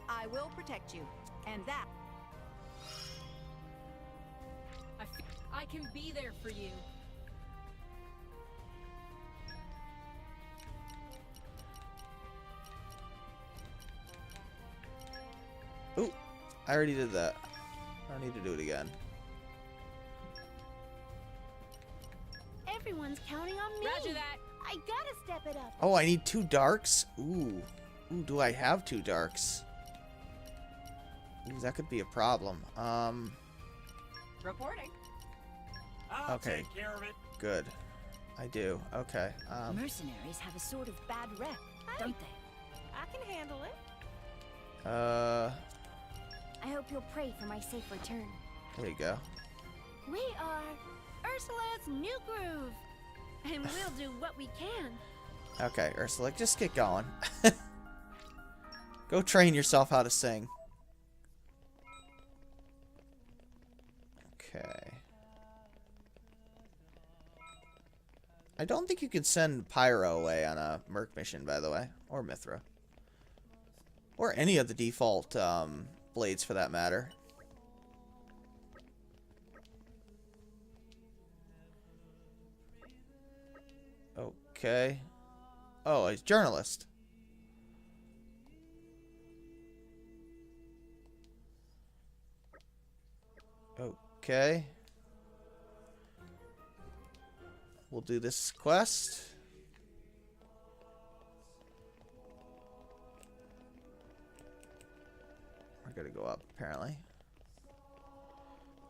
I will protect you. And that... I can be there for you. Ooh, I already did that. I don't need to do it again. Everyone's counting on me. Roger that. I gotta step it up. Oh, I need 2 darks? Ooh. Ooh, do I have 2 darks? Ooh, that could be a problem. Reporting. Okay. Take care of it. Good. I do. Okay. Mercenaries have a sort of bad rep, don't they? I can handle it. I hope you'll pray for my safe return. There you go. We are Ursula's new groove, and we'll do what we can. Okay, Ursula, just get going. Go train yourself how to sing. Okay. I don't think you could send Pyro away on a Merc mission, by the way. Or Mithra. Or any of the default blades, for that matter. Okay. Oh, he's a journalist. Okay. We'll do this quest. We're gonna go up, apparently.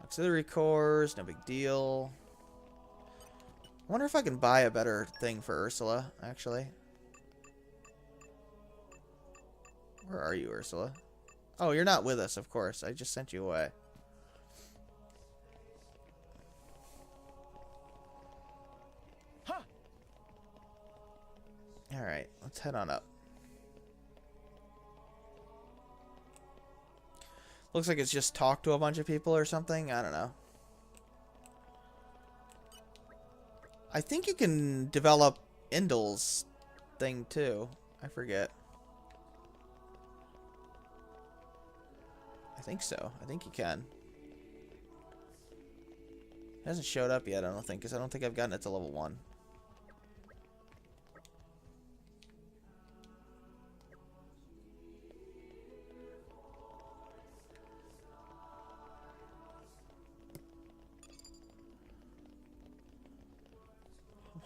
Auxiliary cores, no big deal. I wonder if I can buy a better thing for Ursula, actually. Where are you, Ursula? Oh, you're not with us, of course. I just sent you away. Alright, let's head on up. Looks like it's just talk to a bunch of people or something. I don't know. I think you can develop Indol's thing too. I forget. I think so. I think you can. It hasn't showed up yet, I don't think, because I don't think I've gotten it to level 1.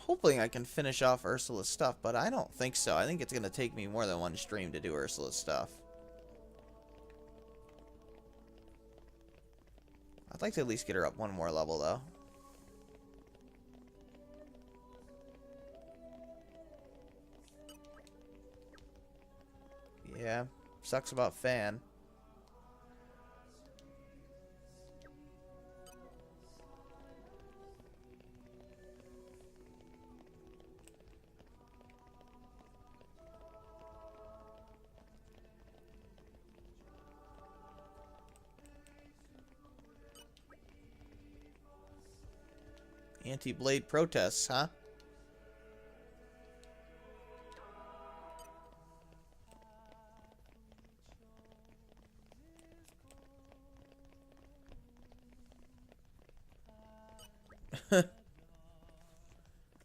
hoping I can finish off Ursula's stuff, but I don't think so. I think it's going to take me more than one stream to do Ursula's stuff. I'd like to at least get her up one more level, though. Yeah, sucks about Fan. Anti-Blade protests, huh?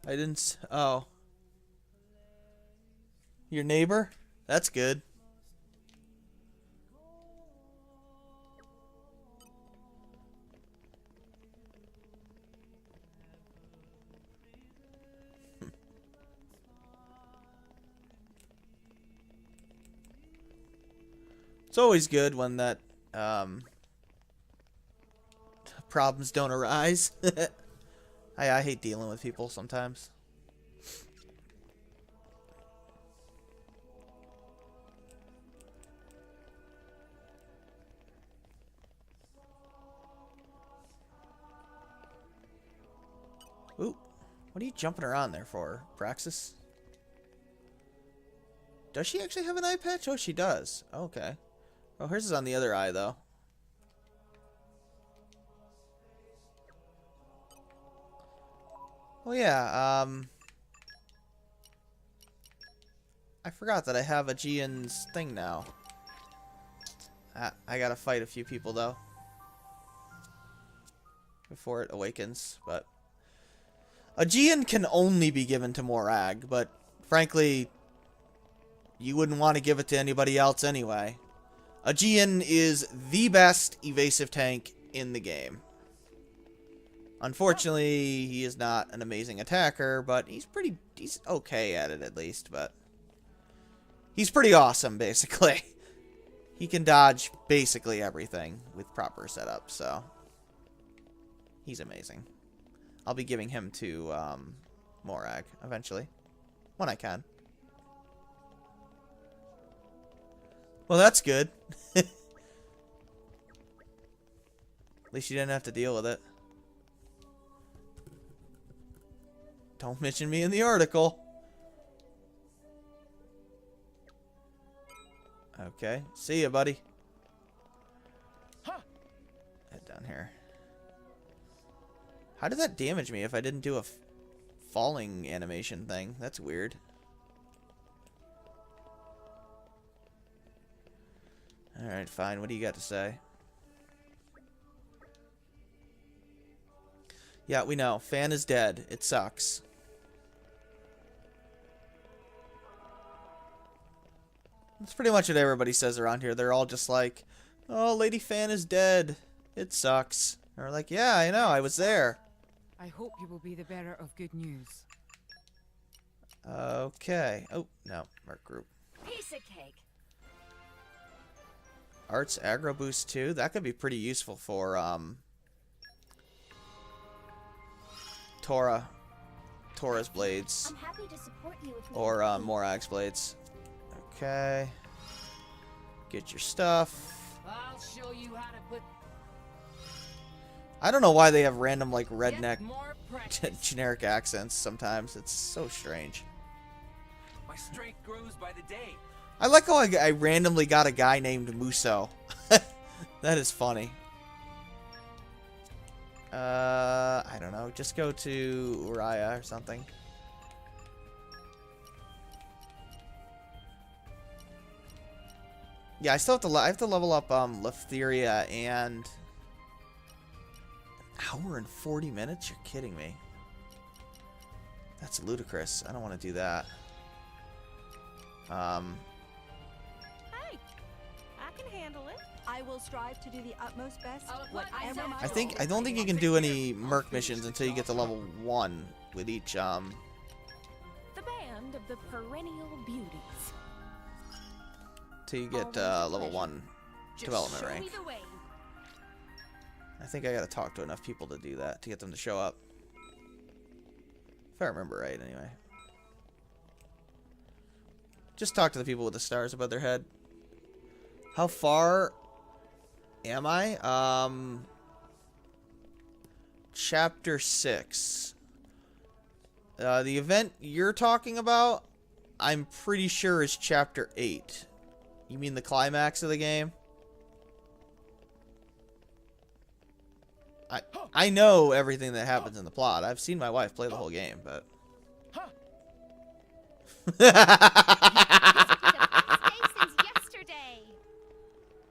I didn't... Oh. Your neighbor? That's good. It's always good when that problems don't arise. I hate dealing with people sometimes. Ooh, what are you jumping around there for, Praxis? Does she actually have an eye patch? Oh, she does. Okay. Oh, hers is on the other eye, though. Oh, yeah, I forgot that I have a Aegean's thing now. I gotta fight a few people, though. Before it awakens, but... Aegean can only be given to Morag, but frankly, you wouldn't want to give it to anybody else anyway. Aegean is the best evasive tank in the game. Unfortunately, he is not an amazing attacker, but he's okay at it at least, but he's pretty awesome, basically. He can dodge basically everything with proper setup, so he's amazing. I'll be giving him to Morag eventually, when I can. Well, that's good. At least you didn't have to deal with it. Don't mention me in the article. Okay. See ya, buddy. Head down here. How did that damage me if I didn't do a falling animation thing? That's weird. Alright, fine. What do you got to say? Yeah, we know. Fan is dead. It sucks. That's pretty much what everybody says around here. They're all just like, oh, Lady Fan is dead. It sucks. They're like, yeah, I know. I was there. I hope you will be the bearer of good news. Okay. Oh, no. Merc group. Piece of cake. Arts aggro boost 2. That could be pretty useful for Tora's blades. I'm happy to support you if or Morag's blades. Okay. Get your stuff. I'll show you how to put... I don't know why they have random like redneck generic accents sometimes. It's so strange. My strength grows by the day. I like how I randomly got a guy named Muso. That is funny. I don't know. Just go to Uriah or something. Yeah, I still have to. I have to level up Leftheria and. An hour and 40 minutes? You're kidding me. That's ludicrous. I don't want to do that. Hey, I can handle it. I will strive to do the utmost best. Whatever I don't think you can do any Merc missions until you get to level 1 with each land of the perennial beauties. Till you get level 1 development show rank. me the way. I think I gotta talk to enough people to do that, to get them to show up. If I remember right, anyway. Just talk to the people with the stars above their head. How far am I? Chapter 6. The event you're talking about, I'm pretty sure is Chapter 8. You mean the climax of the game? I know everything that happens in the plot. I've seen my wife play the whole game, but...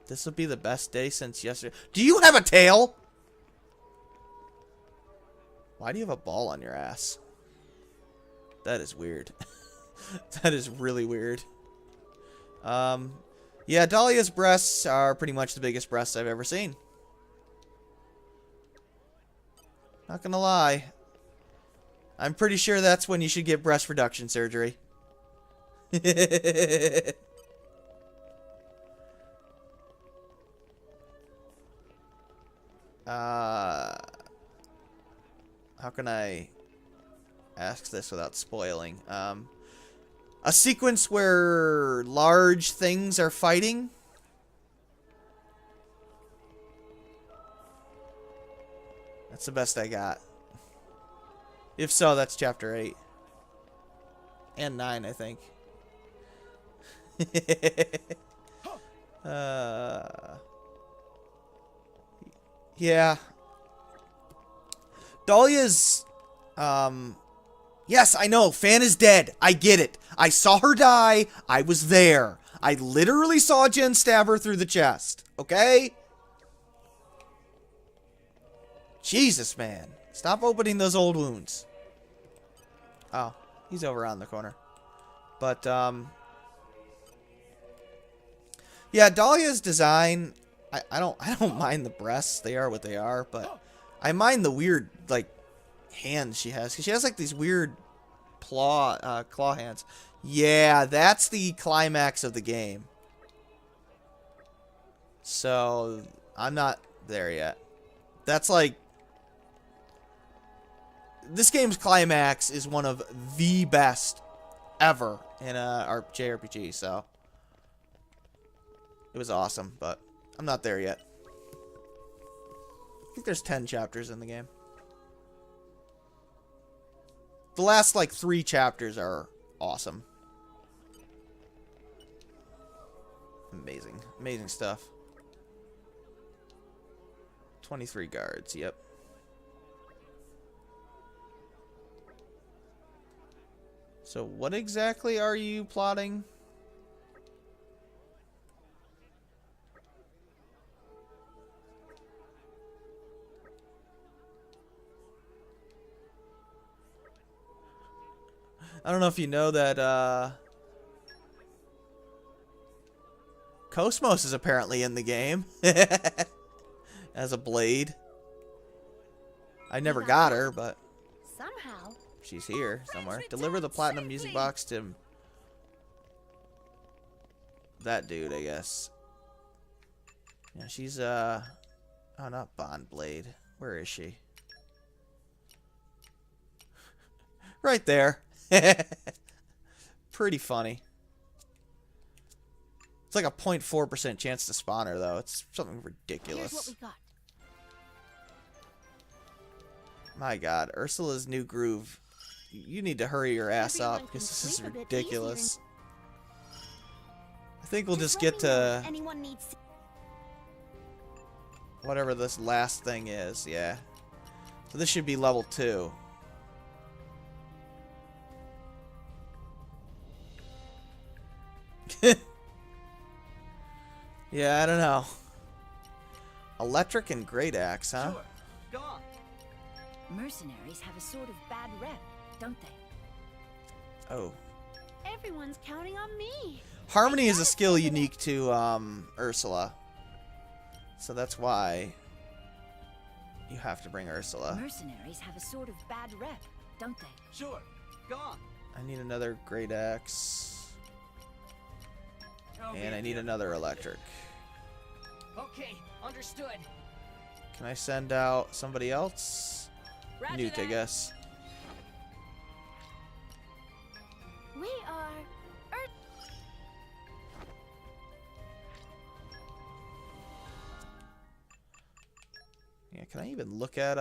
This will be the best day since yesterday. Do you have a tail? Why do you have a ball on your ass? That is weird. That is really weird. Yeah, Dahlia's breasts are pretty much the biggest breasts I've ever seen. Not gonna lie. I'm pretty sure that's when you should get breast reduction surgery. How can I ask this without spoiling? A sequence where large things are fighting. That's the best I got. If so, that's chapter 8. And 9, I think. Yeah. Dahlia's, yes, I know, Fan is dead. I get it. I saw her die. I was there. I literally saw Jen stab her through the chest. Okay? Jesus, man. Stop opening those old wounds. Oh, he's over on the corner. But, yeah, Dahlia's design, I don't mind the breasts. They are what they are, but I mind the weird, like, hands she has. 'Cause she has, like, these weird claw hands. Yeah, that's the climax of the game. So, I'm not there yet. That's, like, this game's climax is one of the best ever in a JRPG, so it was awesome, but I'm not there yet. I think there's 10 chapters in the game. The last, like, 3 chapters are awesome. Amazing. Amazing stuff. 23 guards, yep. So what exactly are you plotting? I don't know if you know that Cosmos is apparently in the game as a blade. I never got her, but somehow she's here somewhere. Deliver the platinum music box to that dude, I guess. Yeah, she's oh, not Bond Blade. Where is she? Right there. Pretty funny. It's like a 0.4% chance to spawn her, though. It's something ridiculous. Here's what we got. My God, Ursula's new groove. You need to hurry your ass up because this is ridiculous. I think we'll just get to whatever this last thing is. Yeah. So this should be level 2. Yeah, I don't know. Electric and great axe, huh? Sure. Go on. Mercenaries have a sort of bad rep, don't they? Oh. Everyone's counting on me. Harmony is a skill unique to Ursula. So that's why you have to bring Ursula. Mercenaries have a sort of bad rep, don't they? Sure. Go on. I need another great axe. And I need another electric. Okay, understood. Can I send out somebody else? Roger Newt, I that. guess. We are Earth. Yeah, can I even look at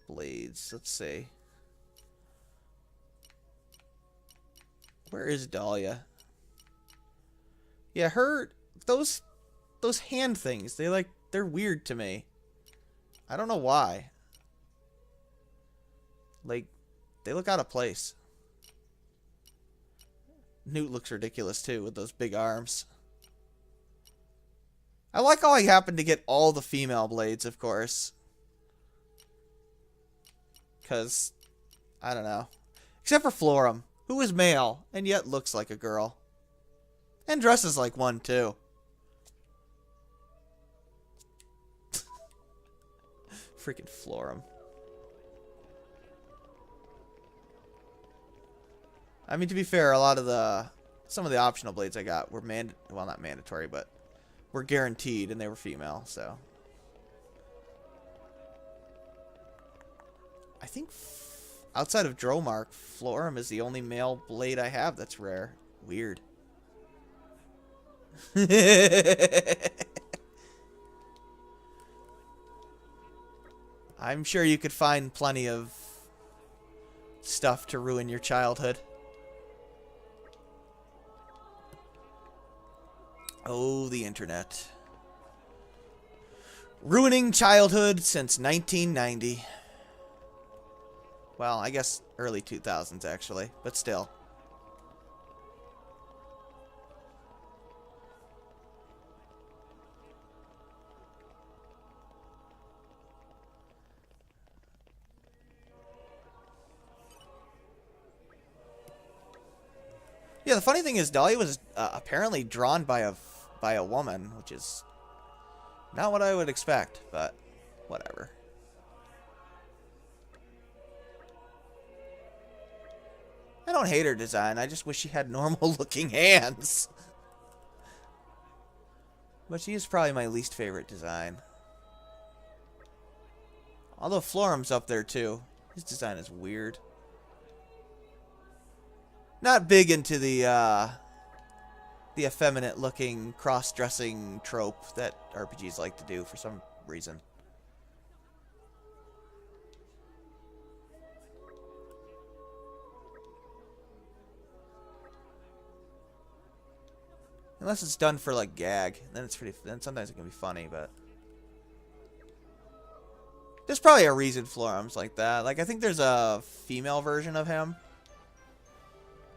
blades? Let's see. Where is Dahlia? Yeah, those hand things, they're weird to me. I don't know why. Like, they look out of place. Newt looks ridiculous too with those big arms. I like how I happen to get all the female blades, of course. Because, I don't know. Except for Florum, who is male and yet looks like a girl. And dresses like one, too. Freaking Florum. I mean, to be fair, some of the optional blades I got were well, not mandatory, but were guaranteed, and they were female, so. I think outside of Dromark, Florum is the only male blade I have that's rare. Weird. I'm sure you could find plenty of stuff to ruin your childhood. Oh, the internet. Ruining childhood since 1990. Well, I guess early 2000s, actually, but still. Yeah, the funny thing is, Dahlia was apparently drawn by a woman, which is not what I would expect, but whatever. I don't hate her design. I just wish she had normal-looking hands. But she is probably my least favorite design. Although Florum's up there, too. His design is weird. Not big into the effeminate-looking cross-dressing trope that RPGs like to do for some reason. Unless it's done for like gag, then sometimes it can be funny, but there's probably a reason Florum's like that. Like, I think there's a female version of him,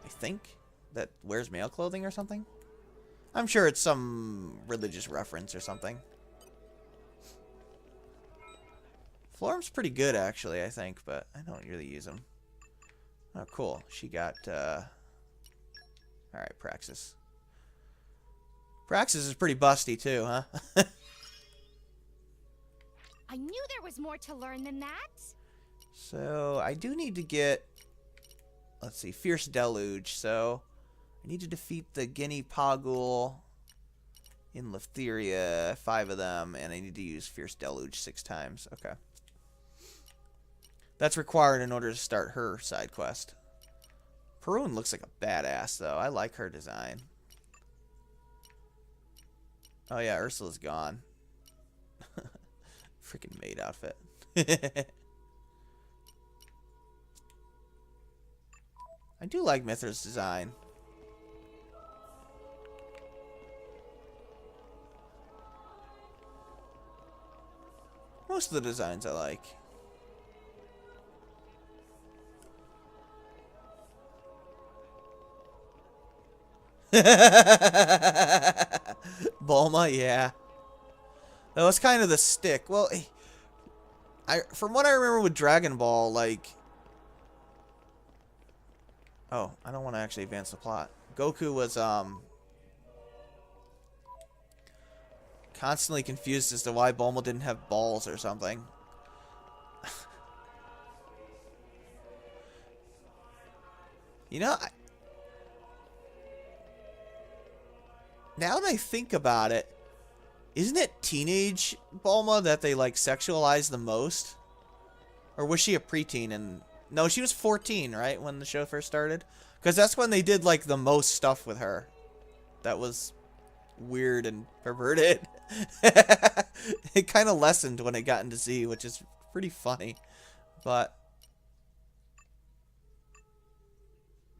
I think, that wears male clothing or something. I'm sure it's some religious reference or something. Florum's pretty good, actually, I think, but I don't really use him. Oh, cool. She got, alright, Praxis. Praxis is pretty busty, too, huh? I knew there was more to learn than that. So, I do need to get, let's see, Fierce Deluge. So, I need to defeat the Guinea Pogul in Letheria, 5 of them, and I need to use Fierce Deluge 6 times. Okay. That's required in order to start her side quest. Perun looks like a badass, though. I like her design. Oh yeah, Ursula's gone. Freaking maid outfit. I do like Mithra's design. Most of the designs I like. Bulma, yeah. That was kind of the stick. Well, from what I remember with Dragon Ball, like... Oh, I don't want to actually advance the plot. Goku was, constantly confused as to why Bulma didn't have balls or something. You know, now that I think about it, isn't it teenage Bulma that they, like, sexualize the most? Or was she a preteen? And no, she was 14, right, when the show first started? Because that's when they did, like, the most stuff with her. That was weird and perverted. It kind of lessened when it got into Z, which is pretty funny. But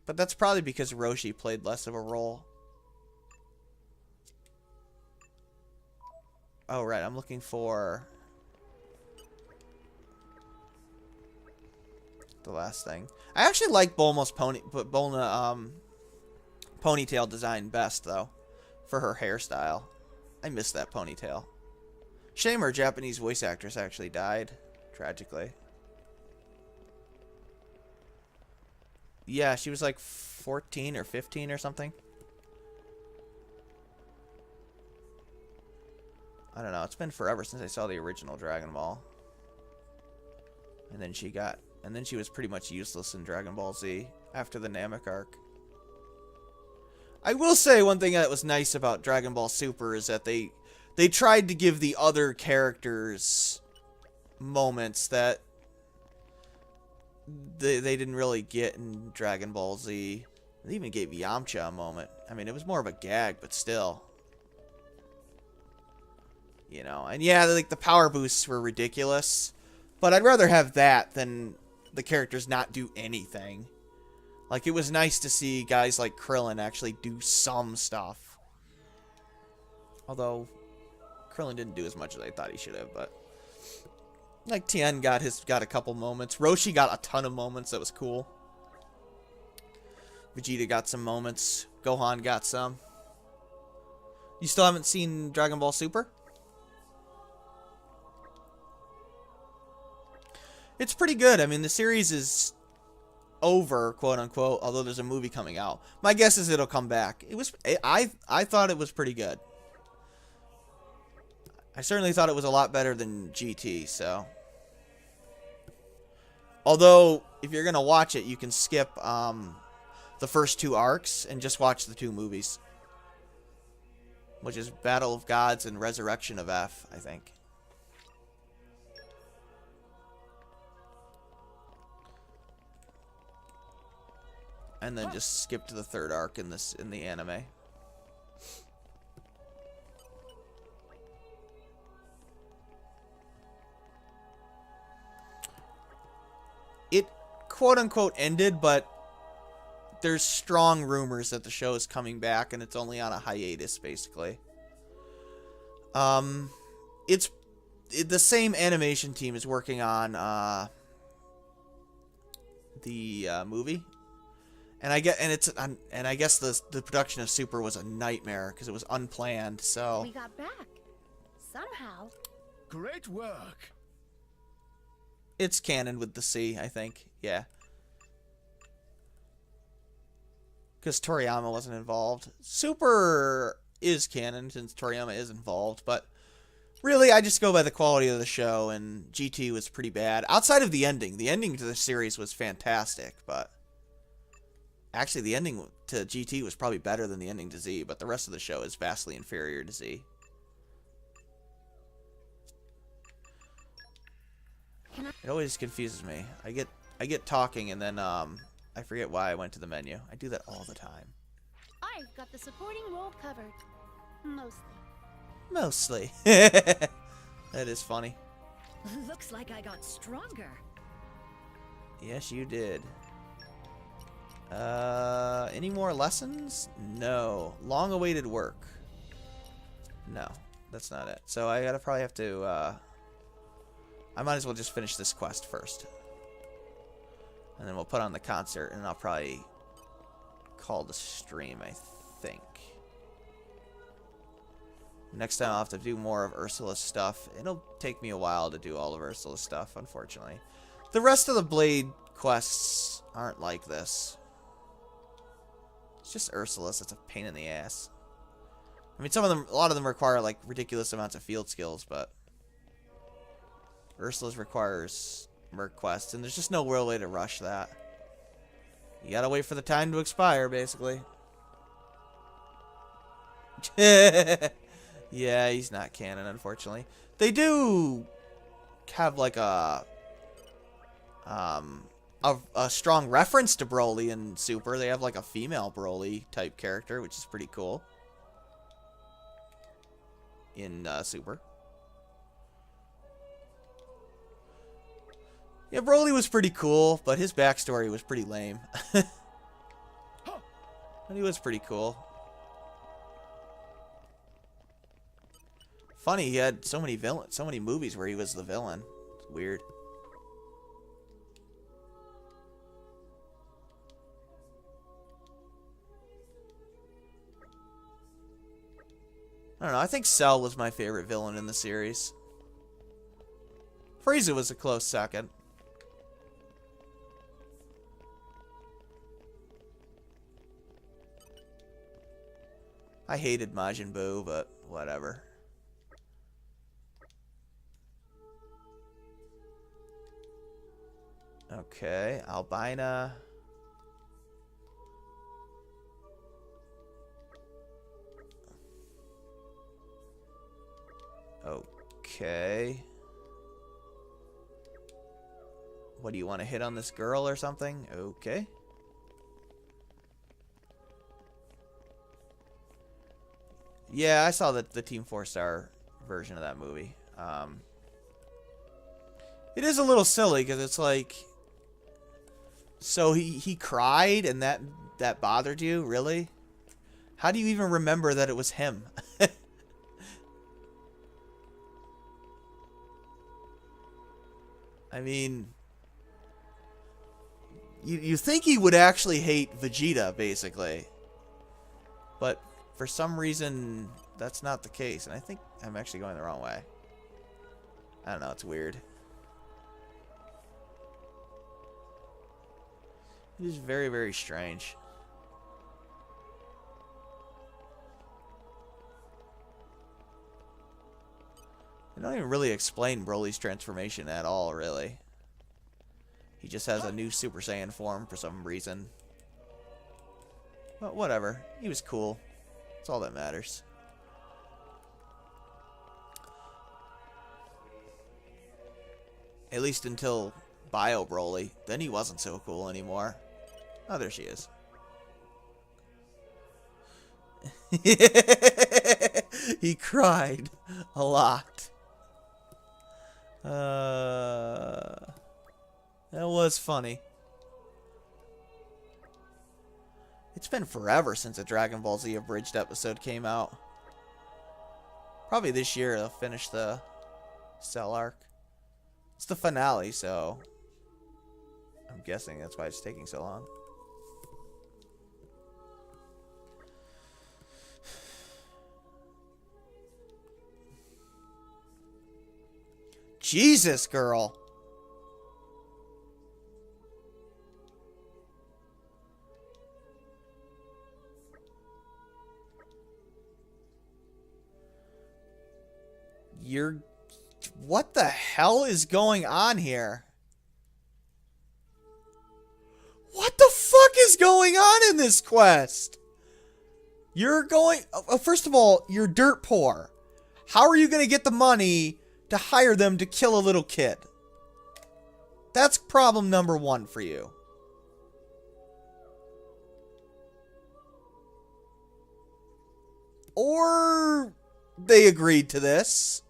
that's probably because Roshi played less of a role. Oh, right, I'm looking for the last thing. I actually like Bulma's ponytail design best, though, for her hairstyle. I miss that ponytail. Shame her Japanese voice actress actually died, tragically. Yeah, she was like 14 or 15 or something. I don't know. It's been forever since I saw the original Dragon Ball. And then she was pretty much useless in Dragon Ball Z after the Namek arc. I will say one thing that was nice about Dragon Ball Super is that they tried to give the other characters moments that they didn't really get in Dragon Ball Z. They even gave Yamcha a moment. I mean, it was more of a gag, but still. You know, and yeah, like the power boosts were ridiculous, but I'd rather have that than the characters not do anything. Like, it was nice to see guys like Krillin actually do some stuff. Although Krillin didn't do as much as I thought he should have, but like Tien got a couple moments. Roshi got a ton of moments. That was cool. Vegeta got some moments. Gohan got some. You still haven't seen Dragon Ball Super? It's pretty good. I mean, the series is over, quote unquote, although there's a movie coming out. My guess is it'll come back. I thought it was pretty good. I certainly thought it was a lot better than GT, so. Although, if you're going to watch it, you can skip the first 2 arcs and just watch the 2 movies. Which is Battle of Gods and Resurrection of F, I think. And then just skip to the 3rd arc in the anime. It quote unquote ended, but there's strong rumors that the show is coming back and it's only on a hiatus, basically. The same animation team is working on the movie. And I guess the production of Super was a nightmare because it was unplanned. So we got back somehow. Great work. It's canon with the C, I think. Yeah. Because Toriyama wasn't involved. Super is canon since Toriyama is involved, but really I just go by the quality of the show, and GT was pretty bad. Outside of the ending. The ending to the series was fantastic, but actually, the ending to GT was probably better than the ending to Z, but the rest of the show is vastly inferior to Z. It always confuses me. I get talking and then I forget why I went to the menu. I do that all the time. I've got the supporting role covered. Mostly. That is funny. Looks like I got stronger. Yes, you did. Any more lessons? No. Long-awaited work. No, that's not it. So I probably have to, I might as well just finish this quest first. And then we'll put on the concert, and I'll probably call the stream, I think. Next time I'll have to do more of Ursula's stuff. It'll take me a while to do all of Ursula's stuff, unfortunately. The rest of the Blade quests aren't like this. It's just Ursula's. It's a pain in the ass. I mean, a lot of them require like ridiculous amounts of field skills, but Ursula's requires Merc quests, and there's just no real way to rush that. You gotta wait for the time to expire, basically. Yeah, he's not canon, unfortunately. They do have like a strong reference to Broly in Super. They have like a female Broly type character, which is pretty cool. In Super. Yeah, Broly was pretty cool, but his backstory was pretty lame. But he was pretty cool. Funny, he had so many movies where he was the villain. It's weird. I don't know, I think Cell was my favorite villain in the series. Frieza was a close second. I hated Majin Buu, but whatever. Okay, Albina. Okay. What, do you want to hit on this girl or something? Okay. Yeah, I saw the Team 4-Star version of that movie. It is a little silly because it's like, so he cried and that bothered you, really? How do you even remember that it was him? I mean, you think he would actually hate Vegeta, basically. But for some reason, that's not the case. And I think I'm actually going the wrong way. I don't know, it's weird. It is very, very strange. They don't even really explain Broly's transformation at all, really. He just has a new Super Saiyan form for some reason. But whatever. He was cool. That's all that matters. At least until Bio Broly. Then he wasn't so cool anymore. Oh, there she is. He cried a lot. That was funny. It's been forever since a Dragon Ball Z abridged episode came out. Probably this year they'll finish the Cell arc. It's the finale, so I'm guessing that's why it's taking so long. Jesus, girl. What the hell is going on here? What the fuck is going on in this quest? You're going... first of all, you're dirt poor. How are you going to get the money to hire them to kill a little kid? That's problem number one for you. Or they agreed to this.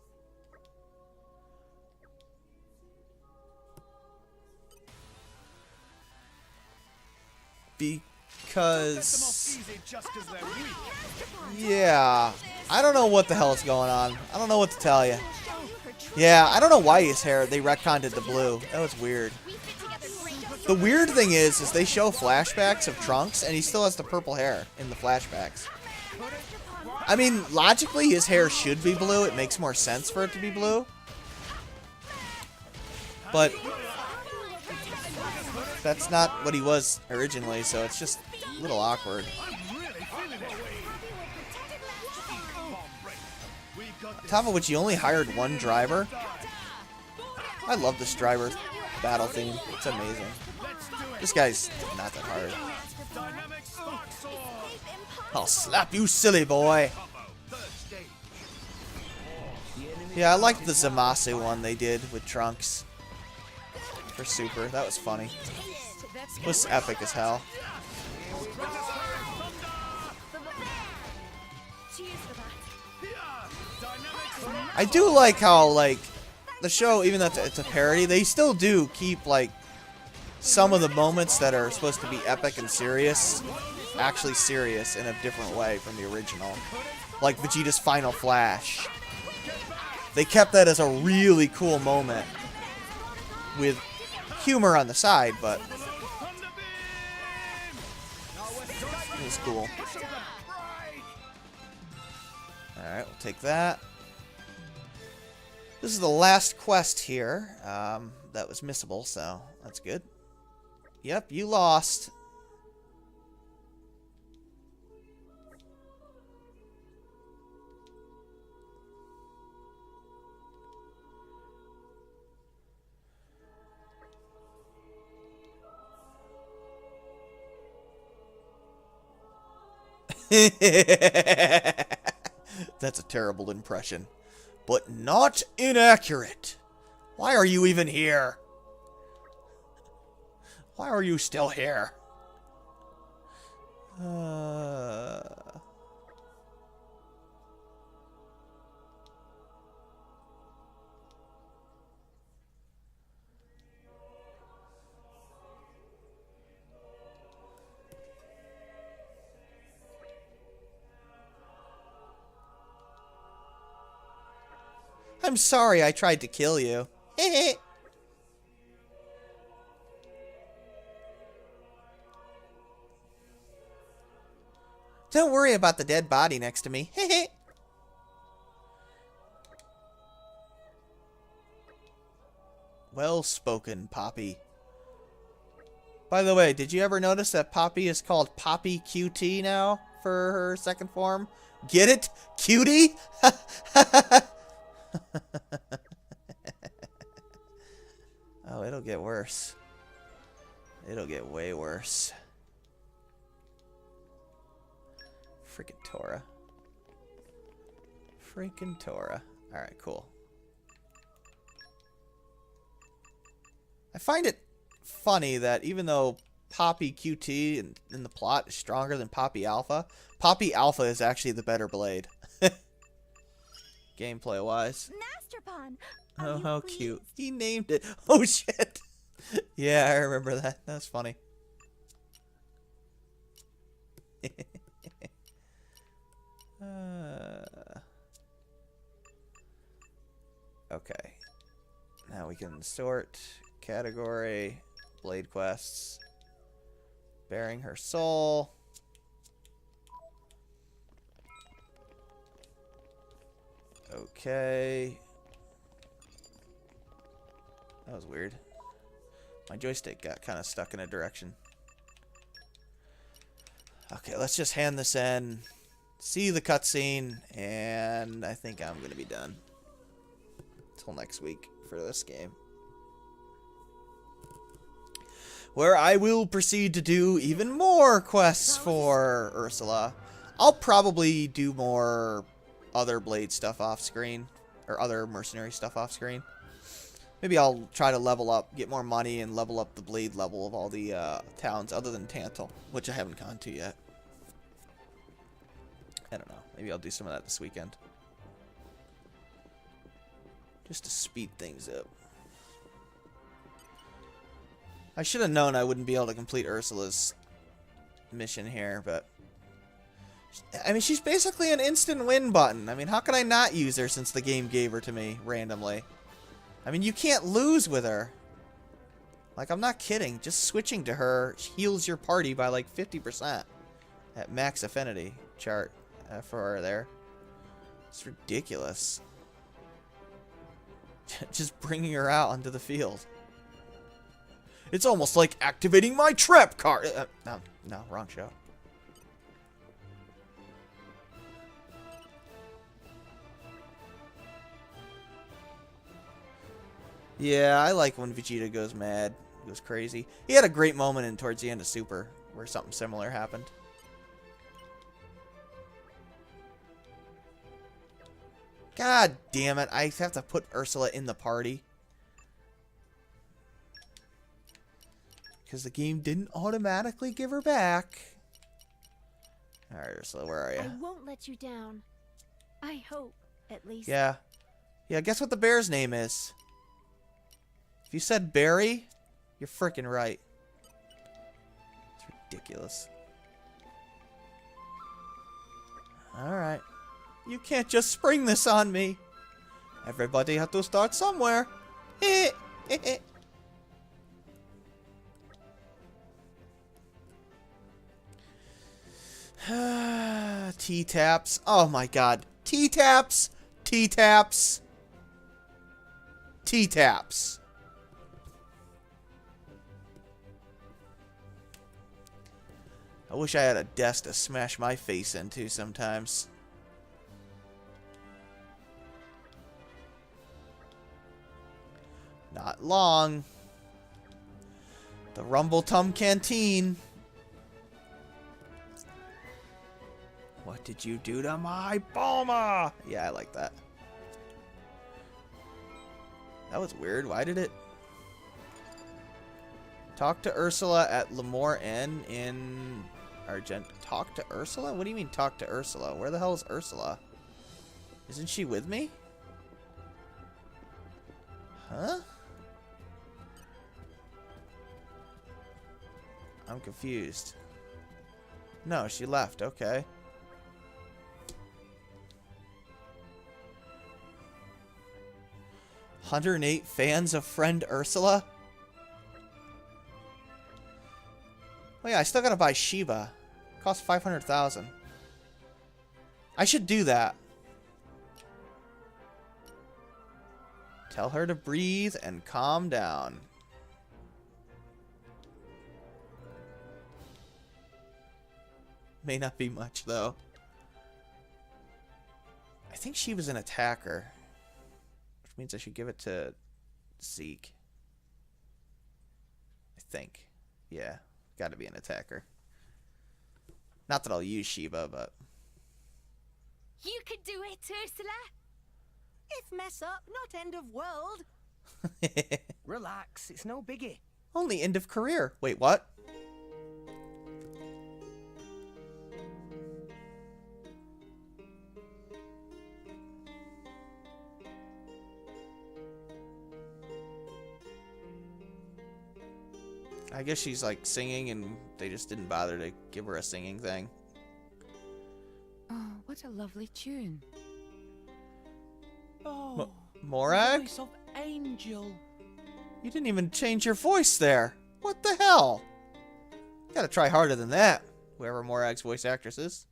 Because... yeah, I don't know what the hell is going on. I don't know what to tell you. Yeah, I don't know why his hair, they retconned it to blue. That was weird. The weird thing is they show flashbacks of Trunks, and he still has the purple hair in the flashbacks. I mean, logically, his hair should be blue. It makes more sense for it to be blue. But that's not what he was originally, so it's just a little awkward. On top of which, you only hired one driver. I love this driver battle theme. It's amazing. This guy's not that hard. I'll slap you, silly boy. Yeah, I liked the Zamasu one they did with Trunks for Super. That was funny. It was epic as hell. I do like how, like, the show, even though it's a parody, they still do keep, like, some of the moments that are supposed to be epic and serious, actually serious in a different way from the original. Like Vegeta's final flash. They kept that as a really cool moment with humor on the side, but it was cool. Alright, we'll take that. This is the last quest here that was missable, so that's good. Yep, you lost. That's a terrible impression, but not inaccurate. Why are you even here? Why are you still here? I'm sorry I tried to kill you. Don't worry about the dead body next to me. Well spoken, Poppy. By the way, did you ever notice that Poppy is called Poppy QT now for her second form? Get it? Cutie? Oh, it'll get worse. It'll get way worse. Freaking Tora. Freaking Tora. Alright, cool. I find it funny that even though Poppy QT in the plot is stronger than Poppy Alpha, Poppy Alpha is actually the better blade. Gameplay wise. Master Pawn. Oh, how cute. He named it. Oh, shit. Yeah, I remember that. That's funny. Okay. Now we can sort category, blade quests, bearing her soul. Okay. That was weird. My joystick got kind of stuck in a direction. Okay, let's just hand this in, see the cutscene, and I think I'm going to be done. Till next week for this game, where I will proceed to do even more quests for Ursula. I'll probably do more other Blade stuff off screen, or other mercenary stuff off screen. Maybe I'll try to level up, get more money, and level up the Blade level of all the towns other than Tantal, which I haven't gone to yet. I don't know. Maybe I'll do some of that this weekend. Just to speed things up. I should have known I wouldn't be able to complete Ursula's mission here, but I mean, she's basically an instant win button. I mean, how could I not use her since the game gave her to me randomly? I mean, you can't lose with her. Like, I'm not kidding. Just switching to her heals your party by like 50% at max affinity chart for her there. It's ridiculous. Just bringing her out onto the field. It's almost like activating my trap card. No, wrong show. Yeah, I like when Vegeta goes mad. He was crazy. He had a great moment in towards the end of Super where something similar happened. God damn it. I have to put Ursula in the party. Because the game didn't automatically give her back. Alright, Ursula, where are you? I won't let you down. I hope, at least. Yeah. Yeah, guess what the bear's name is? If you said Barry, you're freaking right. It's ridiculous. Alright. You can't just spring this on me. Everybody has to start somewhere. T-taps. Oh my god. T-taps. T-taps. T-taps. I wish I had a desk to smash my face into sometimes. Not long. The Rumble Tum Canteen. What did you do to my Bulma? Yeah, I like that. That was weird. Why did it... Talk to Ursula at Lemoore Inn in Argent. Talk to Ursula? What do you mean talk to Ursula? Where the hell is Ursula? Isn't she with me? Huh? I'm confused. No, she left. Okay. "108 fans of friend Ursula?" Oh yeah, I still gotta buy Shiva. Costs 500,000. I should do that. Tell her to breathe and calm down. May not be much though. I think she was an attacker, which means I should give it to Zeke. I think. Yeah, gotta be an attacker. Not that I'll use Shiva, but... You could do it, Ursula. If mess up, not end of world. Relax, it's no biggie. Only end of career. Wait, what? I guess she's like singing and they just didn't bother to give her a singing thing. Oh, what a lovely tune. Oh, Morag? voice of angel. You didn't even change your voice there. What the hell? You gotta try harder than that, whoever Morag's voice actress is.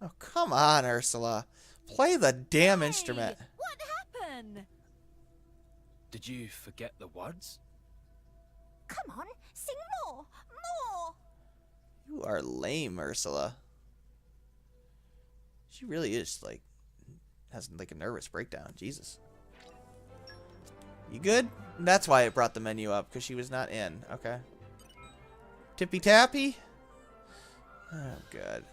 Oh, come on, Ursula. Play the damn instrument. What happened? Did you forget the words? Come on, sing more, more. You are lame, Ursula. She really is, like, has like a nervous breakdown. Jesus. You good? That's why it brought the menu up, because she was not in. Okay. Tippy tappy? Oh, God.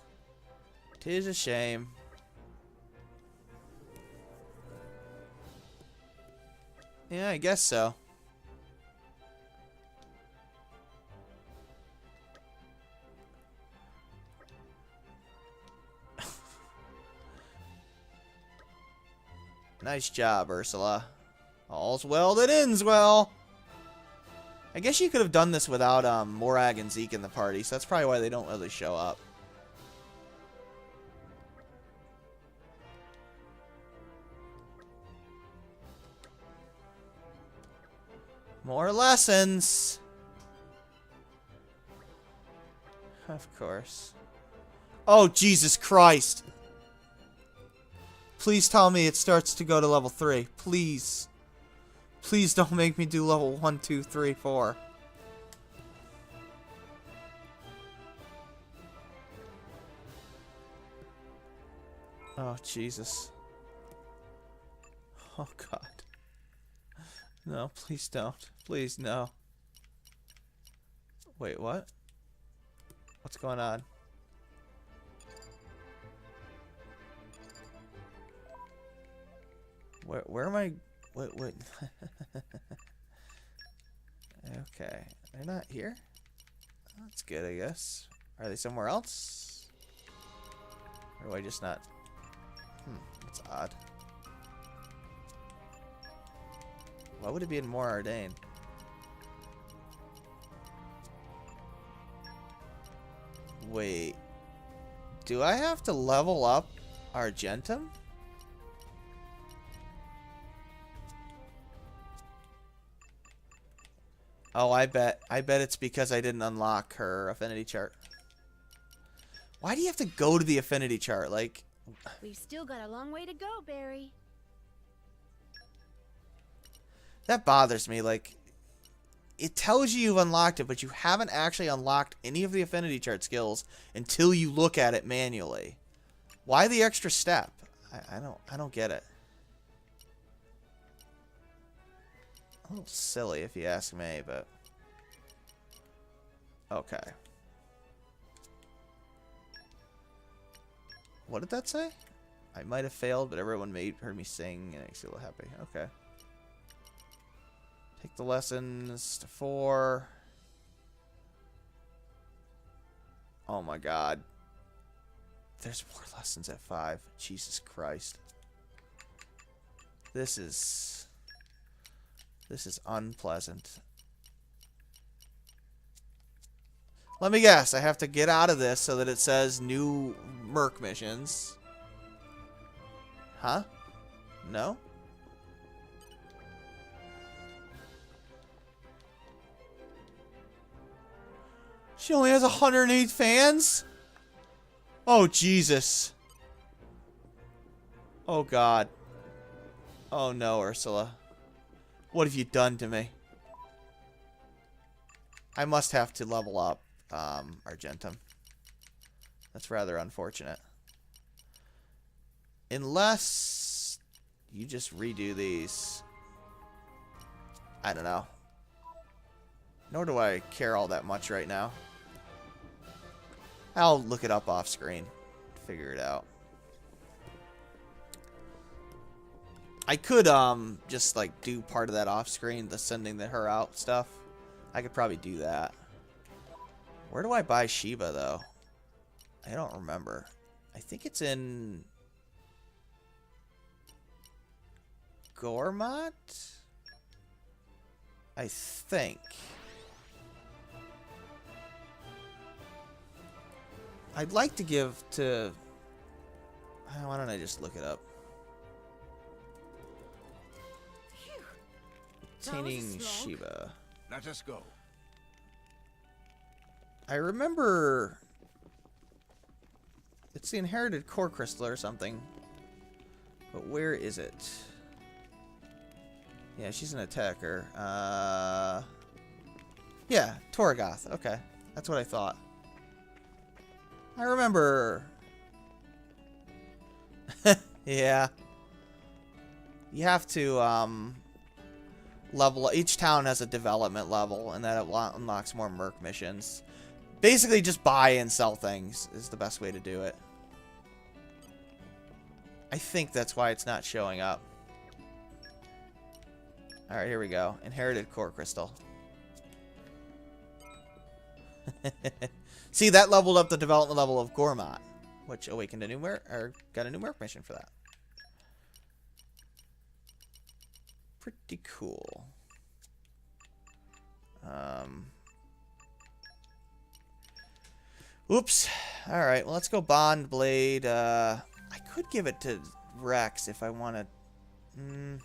'Tis a shame. Yeah, I guess so. Nice job, Ursula. All's well that ends well. I guess you could have done this without Morag and Zeke in the party, so that's probably why they don't really show up. More lessons. Of course. Oh, Jesus Christ. Please tell me it starts to go to level 3. Please. Please don't make me do level 1, 2, 3, 4. Oh, Jesus. Oh, God. No, please don't. Please, no. Wait, what? What's going on? Where am I? What? Okay. They're not here? That's good, I guess. Are they somewhere else? Or do I just not... that's odd. Why would it be in More Ardain? Wait. Do I have to level up Argentum? Oh, I bet it's because I didn't unlock her affinity chart. Why do you have to go to the affinity chart? Like, We've still got a long way to go, Barry. that bothers me. Like, it tells you you've unlocked it, but you haven't actually unlocked any of the affinity chart skills until you look at it manually. Why the extra step? I don't get it. A little silly if you ask me, but okay. What did that say? I might have failed, but everyone heard me sing, and it makes me a little happy. Okay. Take the lessons to 4. Oh my god. There's more lessons at 5. Jesus Christ. This is unpleasant. Let me guess. I have to get out of this so that it says new Merc missions. Huh? No? She only has 108 fans? Oh, Jesus. Oh, God. Oh, no, Ursula. What have you done to me? I must have to level up Argentum. That's rather unfortunate. Unless you just redo these. I don't know. Nor do I care all that much right now. I'll look it up off screen. Figure it out. I could just like do part of that off screen, the sending her out stuff. I could probably do that. Where do I buy Shiva though? I don't remember. I think it's in Gormat? I think. I'd like to give to... Why don't I just look it up? Obtaining Shiva. Let us go. I remember... It's the inherited core crystal or something. But where is it? Yeah, she's an attacker. Yeah, Torgoth. Okay. That's what I thought. I remember. Yeah. You have to level. Each town has a development level, and that unlocks more Merc missions. Basically, just buy and sell things is the best way to do it. I think that's why it's not showing up. Alright, here we go. Inherited core crystal. See, that leveled up the development level of Gormat, which awakened a new got a new Merc mission for that. Pretty cool. Oops. Alright, well, let's go Bond Blade. I could give it to Rex if I wanted. Do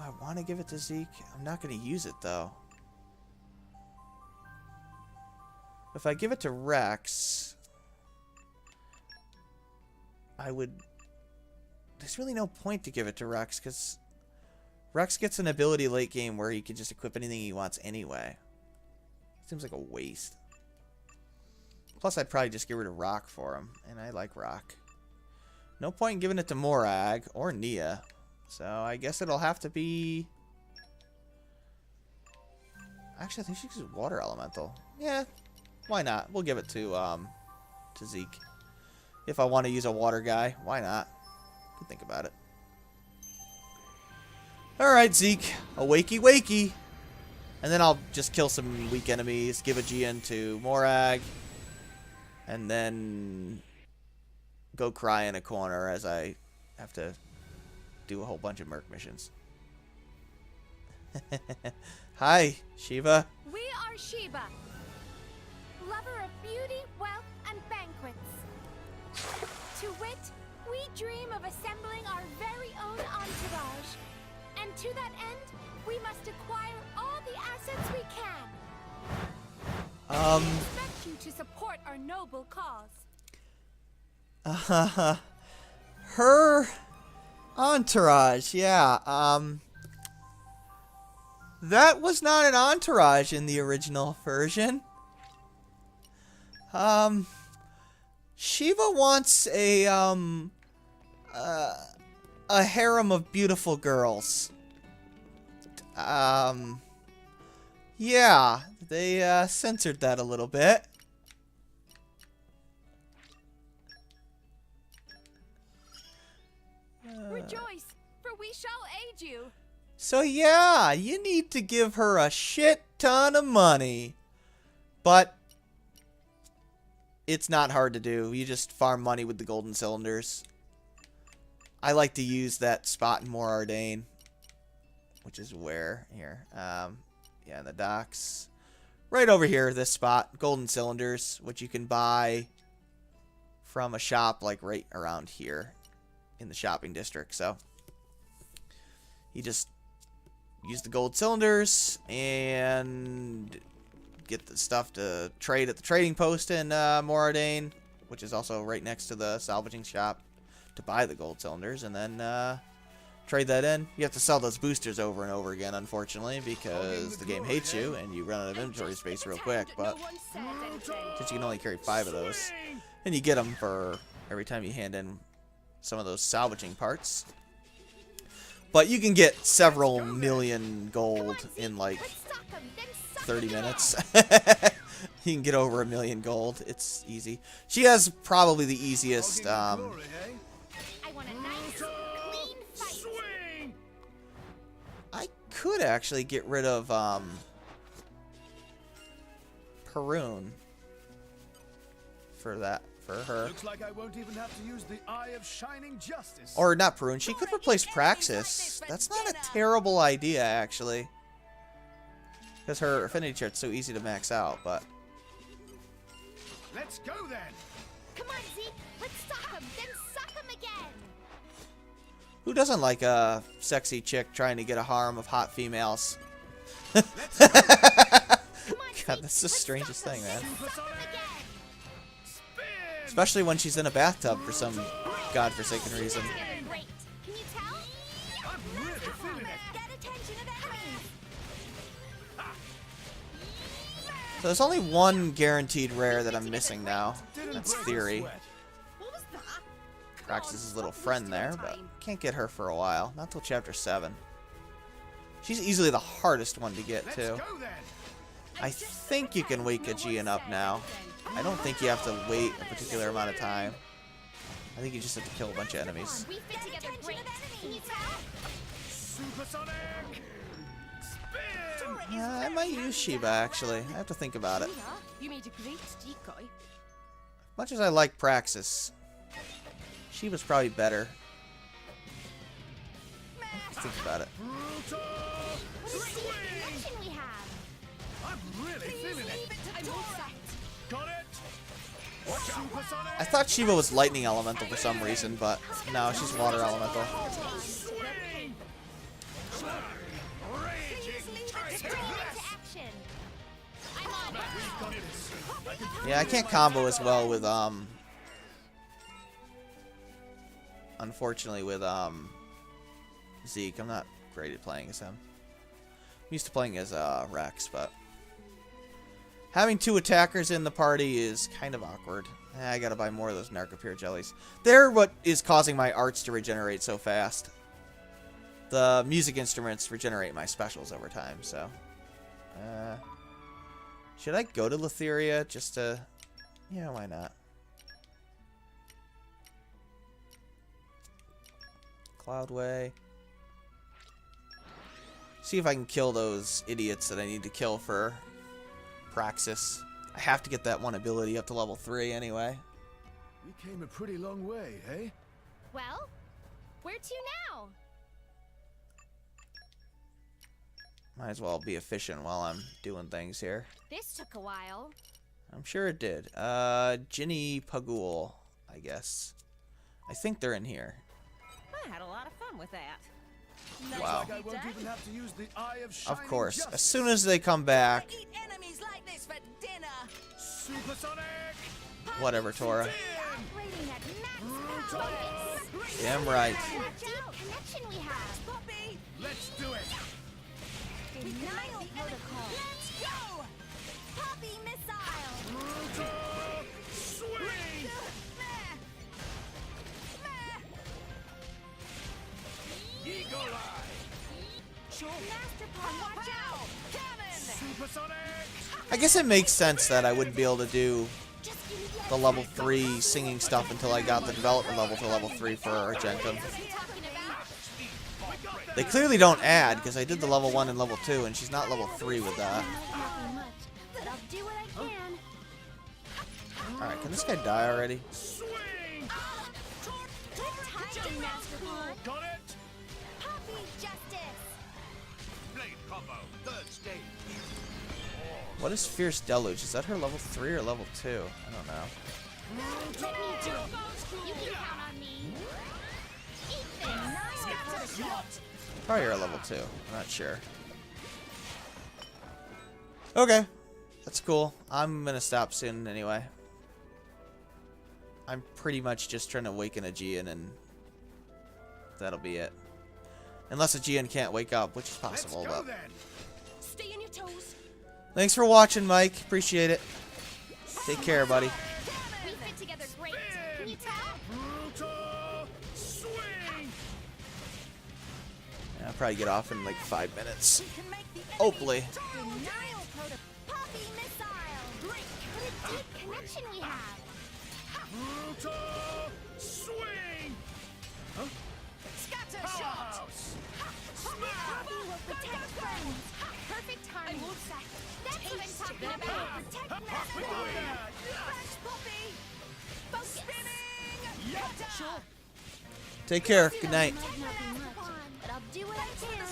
I want to give it to Zeke? I'm not going to use it, though. If I give it to Rex, I would... There's really no point to give it to Rex, because Rex gets an ability late game where he can just equip anything he wants anyway. Seems like a waste. Plus, I'd probably just get rid of Rock for him, and I like Rock. No point in giving it to Morag or Nia. So I guess it'll have to be... Actually, I think she's water elemental. Yeah, why not? We'll give it to Zeke. If I want to use a water guy, why not? Good think about it. Alright, Zeke. A wakey wakey. And then I'll just kill some weak enemies, give a GN to Morag, and then go cry in a corner as I have to do a whole bunch of merc missions. Hi, Shiva. We are Sheba, lover of beauty, wealth, and banquets. To wit, we dream of assembling our very own entourage. And to that end, we must acquire all the assets we can. We expect you to support our noble cause. Her entourage, yeah. That was not an entourage in the original version. Shiva wants a harem of beautiful girls. Yeah, they censored that a little bit. Rejoice, for we shall aid you. So yeah, you need to give her a shit ton of money. But it's not hard to do. You just farm money with the golden cylinders. I like to use that spot in More Ardain, which is where here. Yeah, in the docks. Right over here, this spot, golden cylinders, which you can buy from a shop like right around here in the shopping district. So you just use the gold cylinders and get the stuff to trade at the trading post in More Ardain, which is also right next to the salvaging shop, to buy the gold cylinders, and then trade that in. You have to sell those boosters over and over again, unfortunately, because the game hates you and you run out of inventory space real quick. But since you can only carry 5 of those, and you get them for every time you hand in some of those salvaging parts. But you can get several million gold in like 30 minutes. You can get over 1 million gold. It's easy. She has probably the easiest I could actually get rid of Perun for her. Looks like I won't even have to use the Eye of Shining Justice. Or not Perun. She could replace Praxis. That's not a terrible idea, actually. Because her affinity chart's so easy to max out, but... Let's go then. Come on, Zeke. Let's suck him, then suck him again. Who doesn't like a sexy chick trying to get a harem of hot females? God, that's the strangest thing, man. Especially when she's in a bathtub for some godforsaken reason. So there's only one guaranteed rare that I'm missing now. That's Theory. Praxis' little friend there, but can't get her for a while. Not till chapter 7. She's easily the hardest one to get, too. I think you can wake a Gian up now. I don't think you have to wait a particular amount of time. I think you just have to kill a bunch of enemies. Yeah, I might use Shiva, actually. I have to think about it. Much as I like Praxis, Shiva's probably better. Think about it. I thought Shiva was lightning elemental for some reason, but no, she's water elemental. Yeah, I can't combo as well with unfortunately with Zeke. I'm not great at playing as him. I'm used to playing as Rex, but having 2 attackers in the party is kind of awkward. I gotta buy more of those Narcopure jellies. They're what is causing my arts to regenerate so fast. The music instruments regenerate my specials over time, so. Should I go to Letheria just to... Yeah, why not? Cloudway. See if I can kill those idiots that I need to kill for Praxis. I have to get that one ability up to level 3 anyway. We came a pretty long way, eh? Well, where to now? Might as well be efficient while I'm doing things here. This took a while. I'm sure it did. Ginny Pagul, I guess. I think they're in here. I had a lot of fun with that. Wow. Like I won't even have to use the Eye of Of Shining course. Justice. As soon as they come back. Eat enemies like this for dinner. Supersonic! Whatever, Tora. Operating at max power. Damn right. What deep connection we have. Poppy, Let's do it! Denial protocol. let's go. Poppy missile. Swing! Eagle Eye! Master Palm, watch out. Supersonic! I guess it makes sense that I wouldn't be able to do the level 3 singing stuff until I got the development level to level 3 for Argentum. They clearly don't add, because I did the level 1 and level 2, and she's not level 3 with that. Nothing much, but I'll do what I can. Alright, can this guy die already? Swing! Good timing, Master Palm. Got it! Poppy justice. Blade combo, third stage. What is Fierce Deluge? Is that her level 3 or level 2? I don't know. Let me do it. You can count on me. Eat this. Probably her level 2. I'm not sure. Okay. That's cool. I'm gonna stop soon anyway. I'm pretty much just trying to awaken Aegean and that'll be it. Unless Aegean can't wake up, which is possible, Let's go, but... then. Stay on your toes. Thanks for watching, Mike. Appreciate it. Take care, buddy. We fit together great. Can you tell? Brutal swing! Yeah, I'll probably get off in like 5 minutes. We can make the Hopefully. Denial protocol. Poppy missile. What a deep connection we have. Brutal swing! scatter shot. Powerhouse! Poppy will protect friends. Perfect timing. That's what I'm talking about. Protect Master Palm. Fresh Poppy. Focus. Spinning. Cutter. Take care. Good night. Might not be much, but I'll do what I can.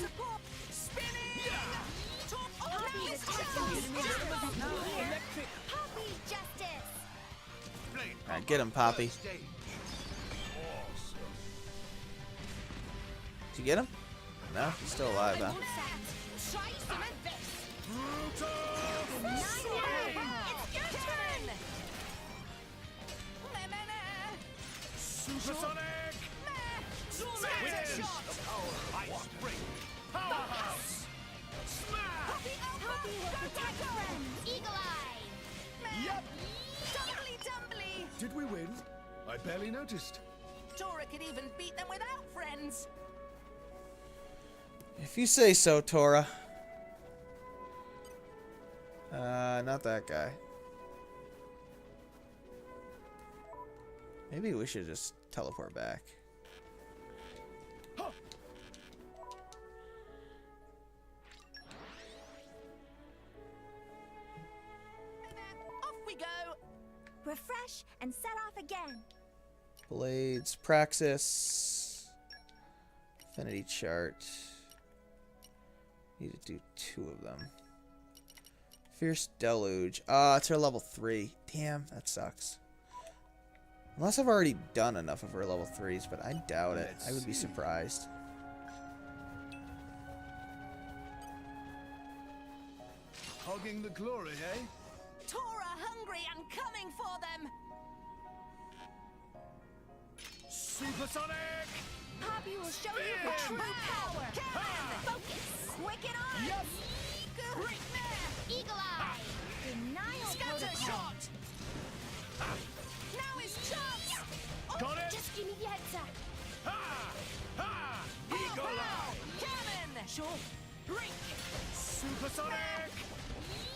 Spinning. Poppy is justice. Poppy justice. Blade Alright, get him, Poppy. third stage. Did you get him? No? He's still alive, huh? Try some of this. Brutal It's your turn. Meh, meh, meh. supersonic! Scatter shot. Ice spring! Powerhouse! Smash! Poppy will protect friends. Eagle Eye. Yep! Dumbly, dumbly. Did we win? I barely noticed. Tora could even beat them without friends. If you say so, Tora. Not that guy. Maybe we should just teleport back. Off we go. Refresh and set off again. Blades, Praxis, Affinity Chart. Need to do 2 of them. Fierce Deluge. It's her level 3. Damn, that sucks. Unless I've already done enough of her level 3s, but I doubt it. I would be surprised. Hogging the glory, eh? Tora hungry and coming for them. Supersonic! Poppy will show you her true power. Focus. Quicken on. Yep. Eagle Eye. Denial Scatter protocol. shot. Now is chance. Got it! Just give me the heads up. Ha! Ha! Eagle Eye! Sure. Break. Supersonic.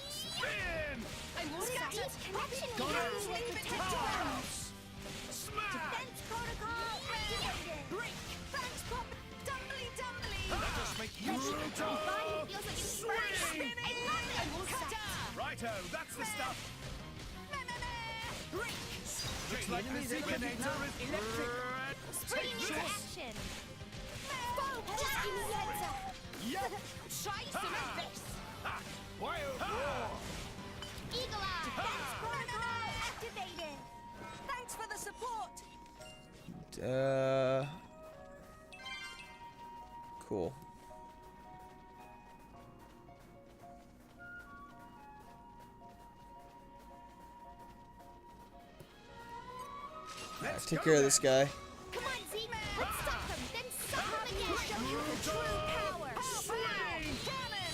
Spin. I will scatter. Connection. Got it. Leave it to Powerhouse. Smash. Defense protocol activated. Break. Thanks, Pop. Dumbly, dumbly. Let us make you Swing. I will Cutter. Righto, that's the stuff. Break. Looks like the Ziganator is red. Spring into action. Just give me heads up. Yep. Try some of this. Wild roar. Eagle Eye. Defense protocol activated. Thanks for the support. Cool. Let's Take go care of then. this guy. Come on, Zeke. Let's stop them, then stop them again. Show you the true power. Swing. Cannon.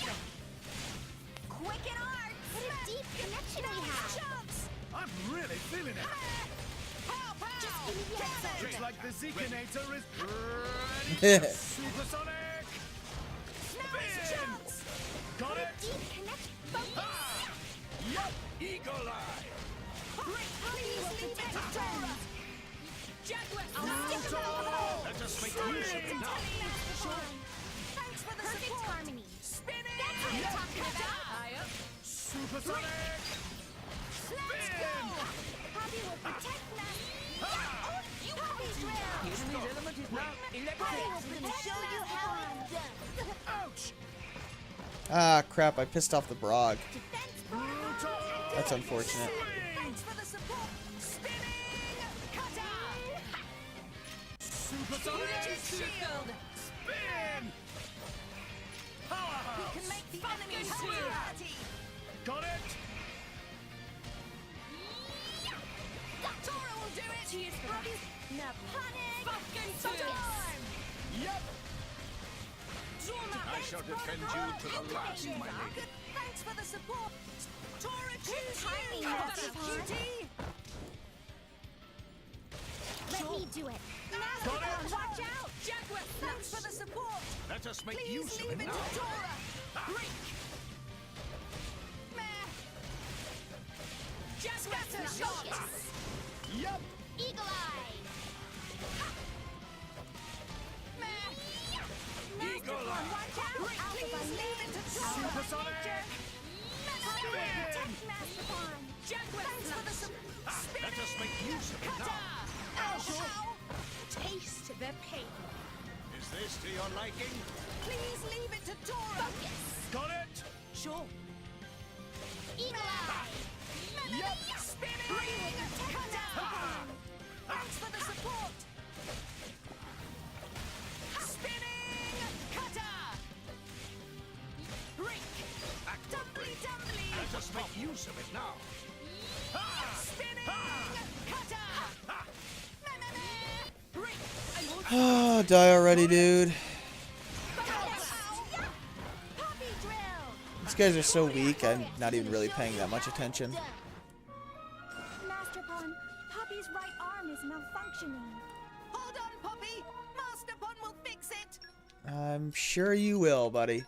Quick and hard. What a deep connection we have. Chance. I'm really feeling it. Just give me the heads Looks up. like the Ziganator is ready. Supersonic. Spin. Got it. Deep connection. Focus. Yup. Eagle Eye. Please leave it to Dora. Jaguar. Let us make use of it now. Thanks for the Perfect support. harmony. Spinning. That's what I'm talking about. Supersonic. Spin. Poppy will protect us. Poppy's drill. Enemy's element is now electric. Poppy will show you how it's done. Ouch. Ah, crap! I pissed off the Brog. Defense protocol. That's unfortunate. Thanks for the support. Spinning. Cutter. Supersonic. Shield. Spin. Powerhouse. We can make the enemy party. Got it. Dora will do it. Cheers for that. Naponic. Fucking Storm. Yep. Zuma. I shall defend you to the last, my lady. Thanks for the support. Tora, choose timing, you. Napster. Cutie. Let me do it. Got it. Watch out. Jaguar. Thanks for the support. Let us make Please use of leave it it now. to Dora. Break. Meh. Scatter shot. Yup. Eagle Eye. Meh. Eagle Eye. Watch out. Please leave it to Dora. Supersonic. Poppy will protect Mastodon. Jaguar. Thanks for the support. Let us make use of it now. Ow. Taste the pain. Is this to your liking? Please leave it to Dora. Got it. Sure. Eagle Eye. Yup. Spinning. Cutter. Thanks for the support. Spinning. Cutter. Break. Dumbly, dumbly. Let us make use of it now. Spinning. Cutter. Break. Oh, die already, dude. Poppy drill. These guys are so weak, I'm not even really paying that much attention. Master Pun, Poppy's right arm is malfunctioning. Hold on, Poppy. Master Pun will fix it. I'm sure you will, buddy.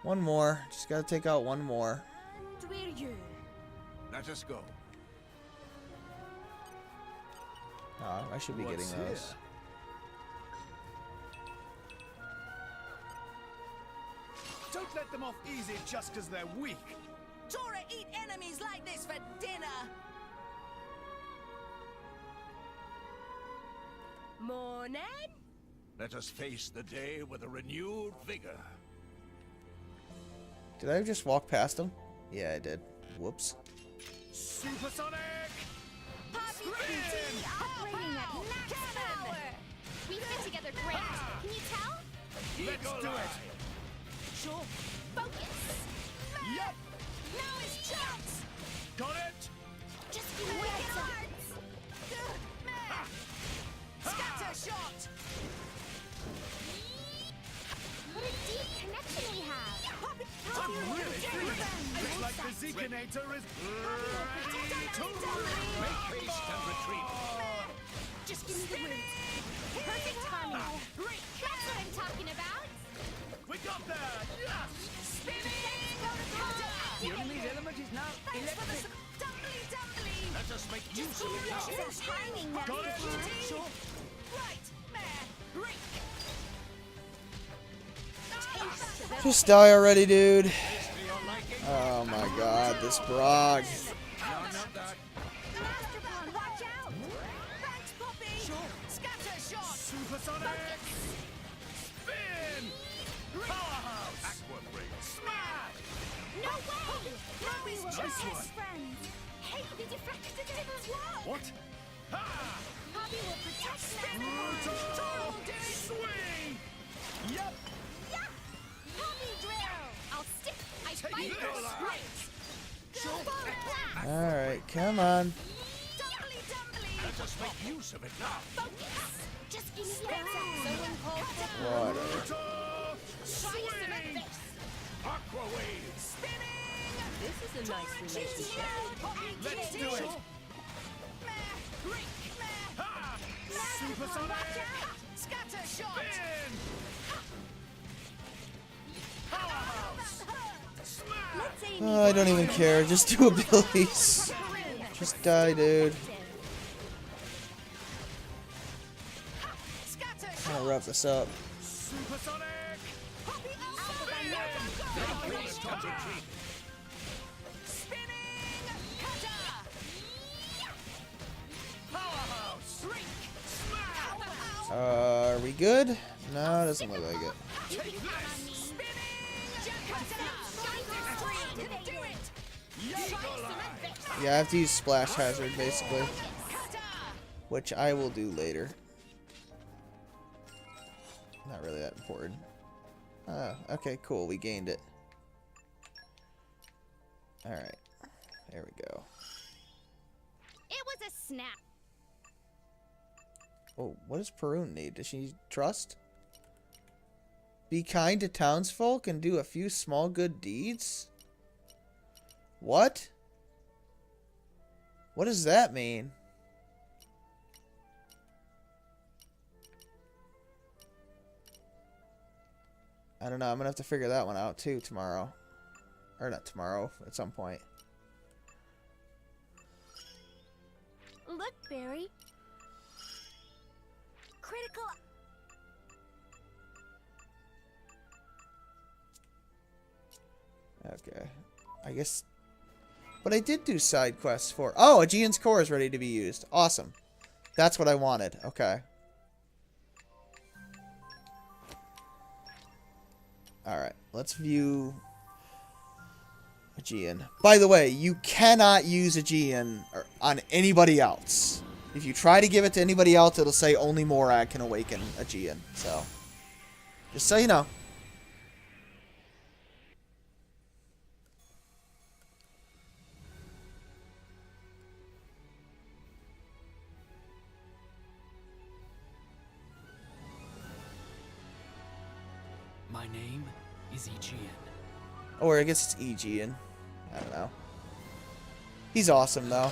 One more. Just gotta take out one more. And we're you. Let us go. Oh, I should be What's getting here? those. Don't let them off easy just because they're weak. Tora eat enemies like this for dinner. Morning. Let us face the day with a renewed vigor. Did I just walk past him? Yeah, I did. Whoops. Supersonic. Poppy PT operating at max power. We fit together great. Can you tell? Let's do it. Sure. Focus. Yup. Now is chance. Got it. Just give me heads up. Scatter shot. What a deep connection we have. I'm really feeling it. Looks like the Ziganator is ready to Make haste and retreat. Just give me the root. Perfect timing. That's what I'm talking about. We got that! Yes! The enemy's element is now electric. Let us make use of it now. Timing now. Got it? Sure. Just die already, dude. Oh my god, this Brog. Supersonic! Spin! Powerhouse! Aqua Break! Smash! No way! Now we will Nice be one. best friends. Hey, the deflector didn't work. What? Ha! Poppy will protect me. Brutal! Swing! Yep! Yeah! Poppy drill! I'll stick. I fight it for all strength. Alright, come on. Let us make use of it now. Focus. Just give me the answer. Someone call for Whatever. Swing! Aqua Wave! This is a nice relationship. Let's do it! Ha! Supersonic! Scatter shot! Spin! Powerhouse! Smash! Oh, I don't even care. Just do abilities. Just die, dude. I'm gonna wrap this up. Supersonic! Powerhouse! Are we good? No, it doesn't look like it. Yeah, I have to use Splash Hazard, basically. Which I will do later. Not really that important. Oh, okay, cool. We gained it. Alright. There we go. It was a snap. Oh, what does Perun need? Does she trust? Be kind to townsfolk and do a few small good deeds? What? What does that mean? I don't know. I'm gonna have to figure that one out too tomorrow. Or not tomorrow, at some point. Look, Barry. Critical. Okay. I guess... But I did do side quests for... Oh, Aegean's Core is ready to be used. Awesome. That's what I wanted. Okay. Alright. Let's view... Aegean. By the way, you cannot use Aegean on anybody else. If you try to give it to anybody else, it'll say only Morag can awaken Aegean. So, just so you know. My name is Aegean. Or I guess it's Aegean. I don't know. He's awesome, though.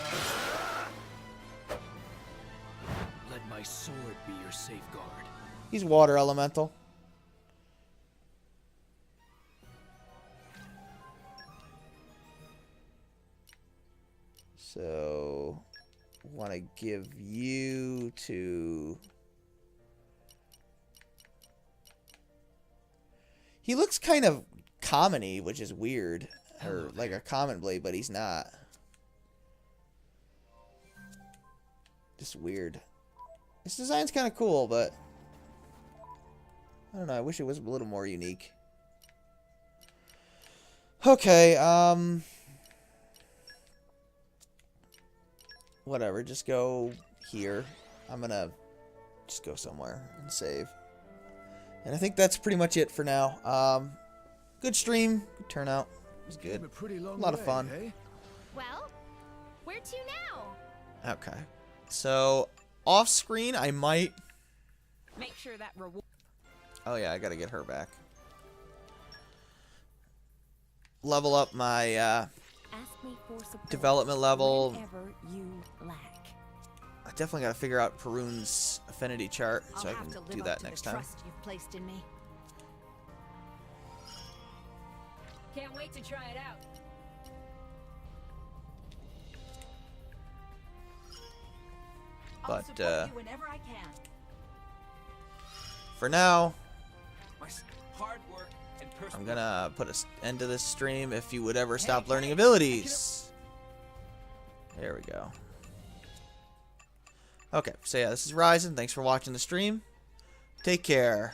Let my sword be your safeguard. He's water elemental. So, want to give you to... He looks kind of common-y, which is weird. Or like a common blade, but he's not. Just weird. This design's kind of cool, but... I don't know, I wish it was a little more unique. Okay, whatever, just go here. I'm gonna just go somewhere and save. And I think that's pretty much it for now. Good stream, good turnout. It was good. A lot of fun. Well, where to now? Okay. So, off screen, I might... Make sure that reward. Oh yeah, I gotta get her back. Level up my Ask me for support development level. whenever you lack. I definitely got to figure out Perun's affinity chart so I I'll can have to do live that up to next the time. trust you've placed in me. Can't wait to try it out. But I'll support you whenever I can. for now, My hard work and personal. I'm gonna put an end to this stream. If you would ever stop learning abilities, there we go. Okay, so yeah, this is Ryzen. Thanks for watching the stream. Take care.